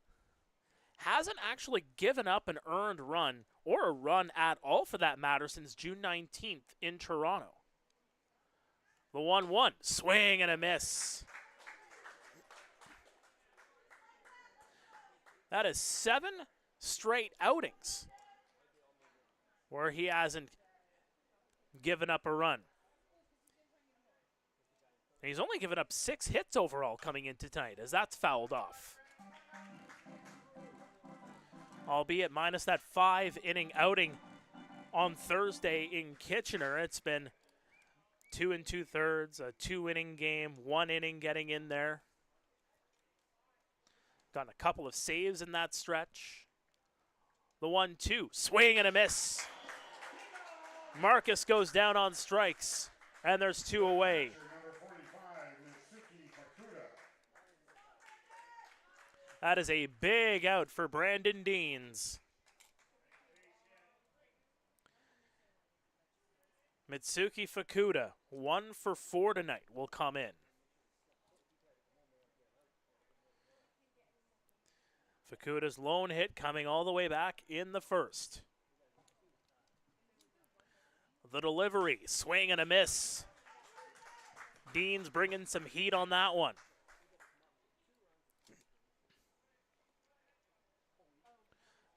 Speaker 1: Hasn't actually given up an earned run, or a run at all for that matter, since June 19th in Toronto. The 1-1, swing and a miss. That is 7 straight outings where he hasn't given up a run. And he's only given up 6 hits overall coming into tonight, as that's fouled off. Albeit minus that 5-inning outing on Thursday in Kitchener. It's been 2 2/3, a 2-inning game, 1 inning getting in there. Gotten a couple of saves in that stretch. The 1-2, swing and a miss. Marcus goes down on strikes, and there's 2 away. That is a big out for Brandon Deans. Mitsuki Fukuda, 1 for 4 tonight, will come in. Fukuda's lone hit coming all the way back in the first. The delivery, swing and a miss. Deans bringing some heat on that one.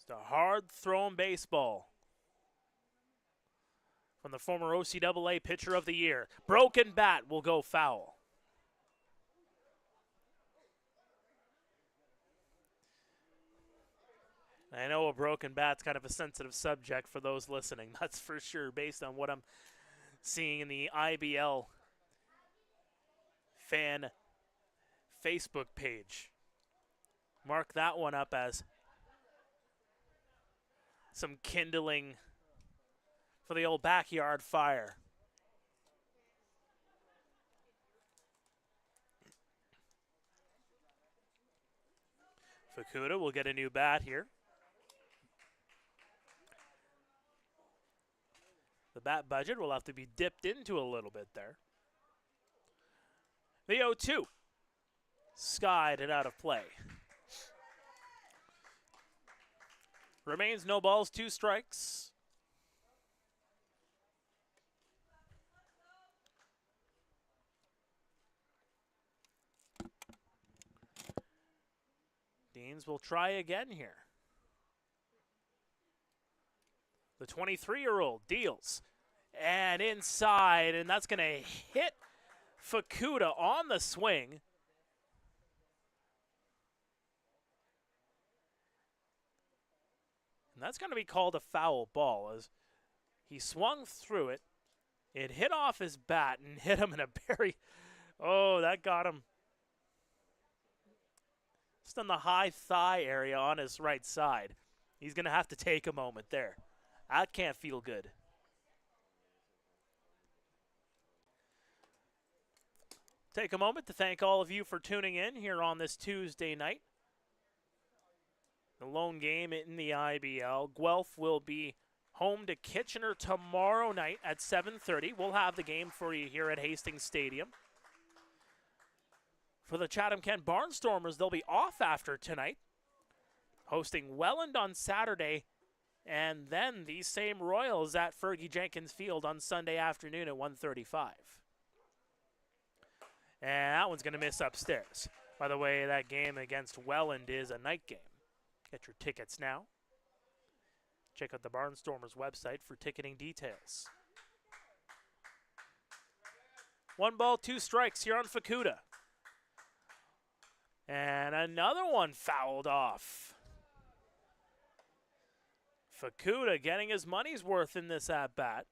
Speaker 1: It's a hard-thrown baseball from the former OCAA Pitcher of the Year. Broken bat will go foul. I know a broken bat's kind of a sensitive subject for those listening, that's for sure, based on what I'm seeing in the IBL fan Facebook page. Mark that one up as some kindling for the old backyard fire. Fukuda will get a new bat here. The bat budget will have to be dipped into a little bit there. The 0-2. Skied it out of play. Remains no balls, 2 strikes. Deans will try again here. The 23-year-old deals. And inside, and that's going to hit Fukuda on the swing. And that's going to be called a foul ball as he swung through it. It hit off his bat and hit him in a very, oh, that got him just on the high thigh area on his right side. He's going to have to take a moment there. That can't feel good. Take a moment to thank all of you for tuning in here on this Tuesday night. The lone game in the IBL. Guelph will be home to Kitchener tomorrow night at 7:30. We'll have the game for you here at Hastings Stadium. For the Chatham Kent Barnstormers, they'll be off after tonight, hosting Welland on Saturday, and then these same Royals at Fergie Jenkins Field on Sunday afternoon at 1:35. And that one's going to miss upstairs. By the way, that game against Welland is a night game. Get your tickets now. Check out the Barnstormers website for ticketing details. 1 ball, 2 strikes here on Fukuda. And another one fouled off. Fukuda getting his money's worth in this at-bat.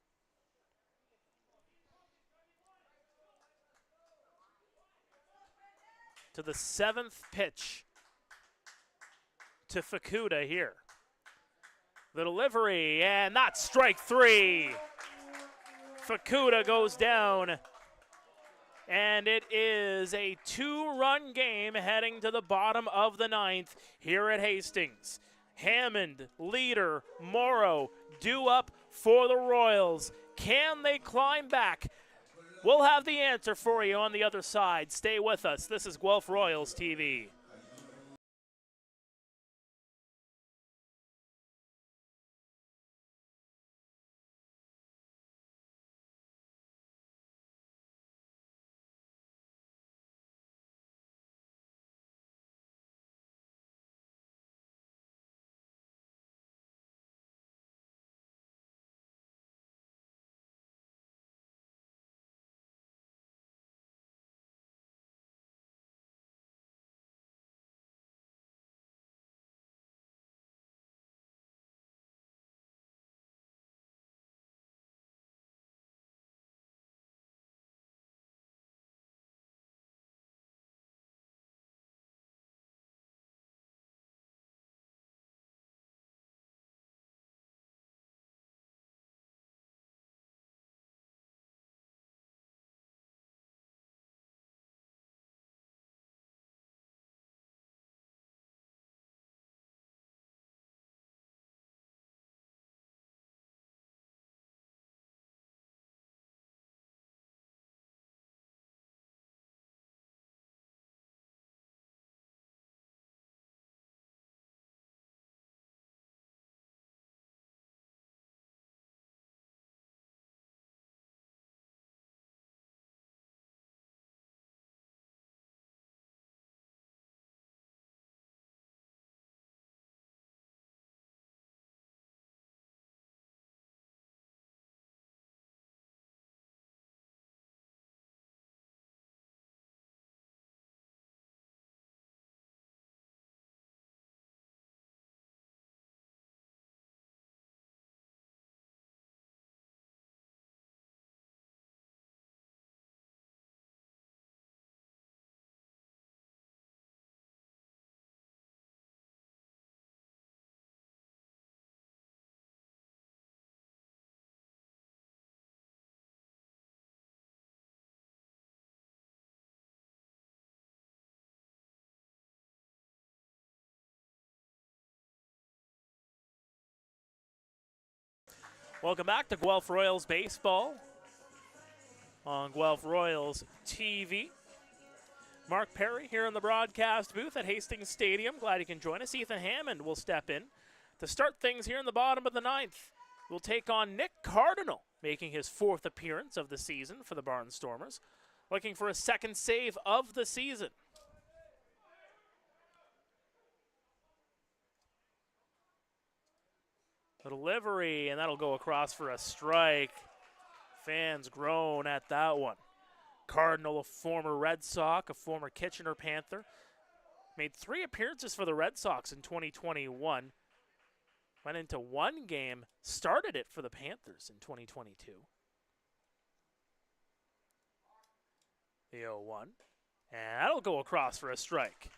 Speaker 1: To the 7th pitch to Fukuda here. The delivery, and that's strike 3. Fukuda goes down, and it is a 2-run game heading to the bottom of the 9th here at Hastings. Hammond, leader, Morrow, due up for the Royals. Can they climb back? We'll have the answer for you on the other side. Stay with us. This is Guelph Royals TV. Welcome back to Guelph Royals Baseball on Guelph Royals TV. Mark Perry here in the broadcast booth at Hastings Stadium. Glad you can join us. Ethan Hammond will step in to start things here in the bottom of the ninth. We'll take on Nick Cardinal, making his 4th appearance of the season for the Barnstormers, looking for a 2nd save of the season. The delivery, and that'll go across for a strike. Fans groan at that one. Cardinal, a former Red Sox, a former Kitchener Panther, made 3 appearances for the Red Sox in 2021. Went into 1 game, started it for the Panthers in 2022. The 0-1, and that'll go across for a strike.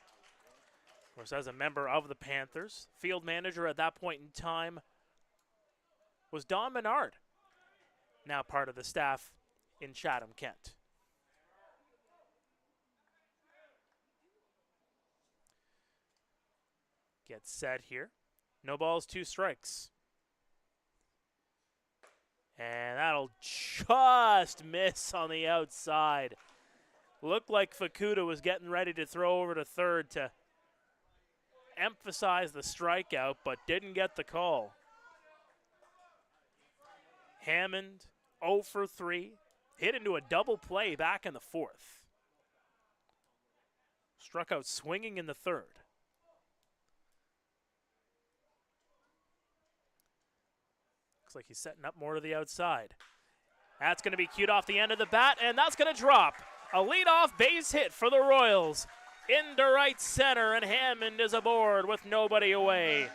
Speaker 1: Of course, as a member of the Panthers, field manager at that point in time was Don Menard, now part of the staff in Chatham Kent. Gets set here. No balls, 2 strikes. And that'll just miss on the outside. Looked like Fukuda was getting ready to throw over to third to emphasize the strikeout, but didn't get the call. Hammond, 0 for 3, hit into a double play back in the 4th. Struck out swinging in the 3rd. Looks like he's setting up more to the outside. That's going to be cued off the end of the bat, and that's going to drop. A leadoff base hit for the Royals. Into right center, and Hammond is aboard with nobody away.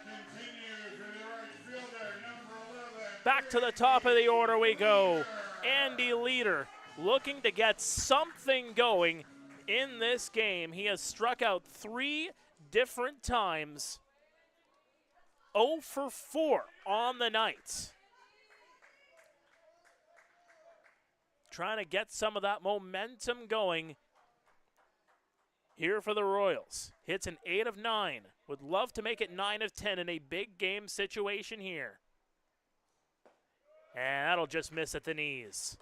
Speaker 1: Back to the top of the order we go. Andy Leader looking to get something going in this game. He has struck out 3 different times. 0 for 4 on the night. Trying to get some of that momentum going here for the Royals. Hits an 8 of 9. Would love to make it 9 of 10 in a big game situation here. And that'll just miss at the knees.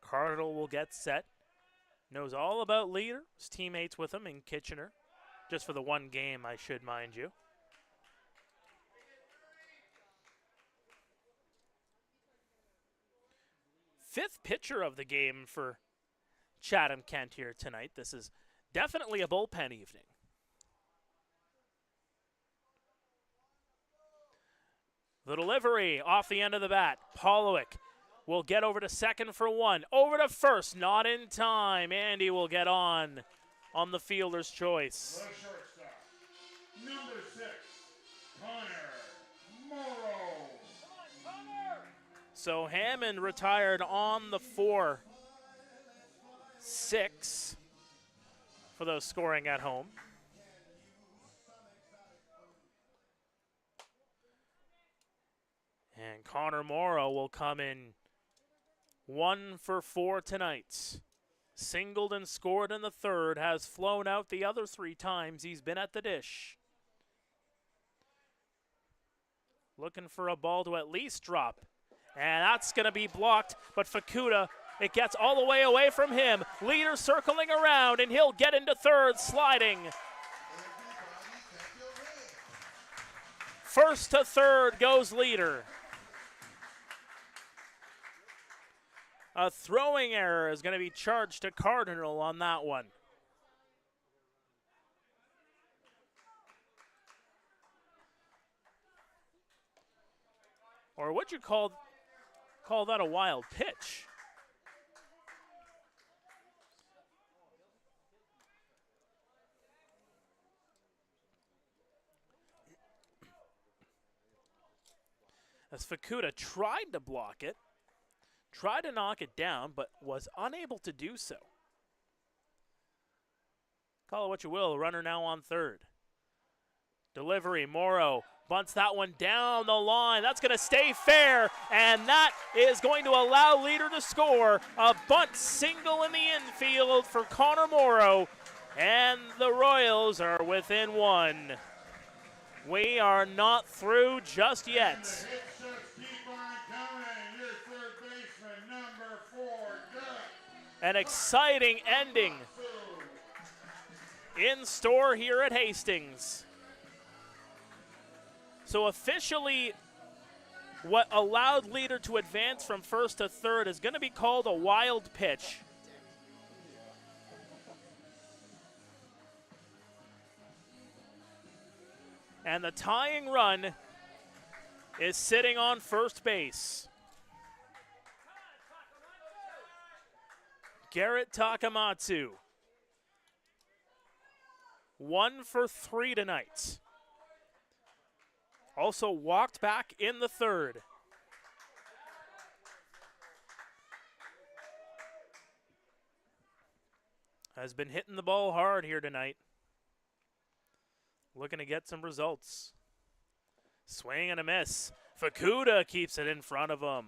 Speaker 1: Cardinal will get set. Knows all about Leader. His teammates with him in Kitchener. Just for the 1 game, I should mind you. Fifth pitcher of the game for Chatham Kent here tonight. This is definitely a bullpen evening. The delivery off the end of the bat. Polowick will get over to second for 1. Over to first, not in time. Andy will get on the fielder's choice.
Speaker 3: The shortstop, number 6, Connor Morrow.
Speaker 1: So Hammond retired on the 4-6 for those scoring at home. And Connor Morrow will come in 1 for 4 tonight. Singled and scored in the 3rd, has flown out the other 3 times he's been at the dish. Looking for a ball to at least drop. And that's going to be blocked, but Fukuda, it gets all the way away from him. Leader circling around, and he'll get into 3rd, sliding. First to 3rd goes Leader. A throwing error is going to be charged to Cardinal on that one. Or would you call that a wild pitch? As Fukuda tried to block it, tried to knock it down, but was unable to do so. Call it what you will, runner now on 3rd. Delivery, Morrow Bunts that one down the line. That's going to stay fair, and that is going to allow leader to score. A bunt single in the infield for Connor Morrow, and the Royals are within one. We are not through just yet.
Speaker 3: Hits just keep on coming. Your third baseman, number 4, Guelph.
Speaker 1: An exciting ending in store here at Hastings. So officially, what allowed leader to advance from first to third is going to be called a wild pitch. And the tying run is sitting on first base. Garrett Takamatsu. 1 for 3 tonight. Also walked back in the third. Has been hitting the ball hard here tonight. Looking to get some results. Swing and a miss. Fukuda keeps it in front of him.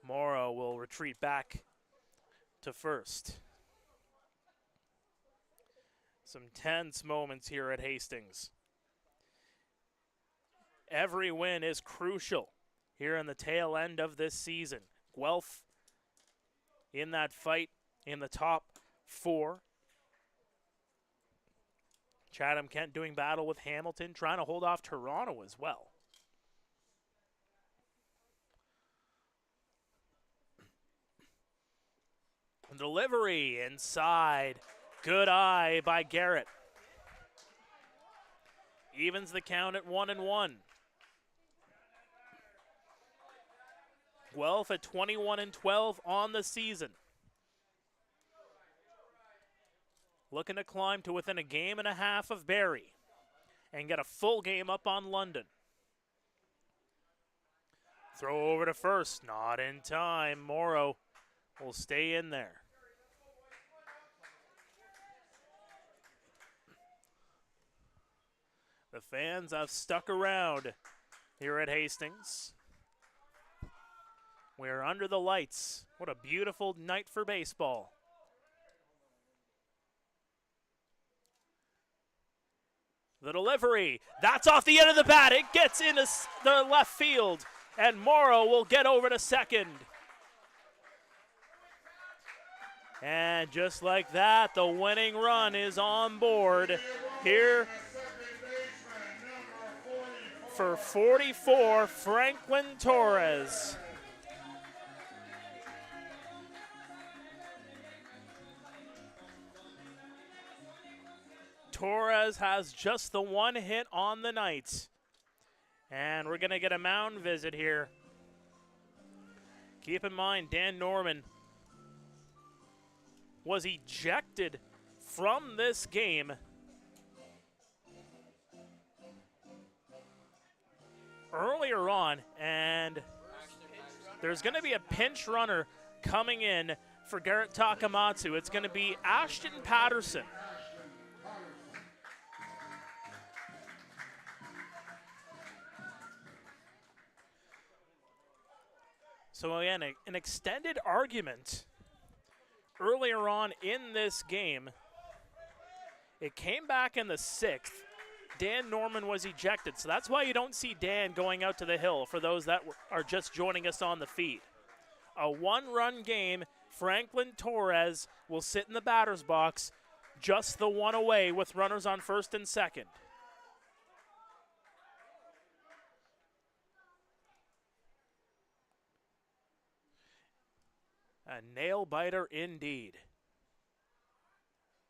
Speaker 1: Morrow will retreat back to first. Some tense moments here at Hastings. Every win is crucial here in the tail end of this season. Guelph in that fight in the top 4. Chatham Kent doing battle with Hamilton, trying to hold off Toronto as well. Delivery inside. Good eye by Garrett. Evens the count at 1-1. Guelph at 21-12 on the season. Looking to climb to within a game and a half of Barrie and get a full game up on London. Throw over to first, not in time. Morrow will stay in there. The fans have stuck around here at Hastings. We're under the lights. What a beautiful night for baseball. The delivery, that's off the end of the bat. It gets into the left field, and Morrow will get over to second. And just like that, the winning run is on board here for 44, Franklin Torres. Torres has just the one hit on the night. And we're going to get a mound visit here. Keep in mind, Dan Norman was ejected from this game earlier on, and there's going to be a pinch runner coming in for Garrett Takamatsu. It's going to be Ashton Patterson. So again, an extended argument earlier on in this game. It came back in the 6th. Dan Norman was ejected, so that's why you don't see Dan going out to the hill for those that are just joining us on the feed. A one-run game. Franklin Torres will sit in the batter's box, just the one away with runners on first and second. A nail-biter indeed.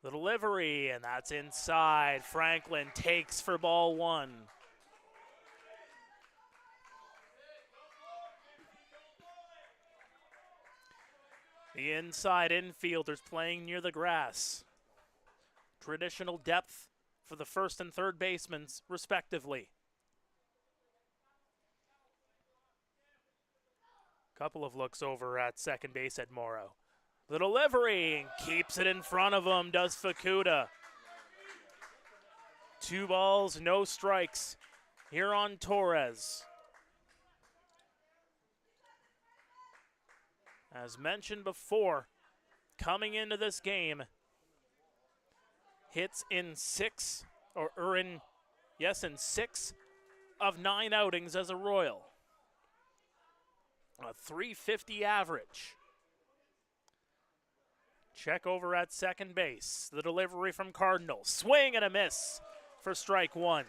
Speaker 1: The delivery, and that's inside. Franklin takes for ball 1. The inside infielders playing near the grass. Traditional depth for the first and third basemen, respectively. Couple of looks over at second base at Morrow. The delivery, keeps it in front of him, does Fukuda. 2 balls, no strikes here on Torres. As mentioned before, coming into this game, hits in 6 of 9 outings as a Royal. A .350 average. Check over at second base. The delivery from Cardinal. Swing and a miss for strike 1.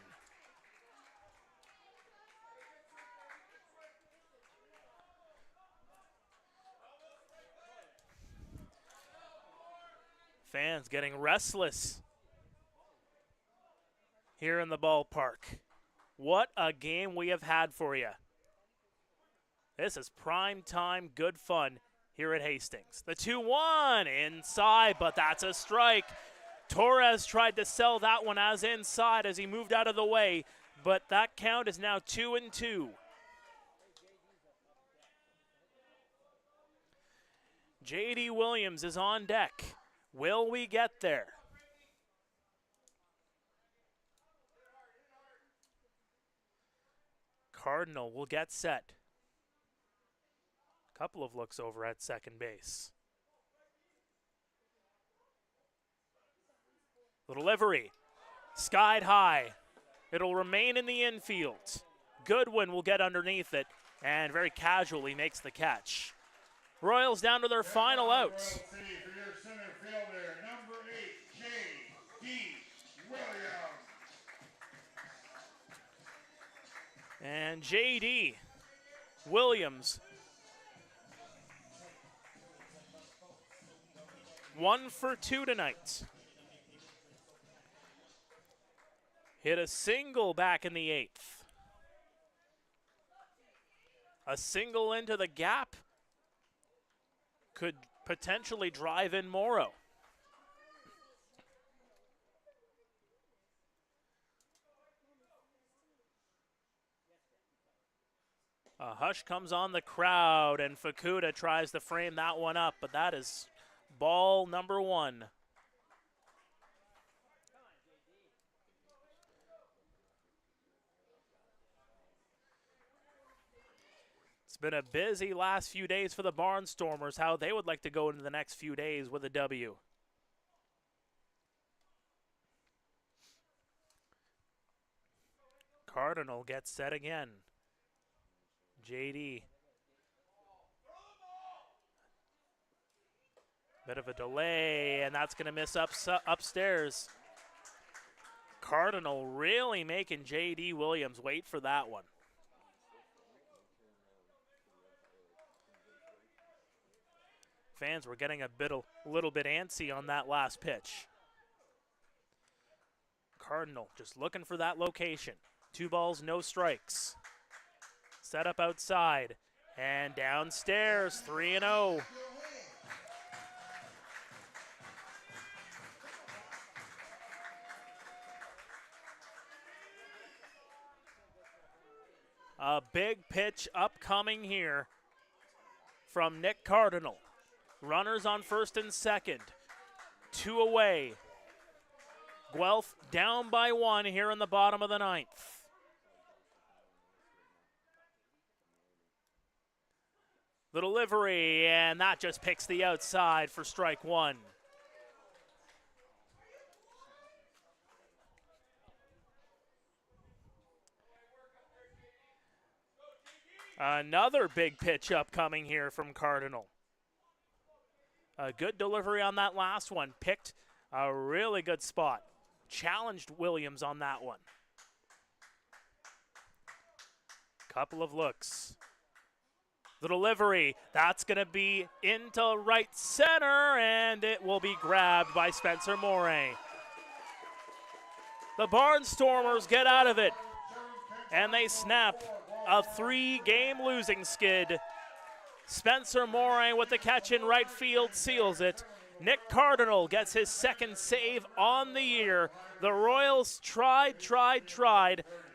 Speaker 1: Fans getting restless here in the ballpark. What a game we have had for you. This is prime time, good fun here at Hastings. The 2-1 inside, but that's a strike. Torres tried to sell that one as inside as he moved out of the way, but that count is now 2-2. J.D. Williams is on deck. Will we get there? Cardinal will get set. Couple of looks over at second base. The delivery, skied high. It'll remain in the infield. Goodwin will get underneath it and very casually makes the catch. Royals down to their final out.
Speaker 3: For your center fielder, number 8, J.D. Williams.
Speaker 1: And J.D. Williams, 1 for 2 tonight. Hit a single back in the 8th. A single into the gap could potentially drive in Morrow. A hush comes on the crowd, and Fukuda tries to frame that one up, but that is ball number 1. It's been a busy last few days for the Barnstormers, how they would like to go into the next few days with a W. Cardinal gets set again. JD. Bit of a delay, and that's going to miss upstairs. Cardinal really making J.D. Williams wait for that one. Fans were getting a little bit antsy on that last pitch. Cardinal just looking for that location. 2 balls, no strikes. Set up outside and downstairs, 3-0. A big pitch upcoming here from Nick Cardinal. Runners on first and second. 2 away. Guelph down by 1 here in the bottom of the 9th. The delivery, and that just picks the outside for strike 1. Another big pitch upcoming here from Cardinal. A good delivery on that last one. Picked a really good spot. Challenged Williams on that one. Couple of looks. The delivery, that's going to be into right center, and it will be grabbed by Spencer Moray. The Barnstormers get out of it, and they snap a 3-game losing skid. Spencer Moray with the catch in right field seals it. Nick Cardinal gets his 2nd save on the year. The Royals tried,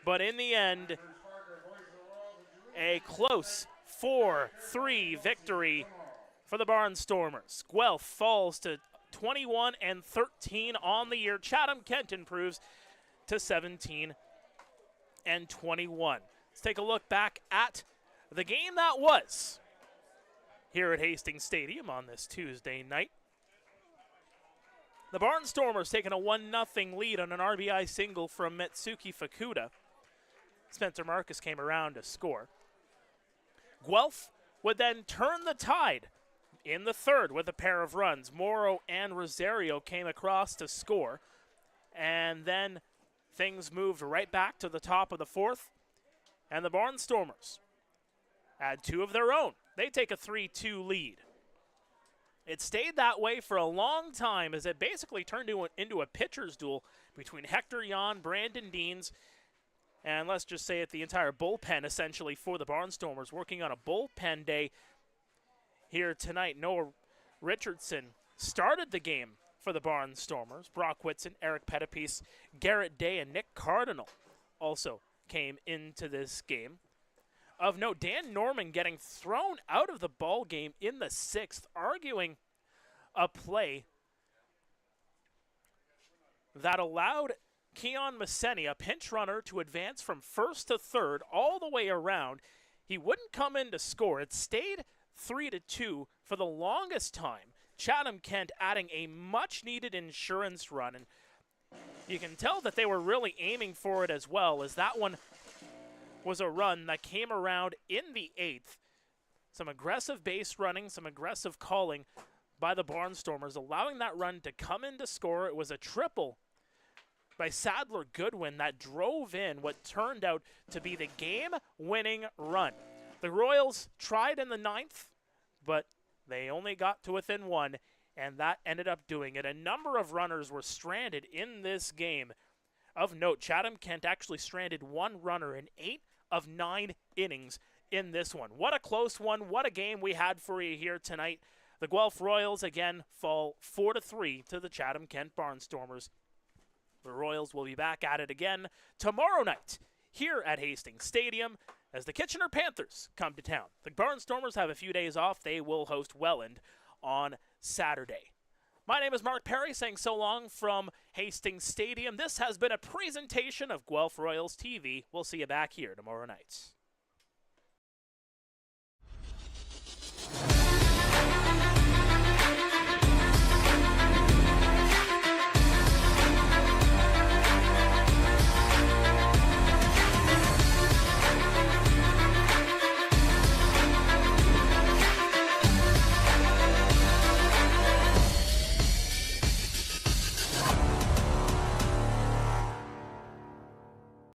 Speaker 1: but in the end, a close 4-3 victory for the Barnstormers. Guelph falls to 21-13 on the year. Chatham Kent improves to 17 and 21. Let's take a look back at the game that was here at Hastings Stadium on this Tuesday night. The Barnstormers taking a 1-0 lead on an RBI single from Mitsuki Fukuda. Spencer Marcus came around to score. Guelph would then turn the tide in the third with a pair of runs. Morrow and Rosario came across to score. And then things moved right back to the top of the fourth. And the Barnstormers add two of their own. They take a 3-2 lead. It stayed that way for a long time as it basically turned into a pitcher's duel between Hector Jan, Brandon Deans, and let's just say it, the entire bullpen essentially for the Barnstormers, working on a bullpen day here tonight. Noah Richardson started the game for the Barnstormers. Brock Whitson, Eric Pettipies, Garrett Day, and Nick Cardinal also came into this game. Of note, Dan Norman getting thrown out of the ball game in the sixth, arguing a play that allowed Keon Masseni, a pinch runner, to advance from first to third all the way around. He wouldn't come in to score. It stayed 3-2 for the longest time. Chatham Kent adding a much-needed insurance run, and you can tell that they were really aiming for it as well, as that one was a run that came around in the eighth. Some aggressive base running, some aggressive calling by the Barnstormers, allowing that run to come in to score. It was a triple by Sadler Goodwin that drove in what turned out to be the game-winning run. The Royals tried in the ninth, but they only got to within one, and that ended up doing it. A number of runners were stranded in this game. Of note, Chatham Kent actually stranded one runner in 8 of 9 innings in this one. What a close one. What a game we had for you here tonight. The Guelph Royals again fall 4-3 to the Chatham Kent Barnstormers. The Royals will be back at it again tomorrow night here at Hastings Stadium as the Kitchener Panthers come to town. The Barnstormers have a few days off. They will host Welland on Saturday. My name is Mark Perry, saying so long from Hastings Stadium. This has been a presentation of Guelph Royals TV. We'll see you back here tomorrow night.